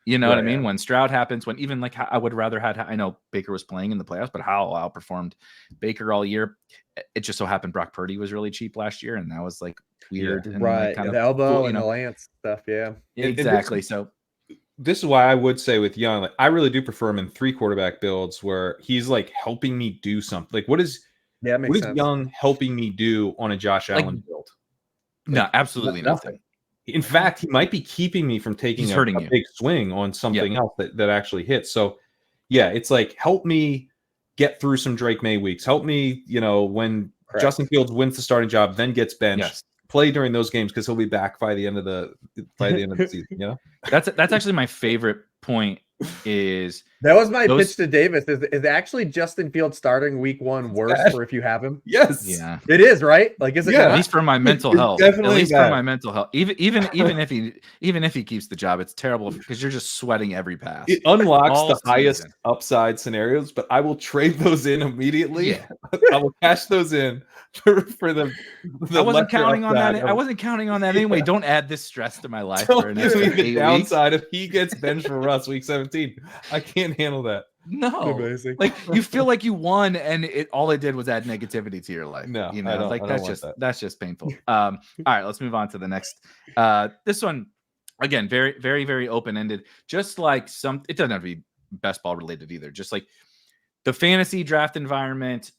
You know what I mean? When Stroud happens, when even like I would rather I know Baker was playing in the playoffs, but Howell outperformed Baker all year. It just so happened Brock Purdy was really cheap last year, and that was like weird. Yeah. And Right. like, kind the of elbow cool, and the Lance stuff. Yeah. Exactly. So this is why I would say with Young, like I really do prefer him in 3 quarterback builds where he's like helping me do something. Like what is Young helping me do on a Josh Allen build? No, absolutely nothing. In fact, he might be keeping me from taking a big swing on something else that actually hits. So, yeah, it's like help me get through some Drake May weeks. Help me, when Justin Fields wins the starting job, then gets benched. Play during those games because he'll be back by the end of the season. That's actually my favorite point. That was my pitch to Davis. Is actually Justin Fields starting week 1 worse for if you have him? Yes. Yeah. It is, right? Like, is it at least for my mental health? Definitely at least for my mental health. Even if he keeps the job, it's terrible because you're just sweating every pass. It unlocks the highest upside scenarios, but I will trade those in immediately. Yeah. I will cash those in for the I wasn't counting on that. I wasn't counting on that anyway. Don't add this stress to my life. Don't give me the downside if he gets benched for Russ week 17. I can't handle that. No, amazing. Like you feel like you won, and all it did was add negativity to your life. No, that's just painful. All right, let's move on to the next. This one, again, very, very, very open ended. Just like it doesn't have to be best ball related either. Just like the fantasy draft environment.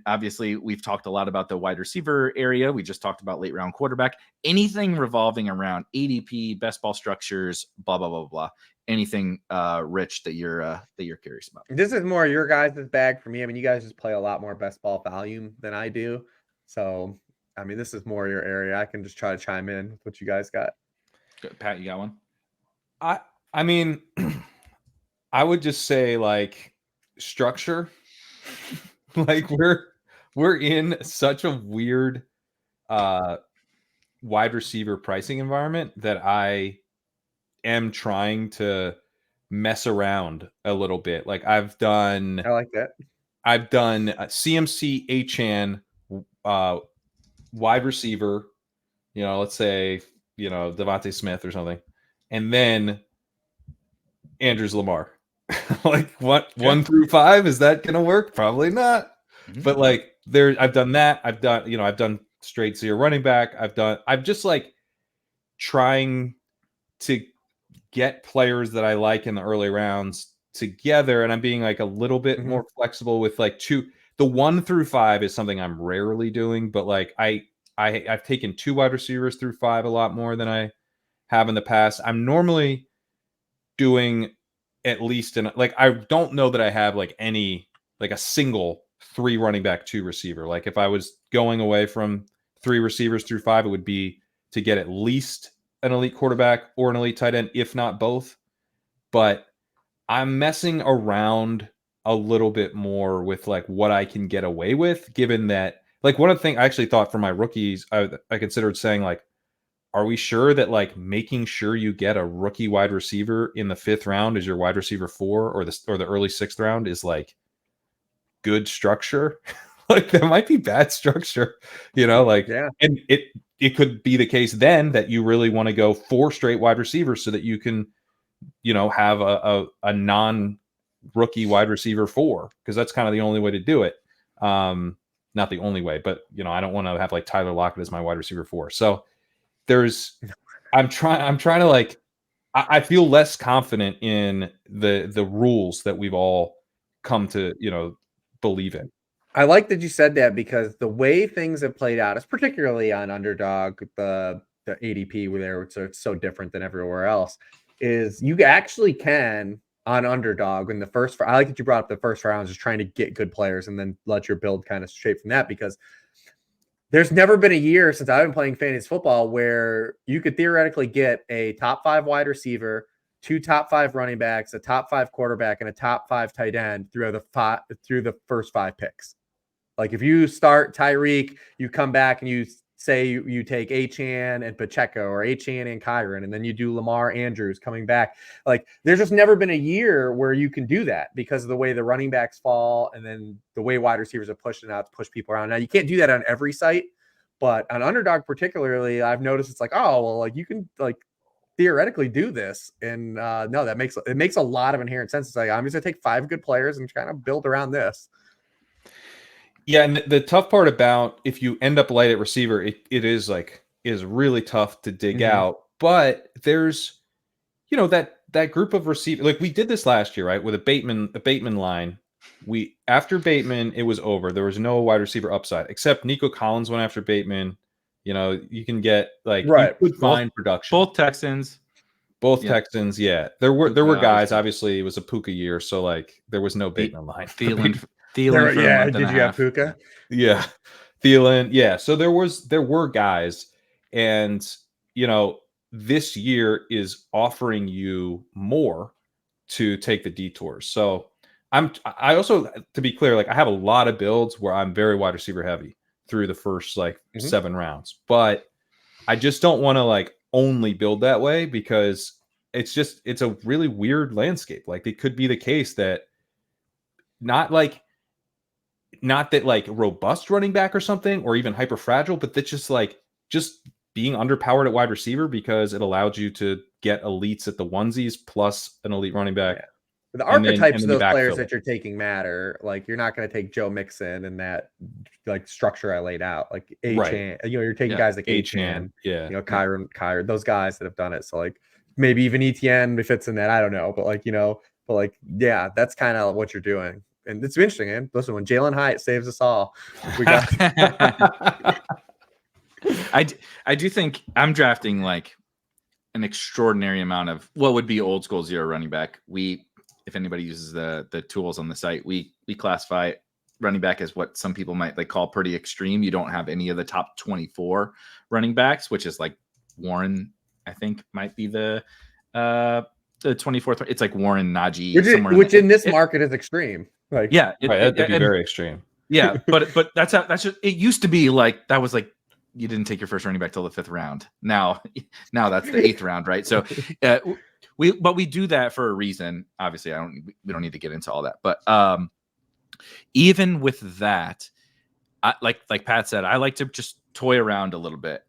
Obviously, we've talked a lot about the wide receiver area. We just talked about late round quarterback. Anything revolving around ADP, best ball structures, blah blah blah blah. Anything, Rich, that you're curious about? This is more your guys' bag for me. I mean, you guys just play a lot more best ball volume than I do. So, I mean, this is more your area. I can just try to chime in with what you guys got. Good. Pat, you got one? I mean, I would just say like structure. Like we're in such a weird wide receiver pricing environment that I am trying to mess around a little bit. Like I like that. I've done CMC Achane wide receiver, let's say, Devontae Smith or something. And then Andrews Lamar. Like what 1 through 5, is that gonna work? Probably not. Mm-hmm. But like I've done that. I've done straight 0 running back. I'm just like trying to get players that I like in the early rounds together, and I'm being like a little bit more flexible with like the 1 through 5 is something I'm rarely doing, but like I've taken 2 wide receivers through 5 a lot more than I have in the past. I'm normally doing at least I don't know that I have like a single 3 running back 2 receiver. Like if I was going away from 3 receivers through 5, it would be to get at least an elite quarterback or an elite tight end, if not both. But I'm messing around a little bit more with like what I can get away with, given that like one of the things I actually thought for my rookies, I considered saying like, are we sure that like making sure you get a rookie wide receiver in the 5th round as your wide receiver 4 or the early 6th round is like good structure? Like that might be bad structure, and it could be the case then that you really want to go 4 straight wide receivers so that you can, have a non-rookie wide receiver 4, because that's kind of the only way to do it. Not the only way, but I don't want to have like Tyler Lockett as my wide receiver 4. So I'm trying to like, I feel less confident in the rules that we've all come to, believe in. I like that you said that, because the way things have played out is particularly on Underdog, the ADP where it's so different than everywhere else, is you actually can on Underdog in the first. I like that you brought up the first round, just trying to get good players and then let your build kind of straight from that, because there's never been a year since I've been playing fantasy football where you could theoretically get a top 5 wide receiver, 2 top 5 running backs, a top 5 quarterback, and a top 5 tight end through the first 5 picks. Like if you start Tyreek, you come back and you say you take Achane and Pacheco, or Achane and Kyron, and then you do Lamar Andrews coming back. Like there's just never been a year where you can do that because of the way the running backs fall and then the way wide receivers are pushing out to push people around. Now you can't do that on every site, but on Underdog particularly, I've noticed it's like, oh, well, like you can like theoretically do this. And no, it makes a lot of inherent sense. It's like, I'm just gonna take 5 good players and kind of build around this. Yeah, and the tough part about if you end up light at receiver, it is really tough to dig out. But there's, that group of receivers, like we did this last year, right? With a Bateman line. After Bateman, it was over. There was no wide receiver upside, except Nico Collins went after Bateman. You can get you could find production. Both Texans. Yeah. There were guys. Obviously, it was a Puka year, so there was no Bateman line. Thielen. Did you have Puka? Yeah, Thielen. Yeah, so there were guys, and this year is offering you more to take the detours. So I also, to be clear, I have a lot of builds where I'm very wide receiver heavy through the first 7 rounds, but I just don't want to only build that way because it's a really weird landscape. It could be the case that not that robust running back or something, or even hyper fragile, but that's just being underpowered at wide receiver because it allowed you to get elites at the onesies plus an elite running back. Yeah. The archetypes of those players that you're taking matter. You're not going to take Joe Mixon and that structure I laid out. Chan, you're taking guys like Chan, Kyron, those guys that have done it. So maybe even Etienne fits in that. I don't know, but yeah, that's kind of what you're doing. And it's interesting, man. Listen, when Jalin Hyatt saves us all, we got. I do think I'm drafting an extraordinary amount of what would be old school zero running back. If anybody uses the tools on the site, we classify running back as what some people might call pretty extreme. You don't have any of the top 24 running backs, which is Warren, I think might be the 24th. It's Warren, Najee, which in this market is extreme. That'd be very extreme. Yeah, but that's just it used to be that was you didn't take your first running back till the 5th round. Now that's the 8th round, right? So we do that for a reason. Obviously, we don't need to get into all that. But even with that, like Pat said, I like to just toy around a little bit.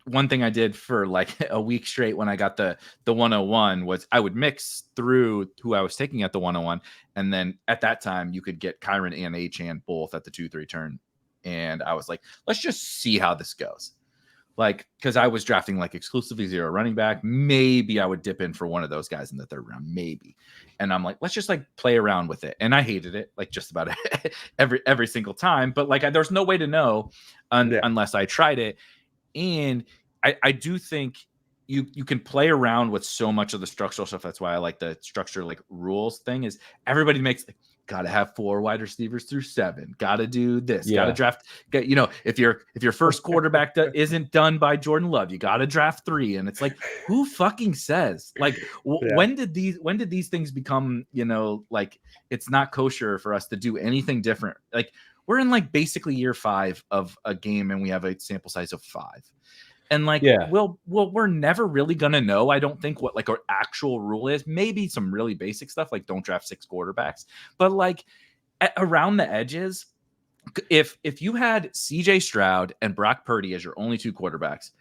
One thing I did for a week straight when I got the 101 was I would mix through who I was taking at the 101. And then at that time, you could get Kyron and Achan both at the 2-3 turn. And I was like, let's just see how this goes. Because I was drafting exclusively zero running back. Maybe I would dip in for one of those guys in the 3rd round, maybe. And I'm like, let's just play around with it. And I hated it just about every single time. But there's no way to know unless I tried it. And I do think you can play around with so much of the structural stuff. That's why I like the structure rules thing is everybody makes got to have 4 wide receivers through 7. Got to do this. Got to draft. If your first quarterback isn't done by Jordan Love, you got to draft 3. And it's who fucking says? When did these things become? It's not kosher for us to do anything different. We're in basically year 5 of a game, and we have a sample size of 5. And we're never really gonna know. I don't think what our actual rule is. Maybe some really basic stuff don't draft 6 quarterbacks, but around the edges, if you had CJ Stroud and Brock Purdy as your only 2 quarterbacks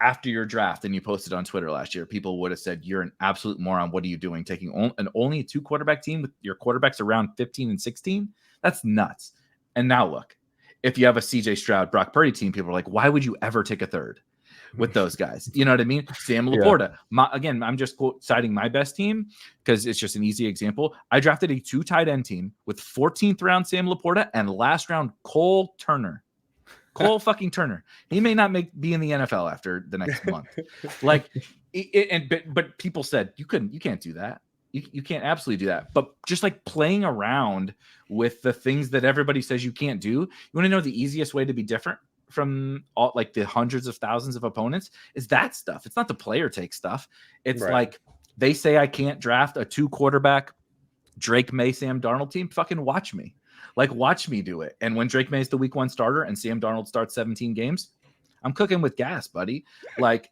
after your draft, and you posted on Twitter last year, people would have said you're an absolute moron. What are you doing taking only a 2 quarterback team with your quarterbacks around 15 and 16? That's nuts. And now look, if you have a CJ Stroud Brock Purdy team, people are like, why would you ever take a 3rd? With those guys, you know what I mean? Sam Laporta. Again, I'm just citing my best team because it's just an easy example. I drafted a 2 tight end team with 14th round Sam Laporta and last round Cole Turner. Cole fucking Turner. He may not be in the NFL after the next month. But people said you can't do that. You can't absolutely do that. But just playing around with the things that everybody says you can't do. You want to know the easiest way to be different from all the hundreds of thousands of opponents is that stuff. It's not the player take stuff. It's they say I can't draft a 2 quarterback Drake May, Sam Darnold team. Fucking watch me. Watch me do it. And when Drake May is the week 1 starter and Sam Darnold starts 17 games, I'm cooking with gas, buddy.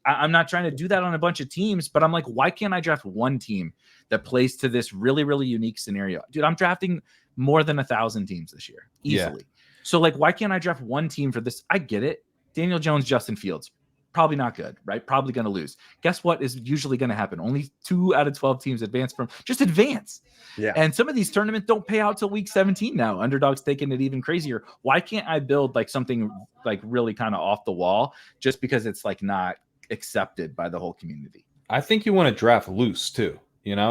I'm not trying to do that on a bunch of teams, but I'm why can't I draft one team that plays to this really, really unique scenario? Dude, I'm drafting more than 1,000 teams this year, easily. Yeah. So why can't I draft one team for this? I get it. Daniel Jones, Justin Fields. probably not good, right? Probably going to lose. Guess what is usually going to happen? Only 2 out of 12 teams advance. Yeah. And some of these tournaments don't pay out till week 17 now. Underdogs taking it even crazier. Why can't I build like something like really kind of off the wall just because it's like not accepted by the whole community? I think you want to draft loose too,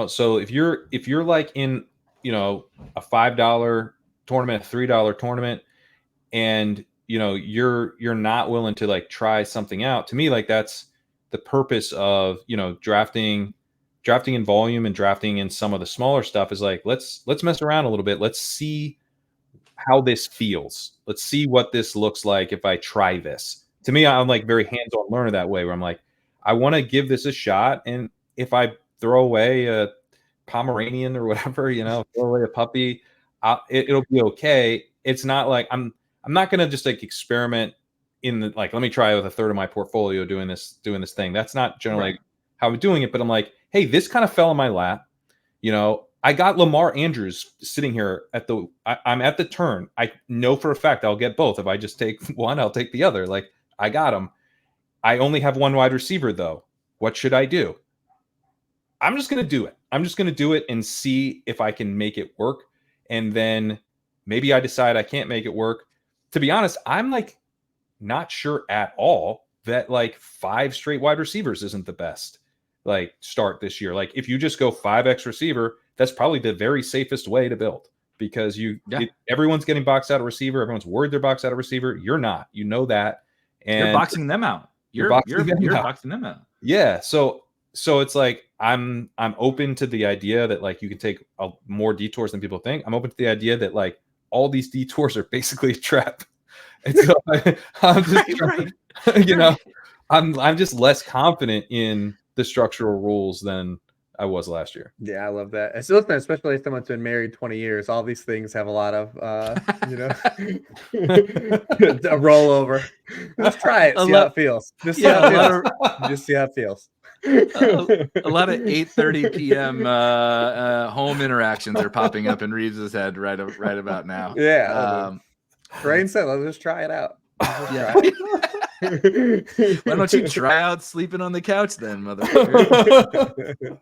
So if you're like in, a $5 tournament, $3 tournament, and you're not willing to like try something out, to me, like that's the purpose of, drafting in volume and drafting in some of the smaller stuff is like, let's mess around a little bit. Let's see how this feels. Let's see what this looks like if I try this. To me, I'm like very hands-on learner that way, where I'm like, I want to give this a shot. And if I throw away a Pomeranian or whatever, throw away a puppy, it'll be okay. It's not like I'm not going to just like experiment in the, like, let me try with a third of my portfolio doing this thing. That's not generally how I'm doing it, but I'm like, hey, this kind of fell in my lap. I got Lamar Andrews sitting here I'm at the turn. I know for a fact I'll get both. If I just take one, I'll take the other. Like, I got him. I only have one wide receiver though. What should I do? I'm just going to do it. I'm just going to do it and see if I can make it work. And then maybe I decide I can't make it work. To be honest, I'm like not sure at all that like 5 straight wide receivers isn't the best like start this year. Like if you just go 5x receiver, that's probably the very safest way to build, because everyone's getting boxed out of receiver. Everyone's worried they're boxed out of receiver. You're not, that. And you're boxing them out. You're boxing them out. Yeah. So it's like, I'm open to the idea that like you can take more detours than people think. I'm open to the idea that like all these detours are basically a trap. And so I'm just I'm just less confident in the structural rules than I was last year. Yeah, I love that. Especially as someone who's been married 20 years, all these things have a lot of, a rollover. Let's try it. See how it feels. Just see how it feels. A lot of 8:30 p.m. Home interactions are popping up in Reeves' head right about now. Yeah. Rain said, let's just try it out. Why don't you try out sleeping on the couch then, motherfucker?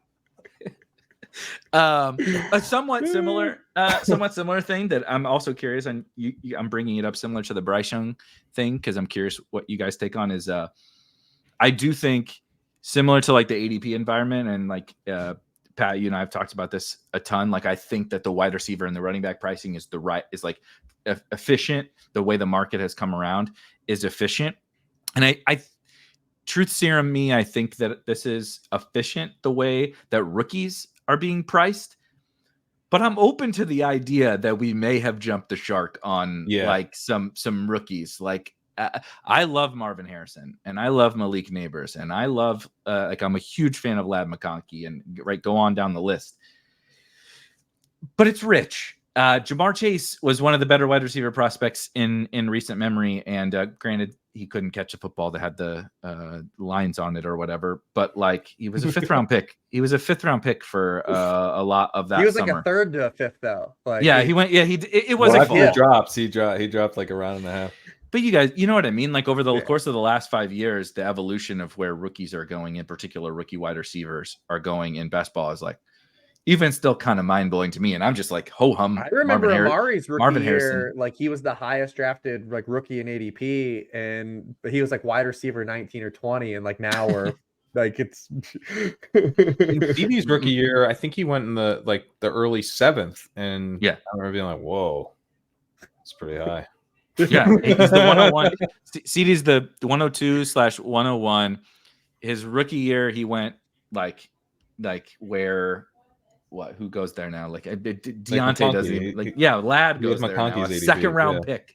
A somewhat similar thing that I'm also curious, and I'm bringing it up similar to the Bryce Young thing because I'm curious what you guys take on is I do think similar to like the ADP environment, and like Pat, you and I have talked about this a ton. Like I think that the wide receiver and the running back pricing is like efficient. The way the market has come around is efficient, and I truth serum me, I think that this is efficient the way that rookies are being priced, but I'm open to the idea that we may have jumped the shark on like some rookies. Like I love Marvin Harrison and I love Malik Nabers and I love I'm a huge fan of Lad McConkey and go on down the list. But it's Rich. Jamar Chase was one of the better wide receiver prospects in recent memory, and granted, he couldn't catch a football that had the lines on it or whatever. But like, he was a 5th round pick. He was a 5th round pick for a lot of that. He was summer. like a 3rd to a 5th though. Like He dropped like a round and a half. But you guys, you know what I mean? Like over the course of the last 5 years, the evolution of where rookies are going, in particular, rookie wide receivers are going in best ball is like, even still kind of mind-blowing to me, and I'm just like ho-hum. I remember Amari's rookie year, like he was the highest drafted like rookie in ADP, but he was like wide receiver 19 or 20, and like now we're like it's DB's rookie year. I think he went in the early 7th, and I remember being like, "Whoa, that's pretty high." Yeah, he's the 101. CD's the 102/101. His rookie year, he went like where. What? Who goes there now? Like Deontay doesn't. Lad goes there now. A 2nd round pick.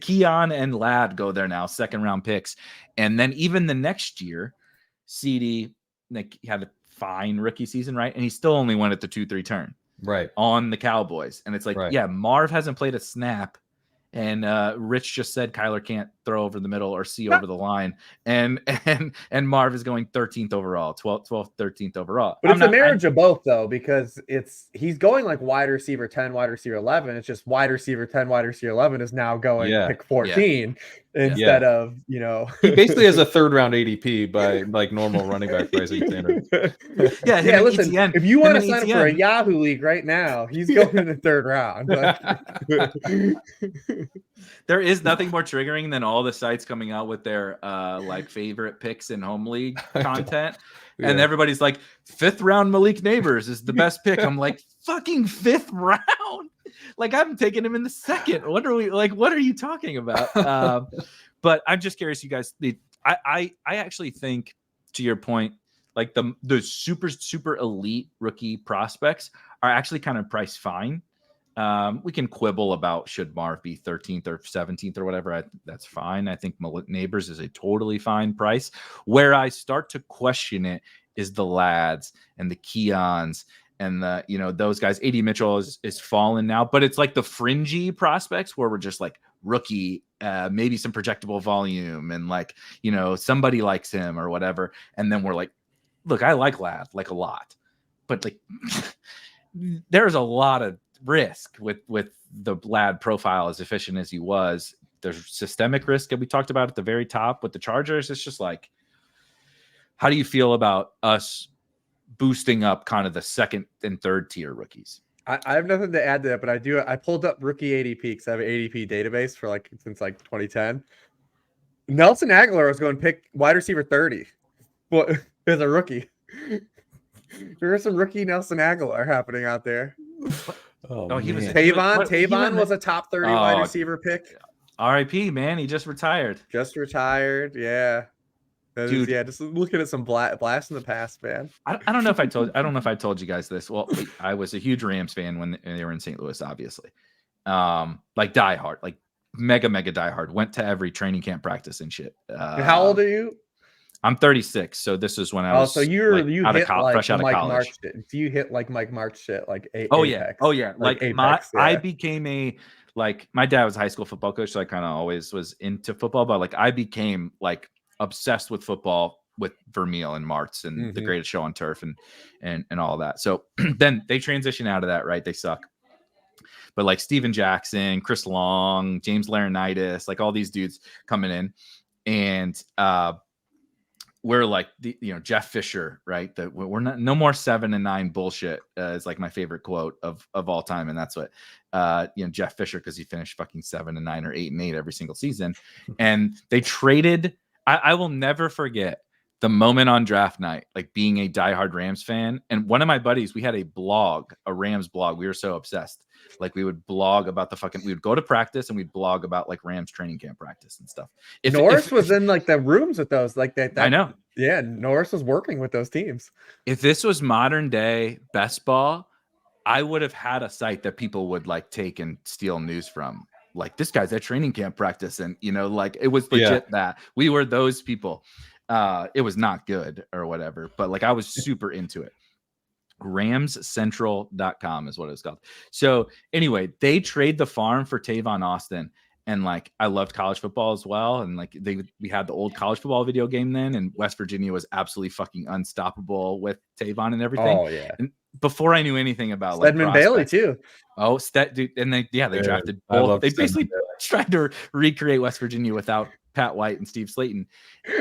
Keon and Lad go there now. 2nd round picks, and then even the next year, CD he had a fine rookie season, right? And he still only went at the 2-3 turn, right, on the Cowboys. And it's like, Marv hasn't played a snap, and Rich just said Kyler can't throw over the middle or see over the line, and Marv is going 13th overall, 12th, 13th overall. But it's a marriage of both, though, because he's going like wide receiver 10, wide receiver 11. It's just wide receiver 10, wide receiver 11 is now going pick 14 instead of, you know. He basically has a third-round ADP by like normal running back pricing standard. Listen, ETN, if you want to sign up for a Yahoo league right now, he's going in the third round. There is nothing more triggering than all the sites coming out with their like favorite picks in home league content. And everybody's like, 5th round Malik Nabers is the best pick. I'm like, fucking 5th round. Like, I'm taking him in the 2nd. What are you talking about? But I'm just curious, you guys. I actually think, to your point, like the super elite rookie prospects are actually kind of priced fine. We can quibble about should Marv be 13th or 17th or whatever. That's fine. I think Malik Nabers is a totally fine price. Where I start to question it is the lads and the Keons and the, you know, those guys. AD Mitchell is fallen now, but it's like the fringy prospects where we're just like rookie, maybe some projectable volume, and like, you know, somebody likes him or whatever. And then we're like, look, I like Lad like a lot, but like there's a lot of risk with the Lad profile as efficient as he was. There's systemic risk that we talked about at the very top with the Chargers. It's just like, how do you feel about us boosting up kind of the 2nd and 3rd tier rookies? I have nothing to add to that, but I pulled up rookie ADP because I have an ADP database for like since like 2010. Nelson Aguilar was going to pick wide receiver 30 as a rookie. There's some rookie Nelson Aguilar happening out there. He was Tavon was a top 30 wide receiver pick. RIP, man. He just retired. Yeah. Dude, just looking at some blast in the past, man. I don't know if I told you guys this. Well, I was a huge Rams fan when they were in St. Louis, obviously. Like diehard, like mega diehard. Went to every training camp practice and shit. How old are you? I'm 36, so this is when I was. So you hit fresh out of Mike college. March shit. Do you hit like Mike March shit? Like Apex? Like Apex, I became my dad was a high school football coach, so I kind of always was into football. But like I became like obsessed with football with Vermeil and Martz and The Greatest Show on Turf and all that. So then they transition out of that, right? They suck. But like Steven Jackson, Chris Long, James Laurinaitis, like all these dudes coming in, and we're like Jeff Fisher, right? We're not no more 7 and 9 bullshit is like my favorite quote of all time, and that's what Jeff Fisher, because he finished fucking 7 and 9 or 8 and 8 every single season, and they traded. I will never forget the moment on draft night, like being a diehard Rams fan. And one of my buddies, we had a blog, a Rams blog. We were so obsessed. Like we would blog about we would go to practice and we'd blog about like Rams training camp practice and stuff. Norris was in like the rooms with those, like that. I know. Yeah. Norris was working with those teams. If this was modern day best ball, I would have had a site that people would like take and steal news from. Like this guy's at training camp practice. And like it was legit that we were those people. It was not good or whatever, but like I was super into it. RamsCentral.com is what it was called. So anyway, they trade the farm for Tavon Austin. And like I loved college football as well. And like we had the old college football video game then, and West Virginia was absolutely fucking unstoppable with Tavon and everything. Oh yeah. And before I knew anything about Stedman Bailey too. Oh, dude, and they drafted both. They basically tried to recreate West Virginia without Pat White and Steve Slayton.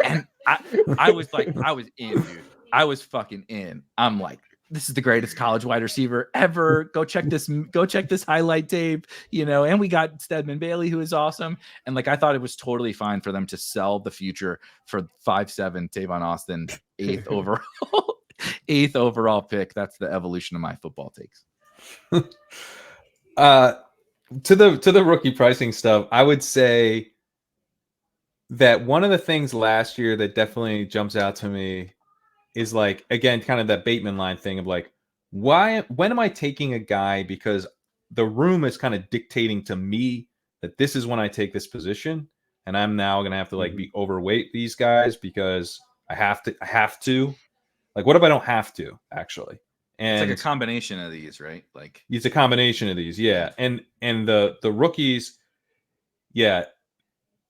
And I was like, I was in, dude. I was fucking in. I'm like, this is the greatest college wide receiver ever. Go check this highlight tape, and we got Stedman Bailey, who is awesome. And like, I thought it was totally fine for them to sell the future for 5'7" Tavon Austin, 8th overall pick. That's the evolution of my football takes. To the rookie pricing stuff, I would say that one of the things last year that definitely jumps out to me is like, again, kind of that Bateman line thing of like, when am I taking a guy because the room is kind of dictating to me that this is when I take this position, and I'm now going to have to like be overweight these guys because I have to. Like, what if I don't have to actually? And it's like a combination of these, right? Like it's a combination of these, yeah. And the rookies, yeah.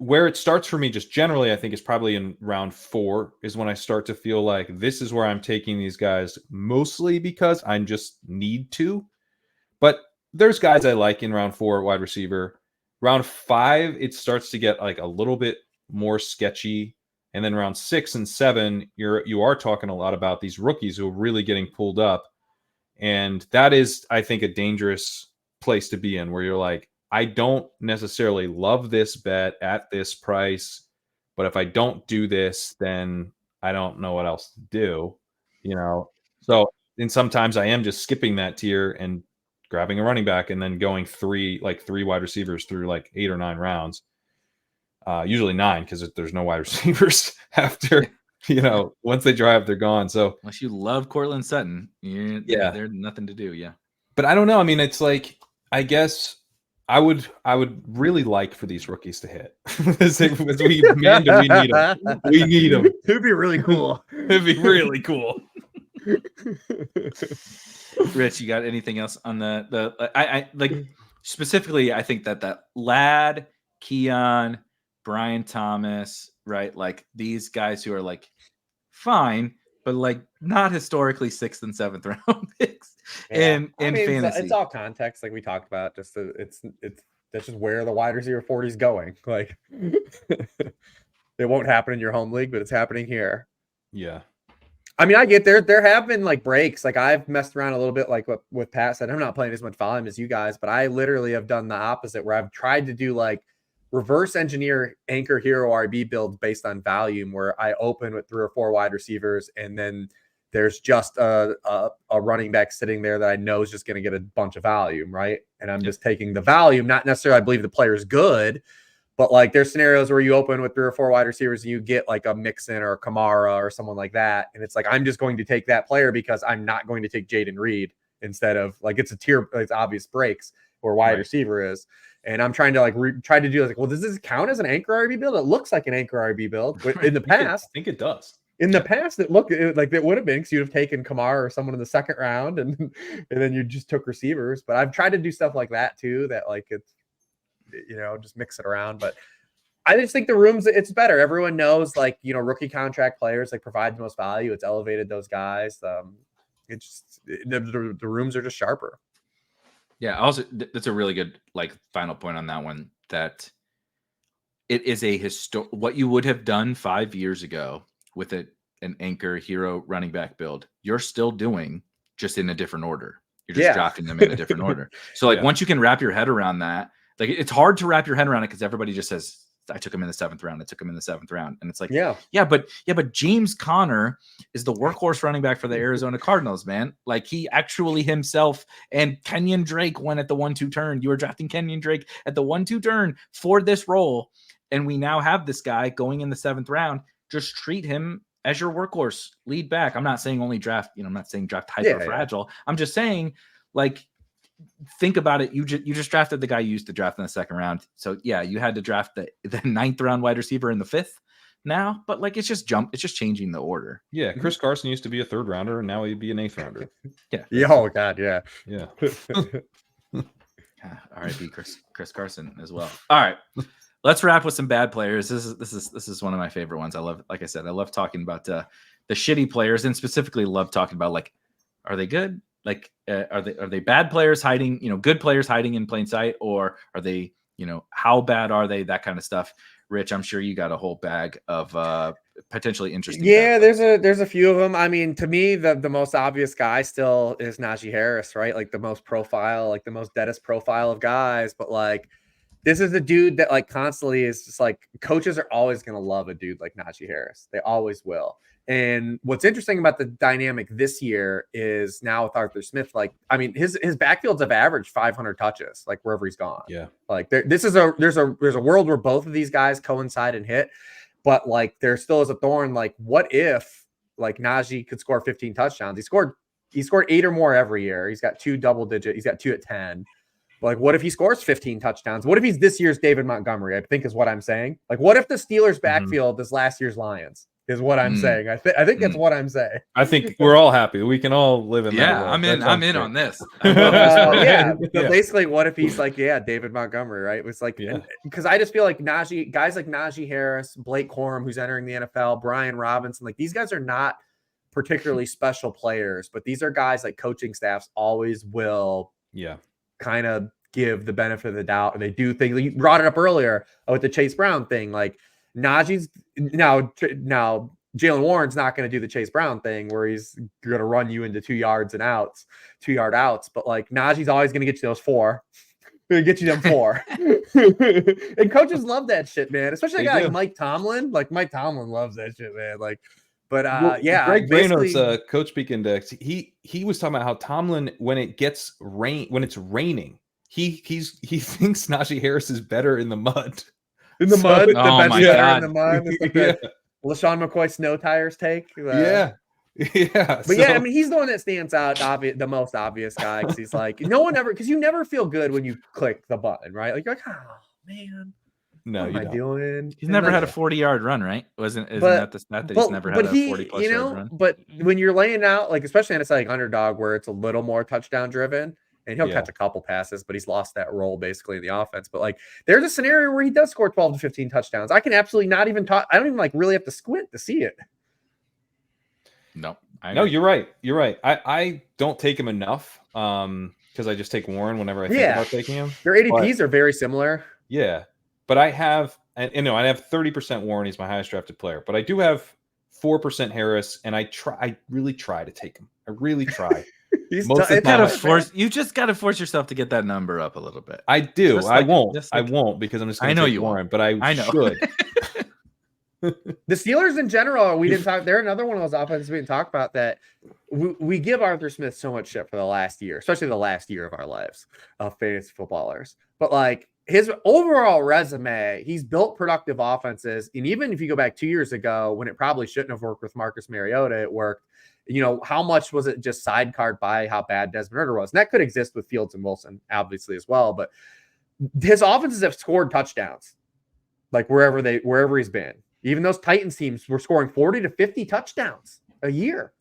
where it starts for me, just generally, I think is probably in round 4 is when I start to feel like this is where I'm taking these guys, mostly because I just need to. But there's guys I like in round 4 at wide receiver. Round 5, it starts to get like a little bit more sketchy. And then round 6 and 7, you are talking a lot about these rookies who are really getting pulled up. And that is, I think, a dangerous place to be in, where you're like, I don't necessarily love this bet at this price, but if I don't do this, then I don't know what else to do, So, and sometimes I am just skipping that tier and grabbing a running back and then going three wide receivers through like 8 or 9 rounds. Usually 9, because there's no wide receivers after, once they dry up, they're gone. So unless you love Cortland Sutton, there's nothing to do. Yeah. But I don't know. I mean, it's like, I guess I would really like for these rookies to hit. we need them. We need them. It'd be really cool. It'd be really cool. Rich, you got anything else on the I like specifically? I think that Ladd, Keon, Brian Thomas, right? Like these guys who are like fine, but like not historically 6th and 7th round picks in fantasy. It's all context, like we talked about. Just it's that's just where the wide receiver 40 is going. Like it won't happen in your home league, but it's happening here. Yeah. I mean, I get there have been like breaks. Like I've messed around a little bit, like what with Pat said. I'm not playing as much volume as you guys, but I literally have done the opposite, where I've tried to do like reverse engineer anchor hero RB builds based on volume, where I open with 3 or 4 wide receivers, and then there's just a running back sitting there that I know is just going to get a bunch of volume, right? And I'm just taking the volume, not necessarily I believe the player's good, but like there's scenarios where you open with 3 or 4 wide receivers and you get like a Mixon or a Kamara or someone like that. And it's like, I'm just going to take that player because I'm not going to take Jaden Reed instead of like, it's obvious breaks where wide receiver is. And I'm trying to like try to do like, well, does this count as an anchor RB build? It looks like an anchor RB build. But in the past, I think it does. In the past, it looked like it would have been, because you'd have taken Kamara or someone in the 2nd round, and then you just took receivers. But I've tried to do stuff like that too, that like it's, just mix it around. But I just think it's better. Everyone knows, like, rookie contract players like provide the most value. It's elevated those guys. It's just the rooms are just sharper. Yeah. Also, that's a really good like final point on that one. That it is what you would have done 5 years ago with an anchor hero running back build, you're still doing, just in a different order. You're just drafting them in a different order. So like once you can wrap your head around that, like it's hard to wrap your head around it because everybody just says, I took him in the 7th round. I took him in the 7th round. And it's like, but James Conner is the workhorse running back for the Arizona Cardinals, man. Like he actually himself, and Kenyon Drake went at the 1-2 turn. You were drafting Kenyon Drake at the 1-2 turn for this role. And we now have this guy going in the 7th round. Just treat him as your workhorse lead back. I'm not saying only draft, I'm not saying draft hyper fragile. I'm just saying, like, think about it. You just drafted the guy you used to draft in the 2nd round. So yeah, you had to draft the 9th round wide receiver in the 5th now, but like, it's just changing the order. Yeah. Chris Carson used to be a 3rd rounder, and now he'd be an 8th rounder. Yeah. Oh God. Yeah. Yeah. R.I.P. Chris Carson as well. All right. Let's wrap with some bad players. This is one of my favorite ones. I love, like I said, I love talking about the shitty players, and specifically love talking about, like, are they good? Like, are they bad players hiding, good players hiding in plain sight, or are they, how bad are they? That kind of stuff. Rich, I'm sure you got a whole bag of potentially interesting. Yeah, there's a few of them. I mean, to me, the most obvious guy still is Najee Harris, right? Like the most profile, like the most deadest profile of guys, but like, this is a dude that like constantly is just like, coaches are always going to love a dude like Najee Harris. They always will. And what's interesting about the dynamic this year is now with Arthur Smith, like, I mean, his backfields have averaged 500 touches, like wherever he's gone. Yeah. Like there's a world where both of these guys coincide and hit, but like there still is a thorn. Like, what if like Najee could score 15 touchdowns? He scored 8 or more every year. He's got 2 double-digit. He's got 2 at 10. Like, what if he scores 15 touchdowns? What if he's this year's David Montgomery? I think is what I'm saying. Like, what if the Steelers backfield is last year's Lions? is what I'm saying. I think that's what I'm saying. I think we're all happy. We can all live in that Yeah, world. I'm in on this. Yeah. So basically, what if he's like, David Montgomery, right? It was like, because I just feel like guys like Najee Harris, Blake Corum, who's entering the NFL, Brian Robinson, like these guys are not particularly special players, but these are guys like coaching staffs always will kind of give the benefit of the doubt. And they do things. You brought it up earlier with the Chase Brown thing. Like Najee's now Jalen Warren's not going to do the Chase Brown thing where he's going to run you into 2 yards and outs, 2 yard outs. But like Najee's always going to get you those 4. Get you them 4. And coaches love that shit, man. Especially a guy like Mike Tomlin. Like Mike Tomlin loves that shit, man. Like, but Greg Brano's Coach Speak Index. He was talking about how Tomlin, when it's raining, he thinks Najee Harris is better in the mud. In the mud, the oh my God. in the mud. It's like LaShawn McCoy snow tires take. Yeah. But I mean, he's the one that stands out, the most obvious guy, because he's like, no one ever, because you never feel good when you click the button, right? Like you're like, oh man, no, what am I doing? He's never had a 40-yard run, right? Isn't that the stat that he's never had a 40+ yard run? But when you're laying out, like especially in a like underdog where it's a little more touchdown driven. And he'll catch a couple passes, but he's lost that role basically in the offense. But like, there's a scenario where he does score 12 to 15 touchdowns. I can absolutely not even talk. I don't even like really have to squint to see it. No, you're right. You're right. I don't take him enough because I just take Warren whenever I think about taking him. Their ADPs are very similar. Yeah, but I have, I have 30% Warren. He's my highest drafted player, but I do have 4% Harris, and I really try to take him. I really try. You just got to force yourself to get that number up a little bit. I do. I won't because I'm just going to take Warren, but I know. Should. The Steelers in general, we didn't talk. They're another one of those offenses we didn't talk about that we give Arthur Smith so much shit for the last year, especially the last year of our lives of fantasy footballers. But like his overall resume, he's built productive offenses. And even if you go back 2 years ago when it probably shouldn't have worked with Marcus Mariota, it worked. How much was it just sidecard by how bad Desmond Ridder was? And that could exist with Fields and Wilson, obviously, as well. But his offenses have scored touchdowns, like wherever he's been. Even those Titans teams were scoring 40 to 50 touchdowns a year.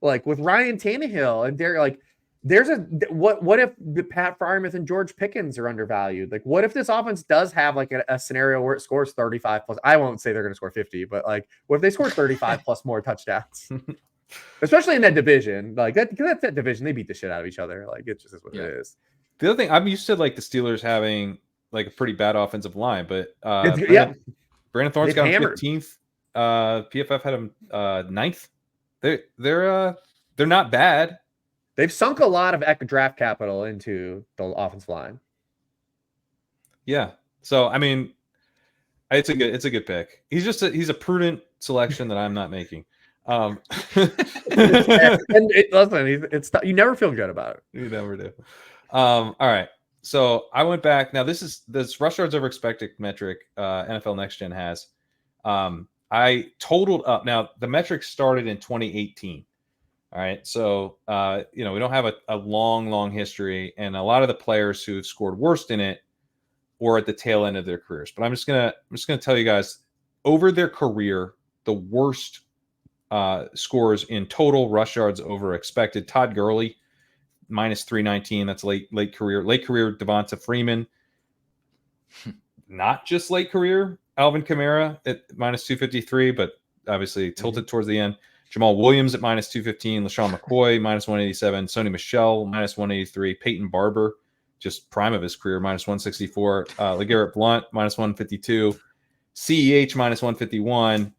Like with Ryan Tannehill and Derek, like what if Pat Freiermuth and George Pickens are undervalued? Like what if this offense does have like a scenario where it scores 35 plus? I won't say they're going to score 50, but like what if they score 35 plus more touchdowns? Especially in that division, like that division, they beat the shit out of each other. Like it just is what it is. The other thing, I'm used to like the Steelers having like a pretty bad offensive line, but Brandon Thorne's got him 15th. PFF had him 9th. They're not bad. They've sunk a lot of draft capital into the offensive line. Yeah. So I mean, it's a good pick. He's a prudent selection that I'm not making. And you never feel good about it. You never do. All right. So I went back. Now this rush yards over expected metric NFL Next Gen has. I totaled up. Now the metric started in 2018. All right. So we don't have a long history, and a lot of the players who have scored worst in it were at the tail end of their careers. But I'm just gonna tell you guys over their career, the worst scores in total rush yards over expected. Todd Gurley, minus 319. That's late career. Late career, Devonta Freeman. Not just late career. Alvin Kamara at minus 253, but obviously tilted towards the end. Jamal Williams at minus 215. LaShawn McCoy, minus 187. Sony Michel, minus 183. Peyton Barber, just prime of his career, minus 164. LeGarrette Blount, minus 152. CEH, minus 151.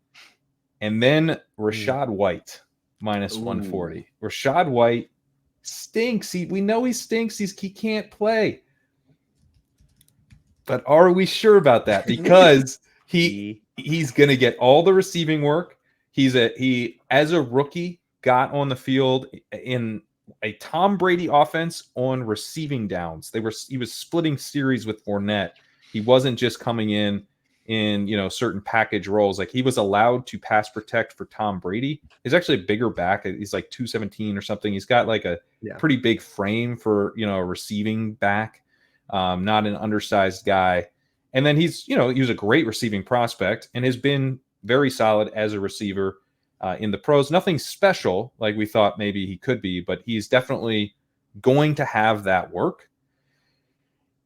And then Rachaad White, minus 140. Rachaad White stinks. We know he stinks. He can't play. But are we sure about that? Because he's going to get all the receiving work. He as a rookie got on the field in a Tom Brady offense on receiving downs. He was splitting series with Fournette. He wasn't just coming in certain package roles. Like he was allowed to pass protect for Tom Brady. He's actually a bigger back. He's like 217 or something. He's got like a pretty big frame for a receiving back. Not an undersized guy. And then he was a great receiving prospect and has been very solid as a receiver in the pros. Nothing special like we thought maybe he could be, but he's definitely going to have that work.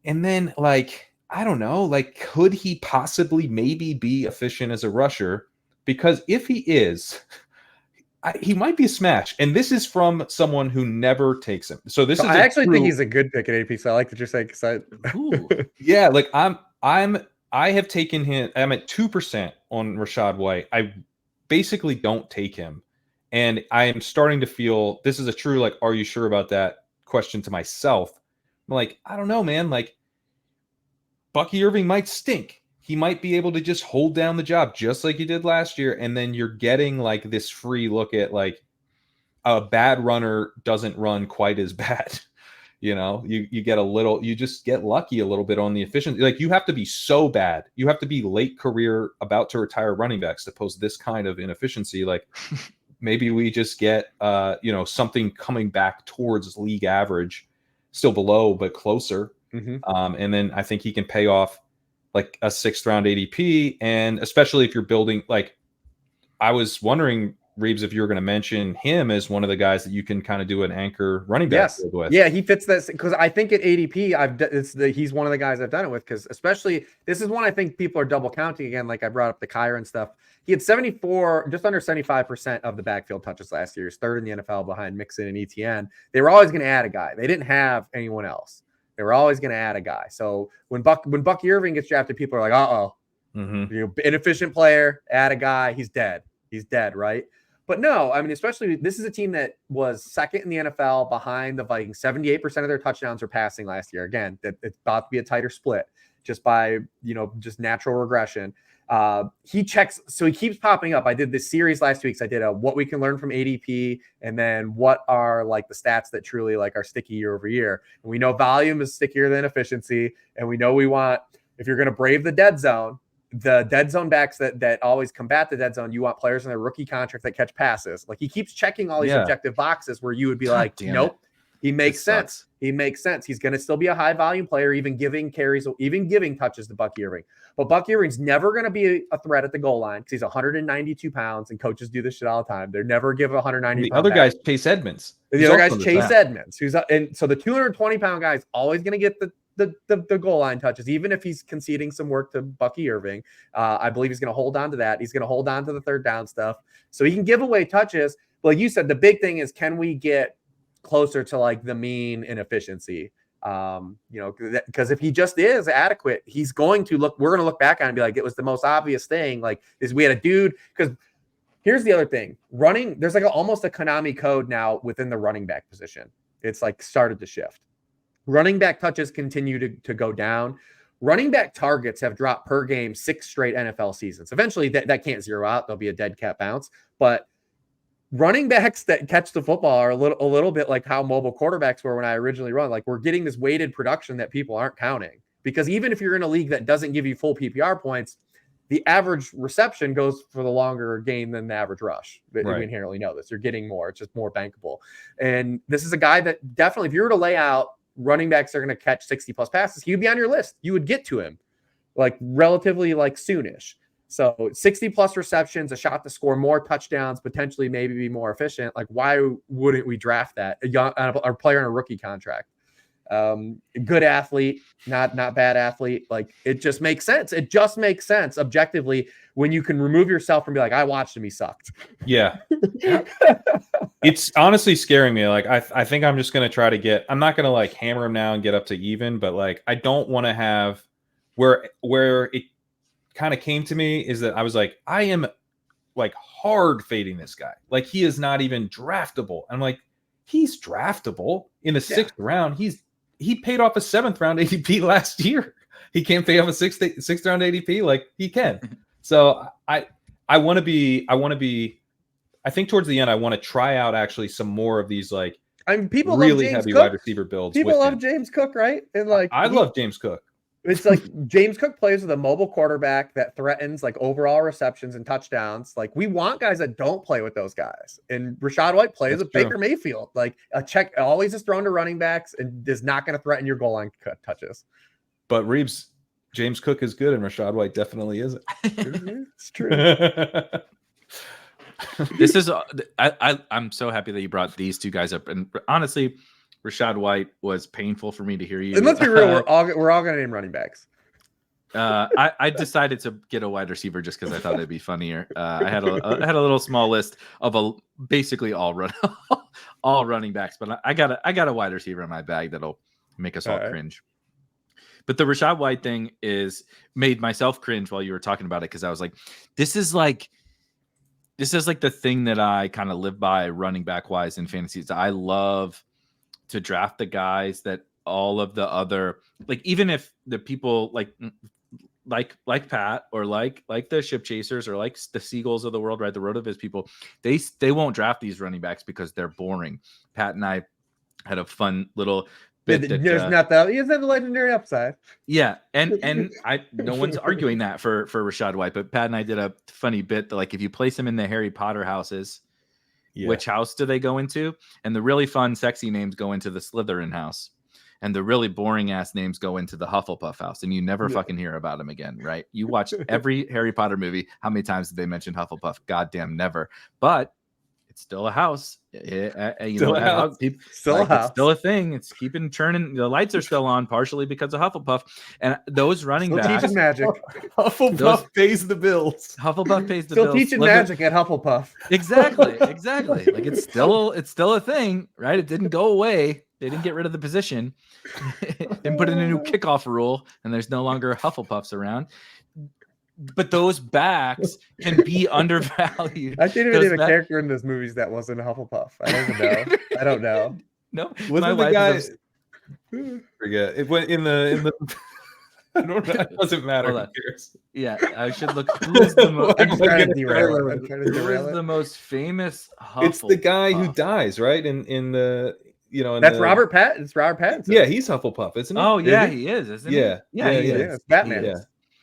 And then, like, I don't know, like, could he possibly maybe be efficient as a rusher? Because if he is, he might be a smash. And this is from someone who never takes him. So this is I actually think he's a good pick at AP. So I like that you're saying, yeah, like I have taken him. I'm at 2% on Rachaad White. I basically don't take him. And I am starting to feel this is a true, like, are you sure about that question to myself? I'm like, I don't know, man. Like, Bucky Irving might stink. He might be able to just hold down the job just like he did last year. And then you're getting like this free look at like a bad runner doesn't run quite as bad. You know, you get a little, you just get lucky a little bit on the efficiency. Like, you have to be so bad. You have to be late career, about to retire running backs to post this kind of inefficiency. Like, maybe we just get, something coming back towards league average, still below, but closer. And then I think he can pay off like a 6th round ADP. And especially if you're building, like, I was wondering, Reebs, if you were going to mention him as one of the guys that you can kind of do an anchor running back with. Yeah, he fits this because I think at ADP, he's one of the guys I've done it with, because especially this is one I think people are double counting again. Like I brought up the Kyra and stuff. He had 74, just under 75% of the backfield touches last year. He's 3rd in the NFL behind Mixon and ETN. They were always going to add a guy. They didn't have anyone else. They were always going to add a guy. So when Bucky Irving gets drafted, people are like, inefficient player, add a guy. He's dead. He's dead, right? But no, I mean, especially this is a team that was 2nd in the NFL behind the Vikings. 78% of their touchdowns were passing last year. Again, it's about to be a tighter split just by, just natural regression. He checks, so he keeps popping up. I did this series last week. So I did a what we can learn from ADP, and then what are like the stats that truly like are sticky year over year. And we know volume is stickier than efficiency. And we know if you're going to brave the dead zone backs that always combat the dead zone, you want players in their rookie contract that catch passes. Like, he keeps checking all these objective boxes where you would be like, nope, he makes sense. He makes sense. He's going to still be a high volume player, even giving carries, even giving touches to Bucky Irving. But Bucky Irving's never going to be a threat at the goal line because he's 192 pounds, and coaches do this shit all the time. They're never give 190. The other guy's Chase Edmonds. The other guy's Chase Edmonds, and so the 220-pound guy is always going to get the goal line touches, even if he's conceding some work to Bucky Irving. I believe he's going to hold on to that. He's going to hold on to the 3rd down stuff, so he can give away touches. But like you said, the big thing is, can we get closer to like the mean in efficiency? Because if he just is adequate, we're going to look back on it and be like, it was the most obvious thing. Like, is we had a dude, because here's the other thing. There's like almost a Konami code now within the running back position. It's like started to shift. Running back touches continue to go down. Running back targets have dropped per game 6 straight NFL seasons. Eventually that can't zero out. There'll be a dead cat bounce. But running backs that catch the football are a little bit like how mobile quarterbacks were when I originally run. Like, we're getting this weighted production that people aren't counting. Because even if you're in a league that doesn't give you full PPR points, the average reception goes for the longer gain than the average rush. Right. We inherently know this. You're getting more. It's just more bankable. And this is a guy that definitely, if you were to lay out running backs are going to catch 60 plus passes, he would be on your list. You would get to him like relatively like soonish. So 60 plus receptions, a shot to score more touchdowns, potentially maybe be more efficient. Like, why wouldn't we draft that? A player on a rookie contract. Good athlete, not bad athlete. Like, it just makes sense. It just makes sense objectively when you can remove yourself and be like, I watched him, he sucked. Yeah. It's honestly scaring me. Like, I think I'm just going to try to I'm not going to like hammer him now and get up to even, but like, I don't want to have where it kind of came to me is that I was like, I am like hard fading this guy. Like, he is not even draftable. I'm like, he's draftable in the 6th round. He paid off a 7th round ADP last year. He can't pay off a 6th round ADP. Like, he can. So I want to be, I think towards the end, I want to try out actually some more of these, like, people really love James heavy Cook. wide receiver builds. People love James Cook, right? And like, I love James Cook. It's like James Cook plays with a mobile quarterback that threatens like overall receptions and touchdowns. Like, we want guys that don't play with those guys. And Rachaad White plays with Baker Mayfield. Like, a check always is thrown to running backs and is not going to threaten your goal line touches. But Reebs, James Cook is good, and Rachaad White definitely isn't. It's true. This is I'm so happy that you brought these two guys up. And honestly, Rachaad White was painful for me to hear you. And let's be real, we're all gonna name running backs. I decided to get a wide receiver just because I thought it'd be funnier. I had a little small list of basically all running backs, but I got a wide receiver in my bag that'll make us all cringe. But the Rachaad White thing made myself cringe while you were talking about it, because I was like, this is like the thing that I kind of live by running back wise in fantasy. I love to draft the guys that all of the other, like, even if the people like Pat or like the Ship Chasers or like the Seagulls of the world, right? The Rotoviz people, they won't draft these running backs because they're boring. Pat and I had a fun little bit. He doesn't have the legendary upside. Yeah, and no one's arguing that for Rachaad White, but Pat and I did a funny bit that, like, if you place him in the Harry Potter houses, which house do they go into? And the really fun, sexy names go into the Slytherin house. And the really boring ass names go into the Hufflepuff house, and you never fucking hear about them again, right? You watch every Harry Potter movie. How many times did they mention Hufflepuff? Goddamn, never. But it's still a house. Still a thing. It's keeping turning. The lights are still on, partially because of Hufflepuff. And those running backs. Teaching magic. Hufflepuff pays the bills. Hufflepuff pays the bills. Still teaching magic at Hufflepuff. Exactly. Like it's still a thing, right? It didn't go away. They didn't get rid of the position and put in a new kickoff rule, and there's no longer Hufflepuffs around. But those backs can be undervalued. I didn't even name a character in those movies that wasn't a Hufflepuff. I don't know. No, wasn't the guy? Forget it. Went in the. I don't know. It doesn't matter. Who cares? Yeah, I should look. Who's the most? I'm trying to derail it. Who is the most famous Hufflepuff? It's the guy who dies, right? In the. That's Robert Pattinson. It's Robert Pattinson. Yeah, he's Hufflepuff, isn't he? Oh, yeah, he is, isn't he? Yeah, he is. Batman.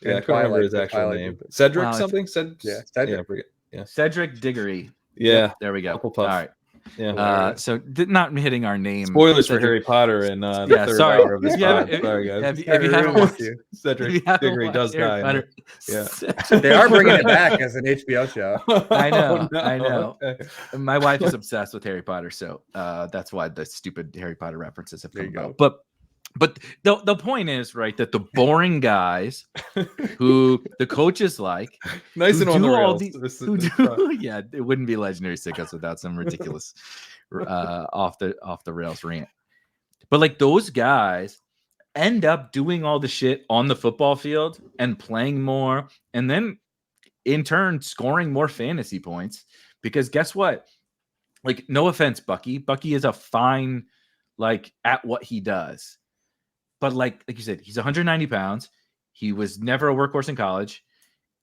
Yeah, I can't remember his actual name. Cedric something? Cedric. Yeah, I forget. Yeah. Cedric Diggory. Yeah. There we go. Hufflepuff. All right. Yeah. So not hitting our name. Spoilers for Harry Potter and the third hour of this pod. Sorry, guys. Have you haven't watched Cedric Diggory does die. Yeah. They are bringing it back as an HBO show. I know. No. I know. Okay. My wife is obsessed with Harry Potter, so that's why the stupid Harry Potter references have come about. But the point is, right, that the boring guys who the coaches like, nice and on the rails. Yeah, it wouldn't be Legendary Sickos without some ridiculous off the rails rant. But like those guys end up doing all the shit on the football field and playing more, and then in turn scoring more fantasy points. Because guess what? Like, no offense, Bucky. Bucky is a fine, like, at what he does. But like you said, he's 190 pounds. He was never a workhorse in college.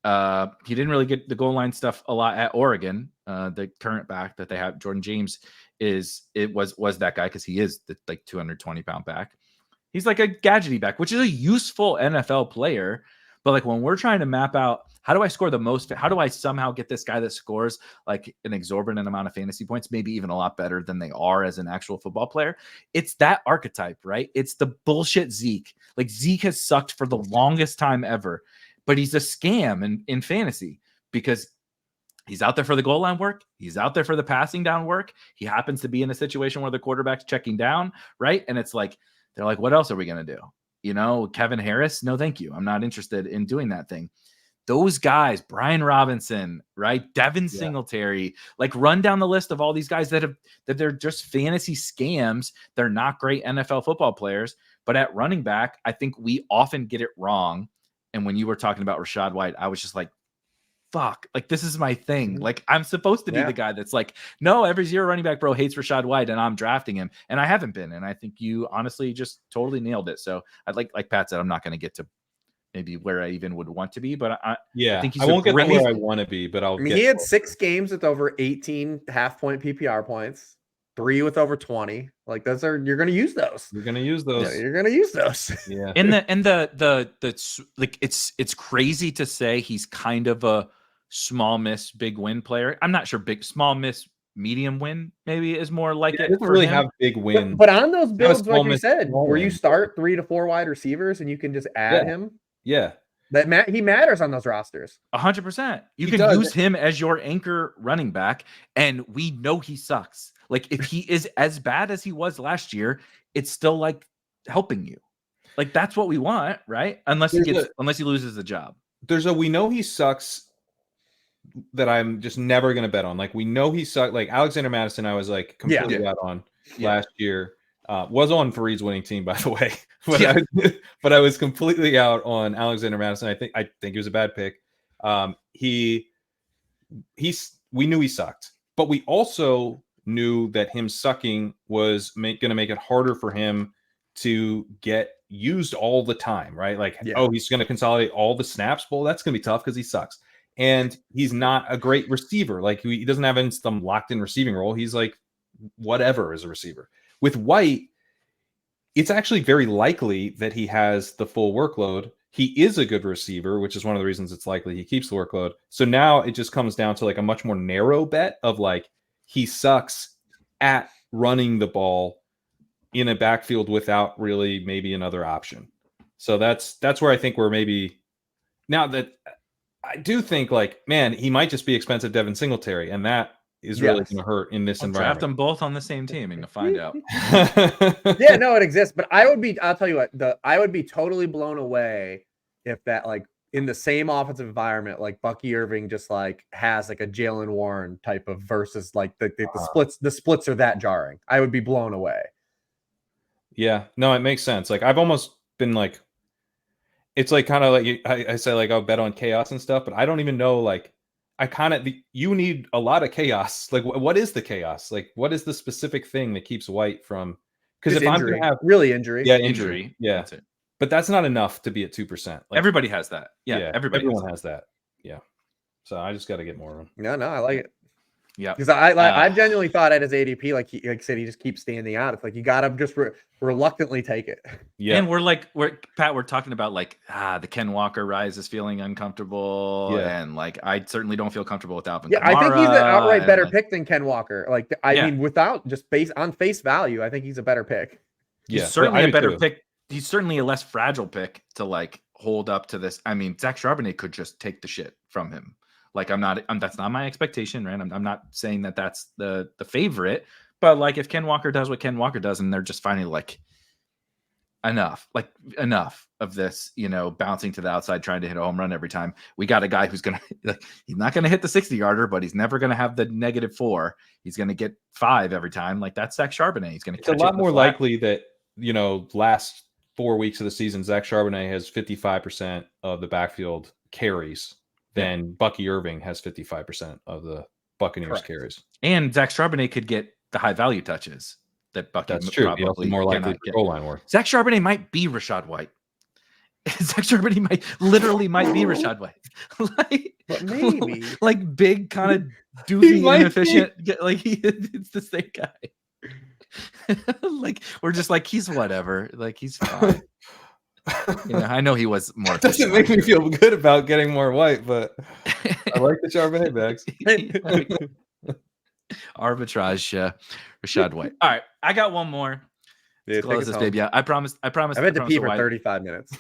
He didn't really get the goal line stuff a lot at Oregon. The current back that they have, Jordan James, was that guy because he is the 220-pound back. He's like a gadgety back, which is a useful NFL player. But like when we're trying to map out how do I score the most, how do I somehow get this guy that scores like an exorbitant amount of fantasy points, maybe even a lot better than they are as an actual football player? It's that archetype, right? It's the bullshit Zeke. Like Zeke has sucked for the longest time ever, but he's a scam in fantasy because he's out there for the goal line work. He's out there for the passing down work. He happens to be in a situation where the quarterback's checking down, right? And it's like, they're like, what else are we going to do? You know, Kevin Harris, no, thank you. I'm not interested in doing that thing. Those guys, Brian Robinson, right? Devin Singletary, like run down the list of all these guys that they're just fantasy scams. They're not great NFL football players, but at running back, I think we often get it wrong. And when you were talking about Rachaad White, I was just like, fuck, like this is my thing. Like I'm supposed to be the guy that's like, no, every zero running back bro hates Rachaad White and I'm drafting him. And I haven't been. And I think you honestly just totally nailed it. So I'd like Pat said, I'm not going to get to maybe where I even would want to be, but I think I won't get to where I want to be, but he had 6 games with over 18 half-point PPR points, 3 with over 20. Like those are, you're going to use those. You're going to use those. Yeah, you're going to use those. Yeah. And the like it's crazy to say he's kind of a small miss, big win player. I'm not sure small miss, medium win maybe is more like it. Doesn't really have big wins. But on those builds, like you said, where you start 3 to 4 wide receivers and you can just add him. Yeah. That he matters on those rosters. 100%. You can use him as your anchor running back, and we know he sucks. Like, if he is as bad as he was last year, it's still like helping you. Like, that's what we want, right? Unless he loses the job. We know he sucks that I'm just never going to bet on. Like, we know he sucked. Like, Alexander Madison, I was like completely out on last year. Was on Fareed's winning team, by the way. But I was completely out on Alexander Madison. I think he was a bad pick. We knew he sucked, but we also knew that him sucking was going to make it harder for him to get used all the time, right? Like, he's going to consolidate all the snaps. Well, that's going to be tough because he sucks. And he's not a great receiver. Like, he doesn't have some locked-in receiving role. He's like whatever as a receiver. With White, it's actually very likely that he has the full workload. He is a good receiver, which is one of the reasons it's likely he keeps the workload. So now it just comes down to like a much more narrow bet of like, he sucks at running the ball in a backfield without really maybe another option. So that's where I think we're maybe now that I do think like, man, he might just be expensive Devin Singletary, and that is really going to hurt in this environment. Draft them both on the same team and you'll find out. Yeah, no, it exists. But I'll tell you what, I would be totally blown away if that, like, in the same offensive environment, like Bucky Irving just like has like a Jalen Warren type of versus like the splits are that jarring. I would be blown away. Yeah, no, it makes sense. Like, I've almost been like, it's like kind of like I say like I'll bet on chaos and stuff, but I don't even know like. You need a lot of chaos. Like, what is the chaos? Like, what is the specific thing that keeps White from? Because if injury. I'm going to have injury, injury, that's it. But that's not enough to be at 2%. Like, everybody has that. Yeah, everyone has that. Yeah. So I just got to get more of them. No, I like it. Yeah, because I genuinely thought at his ADP, like I said, he just keeps standing out. It's like you gotta just reluctantly take it. Yeah, and we're talking about like the Ken Walker rise is feeling uncomfortable, and like I certainly don't feel comfortable with Alvin. Yeah, Kamara, I think he's an outright better pick than Ken Walker. Like I mean, without just based on face value, I think he's a better pick. He's certainly a better pick. He's certainly a less fragile pick to like hold up to this. I mean, Zach Charbonnet could just take the shit from him. Like that's not my expectation, right? I'm not saying that that's the favorite, but like if Ken Walker does what Ken Walker does, and they're just finally like enough of this, bouncing to the outside, trying to hit a home run every time. We got a guy who's going to, he's not going to hit the 60 yarder, but he's never going to have the -4. He's going to get 5 every time. Like that's Zach Charbonnet. He's going to catch it. It's a lot more likely that, last 4 weeks of the season, Zach Charbonnet has 55% of the backfield carries. Then Bucky Irving has 55% of the Buccaneers carries. And Zach Charbonnet could get the high value touches that Bucky probably more likely for goal line work. Zach Charbonnet might be Rachaad White. Zach Charbonnet might be Rachaad White. Maybe. Like big kind of doofy, inefficient. It's the same guy. Like we're just like he's whatever. Like he's fine. I know he was more. It doesn't make me feel good about getting more White, but I like the Charbonnet bags. Arbitrage, Rachaad White. All right, I got one more. Let's close this baby out. I promise. I've had to pee for 35 minutes.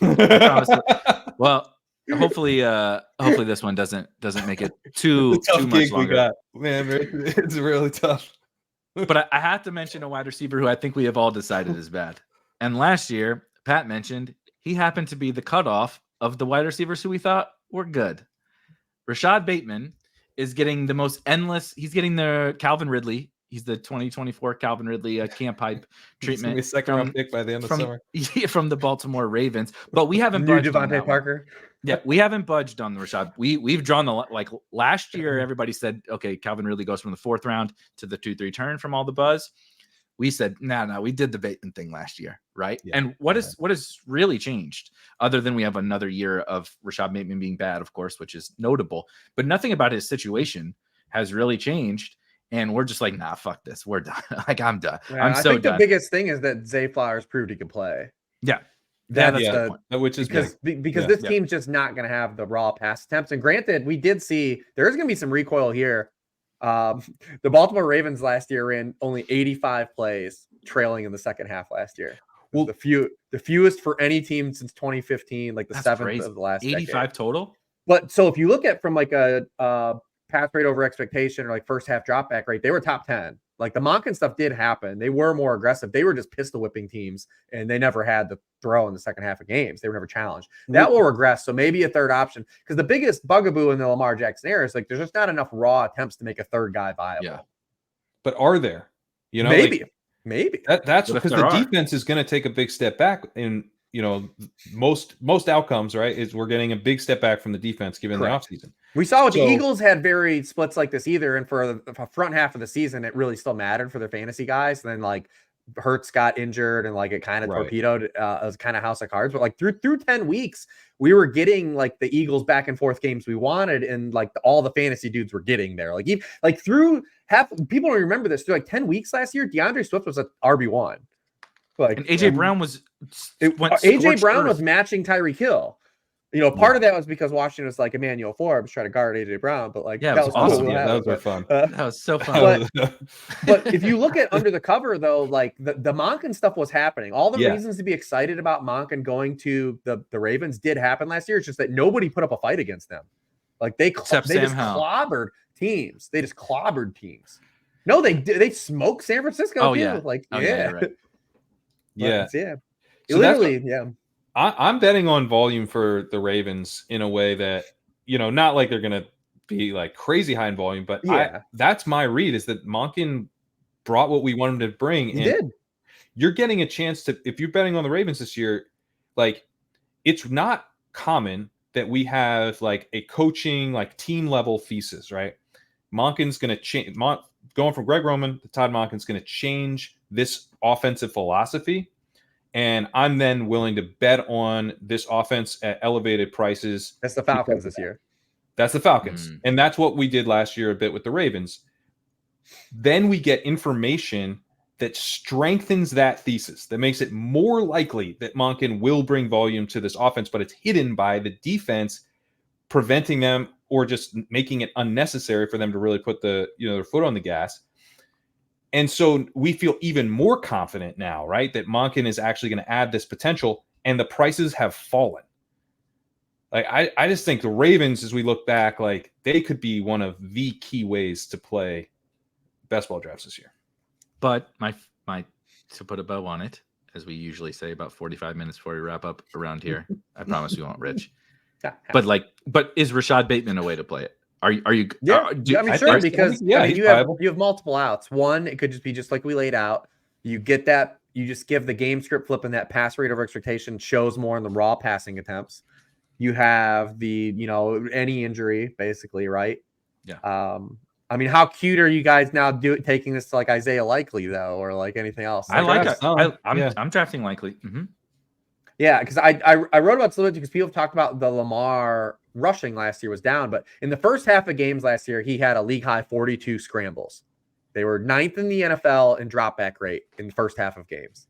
Well, hopefully this one doesn't make it too much longer. We got. Man, it's really tough. But I have to mention a wide receiver who I think we have all decided is bad. And last year, Pat mentioned he happened to be the cutoff of the wide receivers who we thought were good. Rashod Bateman is getting the most endless. He's getting the Calvin Ridley. He's the 2024 Calvin Ridley camp hype treatment. He's second round pick by the end of summer. From the Baltimore Ravens. But we haven't budged on Devontae Parker. Yeah, we haven't budged on the Rashod. We've drawn the like last year. Everybody said, okay, Calvin Ridley goes from the 4th round to the 2-3 turn from all the buzz. We said, no, we did the Bateman thing last year, right? Yeah, and what has really changed other than we have another year of Rashod Bateman being bad, of course, which is notable, but nothing about his situation has really changed. And we're just like, nah, fuck this. We're done. Like, I'm done. Yeah, I think the biggest thing is that Zay Flowers proved he could play. Yeah. That's which is because this team's just not going to have the raw pass attempts. And granted, we did see there's going to be some recoil here. The Baltimore Ravens last year ran only 85 plays trailing in the second half last year. Well, the fewest for any team since 2015, like the seventh of the last 85 decade. total. But so if you look at from like a pass rate over expectation or like first half drop back rate, they were top 10. Like the Monken stuff did happen. They were more aggressive. They were just pistol whipping teams, and they never had the throw in the second half of games. They were never challenged. That will regress. So maybe a third option, because the biggest bugaboo in the Lamar Jackson era is like there's just not enough raw attempts to make a third guy viable. Yeah. But are there? You know, maybe that's because the defense is going to take a big step back in, you know, most outcomes, right? Is we're getting a big step back from the defense given the offseason. We saw the Eagles had very splits like this either, and for the front half of the season, it really still mattered for their fantasy guys. And then like Hurts got injured, and like it kind of torpedoed as kind of house of cards. But like through 10 weeks, we were getting like the Eagles back and forth games we wanted, and like all the fantasy dudes were getting there. Like through half, people don't remember this. Through like 10 weeks last year, DeAndre Swift was at RB1. Like, and AJ Brown was matching Tyreek Hill. You know, part of that was because Washington was like Emmanuel Forbes trying to guard AJ Brown, but like that was awesome. Cool. That was fun. That was so fun. But if you look at under the cover though, like the Monken stuff was happening. All the reasons to be excited about Monken going to the Ravens did happen last year. It's just that nobody put up a fight against them. Like they just clobbered teams. They just clobbered teams. No, they smoked San Francisco. Oh too. yeah, like right. Yeah. So literally, I'm betting on volume for the Ravens in a way that, you know, not like they're going to be like crazy high in volume, but that's my read is that Monken brought what we wanted to bring. He did. You're getting a chance to, if you're betting on the Ravens this year, like it's not common that we have like a coaching, like team level thesis, right? Monken's going to change, going from Greg Roman to Todd Monken's going to change this offensive philosophy. And I'm then willing to bet on this offense at elevated prices. That's the Falcons this year. That's the Falcons. And that's what we did last year a bit with the Ravens. Then we get information that strengthens that thesis, that makes it more likely that Monken will bring volume to this offense, but it's hidden by the defense preventing them or just making it unnecessary for them to really put their foot on the gas. And so we feel even more confident now, right, that Monken is actually going to add this potential, and the prices have fallen. Like I just think the Ravens, as we look back, like they could be one of the key ways to play best ball drafts this year. But my to put a bow on it, as we usually say about 45 minutes before we wrap up around here, I promise we won't, Rich. But is Rashod Bateman a way to play it? Are you? Yeah, sure. Because you have multiple outs. One, it could just be just like we laid out. You get that. You just give the game script flip, and that pass rate over expectation shows more in the raw passing attempts. You have the any injury basically, right? Yeah. I mean, how cute are you guys now taking this to like Isaiah Likely though, or like anything else? I like it. I'm drafting Likely. Mm-hmm. Yeah, because I wrote about this because people have talked about the Lamar rushing last year was down, but in the first half of games last year, he had a league high 42 scrambles. They were 9th in the NFL in dropback rate in the first half of games.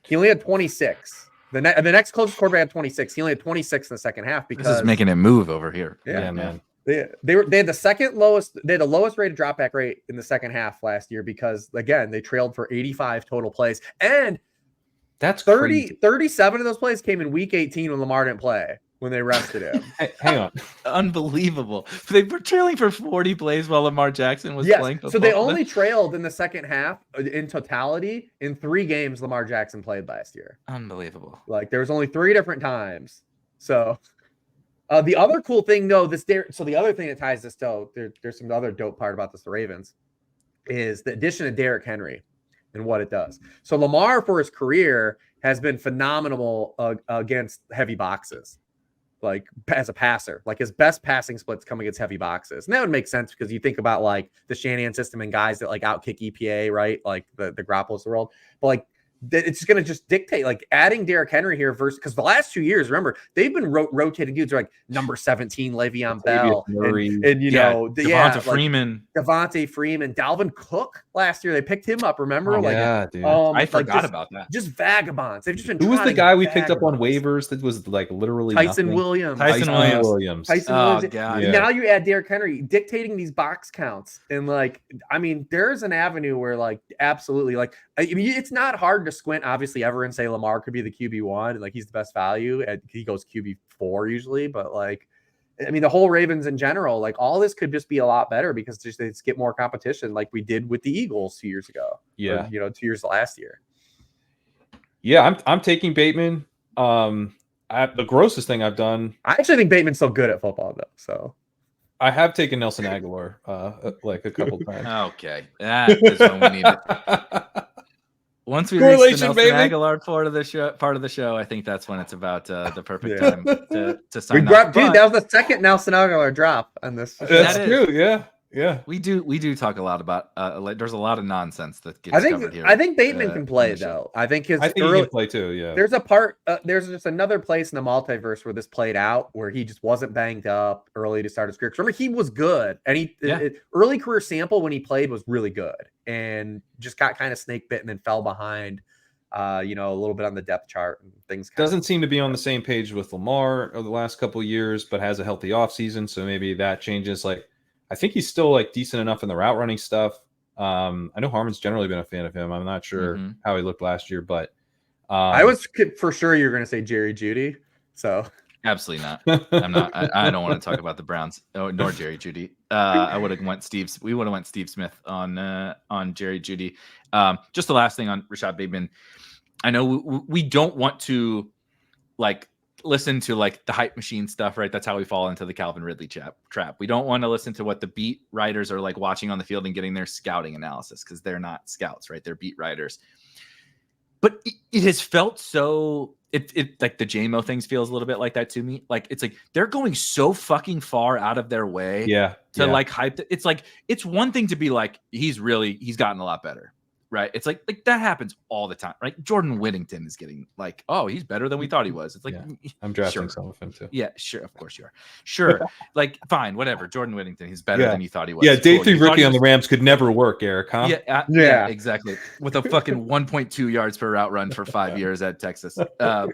He only had 26. The next closest quarterback had 26. He only had 26 in the second half because this is making it move over here. Yeah, man. They had the second lowest. They had the lowest rated dropback rate in the second half last year because again they trailed for 85 total plays, and that's 37 of those plays came in week 18 when Lamar didn't play, when they rested him. Hang on. Unbelievable. They were trailing for 40 plays while Lamar Jackson was playing football. So they only trailed in the second half in totality in 3 games Lamar Jackson played last year. Unbelievable. Like there was only 3 different times. So the other cool thing though, the other thing that ties this though, there's some other dope part about this, the Ravens, is the addition of Derrick Henry and what it does. So Lamar for his career has been phenomenal against heavy boxes, like as a passer. Like his best passing splits come against heavy boxes. And that would make sense because you think about like the Shanahan system and guys that like outkick EPA, right? Like the Grappols of the world. But like it's going to just dictate like adding Derrick Henry here versus because the last 2 years, remember, they've been rotating dudes like number 17, Le'Veon Bell, and Devonta Freeman, Dalvin Cook last year. They picked him up. Remember? Dude. I forgot about that. Just vagabonds. They've just been. Who was the guy we picked up on waivers that was like literally Tyson Williams? God. Yeah. Now you add Derrick Henry dictating these box counts, and like, I mean, there's an avenue where like absolutely like, I mean, it's not hard to to squint. Obviously, everyone say Lamar could be the QB1, like he's the best value, and he goes QB4 usually. But like, I mean, the whole Ravens in general, like all this could just be a lot better because they just get more competition, like we did with the Eagles 2 years ago. Yeah, or, 2 years last year. Yeah, I'm taking Bateman. The grossest thing I've done. I actually think Bateman's so good at football though. So I have taken Nelson Aguilar like a couple times. Okay, that is when we need it. Once we reach the Nelson Aguilar part of the show, I think that's when it's about the perfect time to sign up. Dude, that was the second Nelson Aguilar drop on this. That's true. Yeah. We do talk a lot about there's a lot of nonsense that gets covered here. I think Bateman can play though. I think he can play too. Yeah. There's a part. There's just another place in the multiverse where this played out, where he just wasn't banged up early to start his career. Remember, he was good, and early career sample when he played was really good, and just got kind of snake bitten and fell behind. A little bit on the depth chart and things. Doesn't seem to be on the same page with Lamar over the last couple of years, but has a healthy offseason, so maybe that changes. Like, I think he's still like decent enough in the route running stuff. I know Harmon's generally been a fan of him. I'm not sure how he looked last year, but I was for sure you were going to say Jerry Jeudy. So absolutely not. I'm not. I don't want to talk about the Browns nor Jerry Jeudy. We would have went Steve Smith on Jerry Jeudy. Just the last thing on Rashod Bateman. I know we don't want to like listen to like the hype machine stuff, right? That's how we fall into the Calvin Ridley trap. We don't want to listen to what the beat writers are like watching on the field and getting their scouting analysis, because they're not scouts, right? They're beat writers. But it has felt so it like the JMO things feels a little bit like that to me. Like it's like they're going so fucking far out of their way to like hype. It's like it's one thing to be like he's gotten a lot better. Right. It's like that happens all the time, right? Jordan Whittington is getting like, oh, he's better than we thought he was. It's like, I'm drafting some of him too. Yeah, sure. Of course you are. Sure. Like, fine, whatever. Jordan Whittington, he's better than you thought he was. Yeah. Day 3 rookie on the Rams could never work, Eric, huh? Yeah, exactly. With a fucking 1.2 yards per route run for 5 years at Texas. But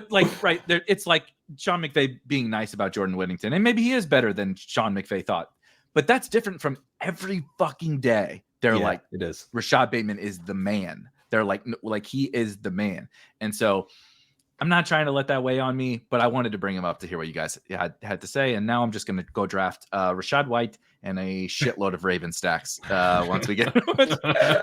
like, right there, it's like Sean McVay being nice about Jordan Whittington. And maybe he is better than Sean McVay thought. But that's different from every fucking day. They're like, it is. Rashod Bateman is the man. They're like he is the man. And so I'm not trying to let that weigh on me, but I wanted to bring him up to hear what you guys had to say. And now I'm just going to go draft Rachaad White and a shitload of Raven stacks once we get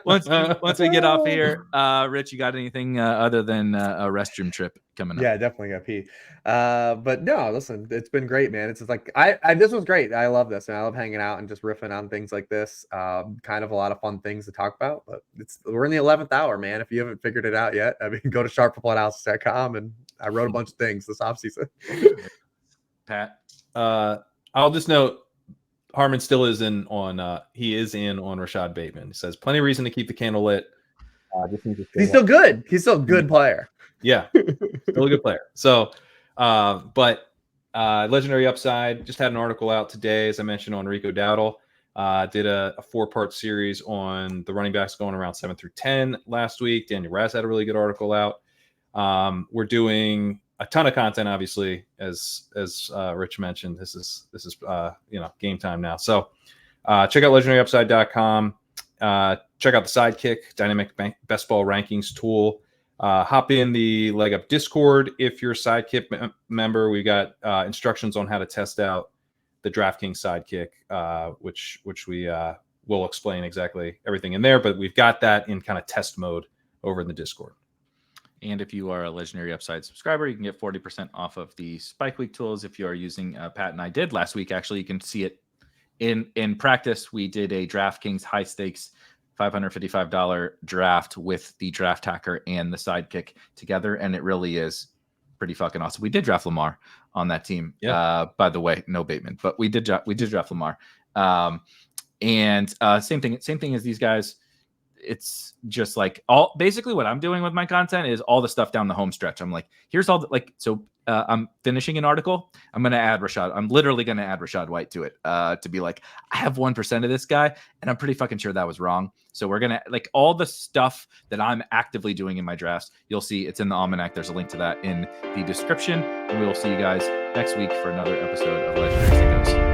once we get off here. Rich, you got anything other than a restroom trip coming up? Yeah, definitely got pee. But no, listen, it's been great, man. It's just like this was great. I love this, and I love hanging out and just riffing on things like this. Kind of a lot of fun things to talk about. But we're in the 11th hour, man. If you haven't figured it out yet, I mean, go to sharpfootballanalysis.com, and I wrote a bunch of things this offseason. Pat, I'll just note. Harmon still is in on Rashod Bateman. He says plenty of reason to keep the candle lit. He's still good. He's still a good player. Yeah, still a good player. So, but Legendary Upside just had an article out today, as I mentioned, on Rico Dowdle. Did a 4-part series on the running backs going around 7 through 10 last week. Daniel Raz had a really good article out. We're doing a ton of content, obviously, as Rich mentioned. This is game time now. So check out legendaryupside.com. Check out the Sidekick dynamic best ball rankings tool. Hop in the Leg Up Discord if you're a Sidekick member. We got instructions on how to test out the DraftKings Sidekick, which we will explain exactly everything in there. But we've got that in kind of test mode over in the Discord. And if you are a Legendary Upside subscriber, you can get 40% off of the Spike Week tools. If you are using Pat and I did last week, actually, you can see it in practice. We did a DraftKings high stakes $555 draft with the Draft Hacker and the Sidekick together, and it really is pretty fucking awesome. We did draft Lamar on that team. By the way, no Bateman, but we did draft Lamar. And same thing as these guys. It's just like basically what I'm doing with my content is all the stuff down the home stretch. I'm like, here's all I'm finishing an article. I'm literally going to add Rachaad White to it to be like, I have 1% of this guy and I'm pretty fucking sure that was wrong. So we're going to like all the stuff that I'm actively doing in my drafts. You'll see it's in the almanac. There's a link to that in the description, and we will see you guys next week for another episode of Legendary Sickos.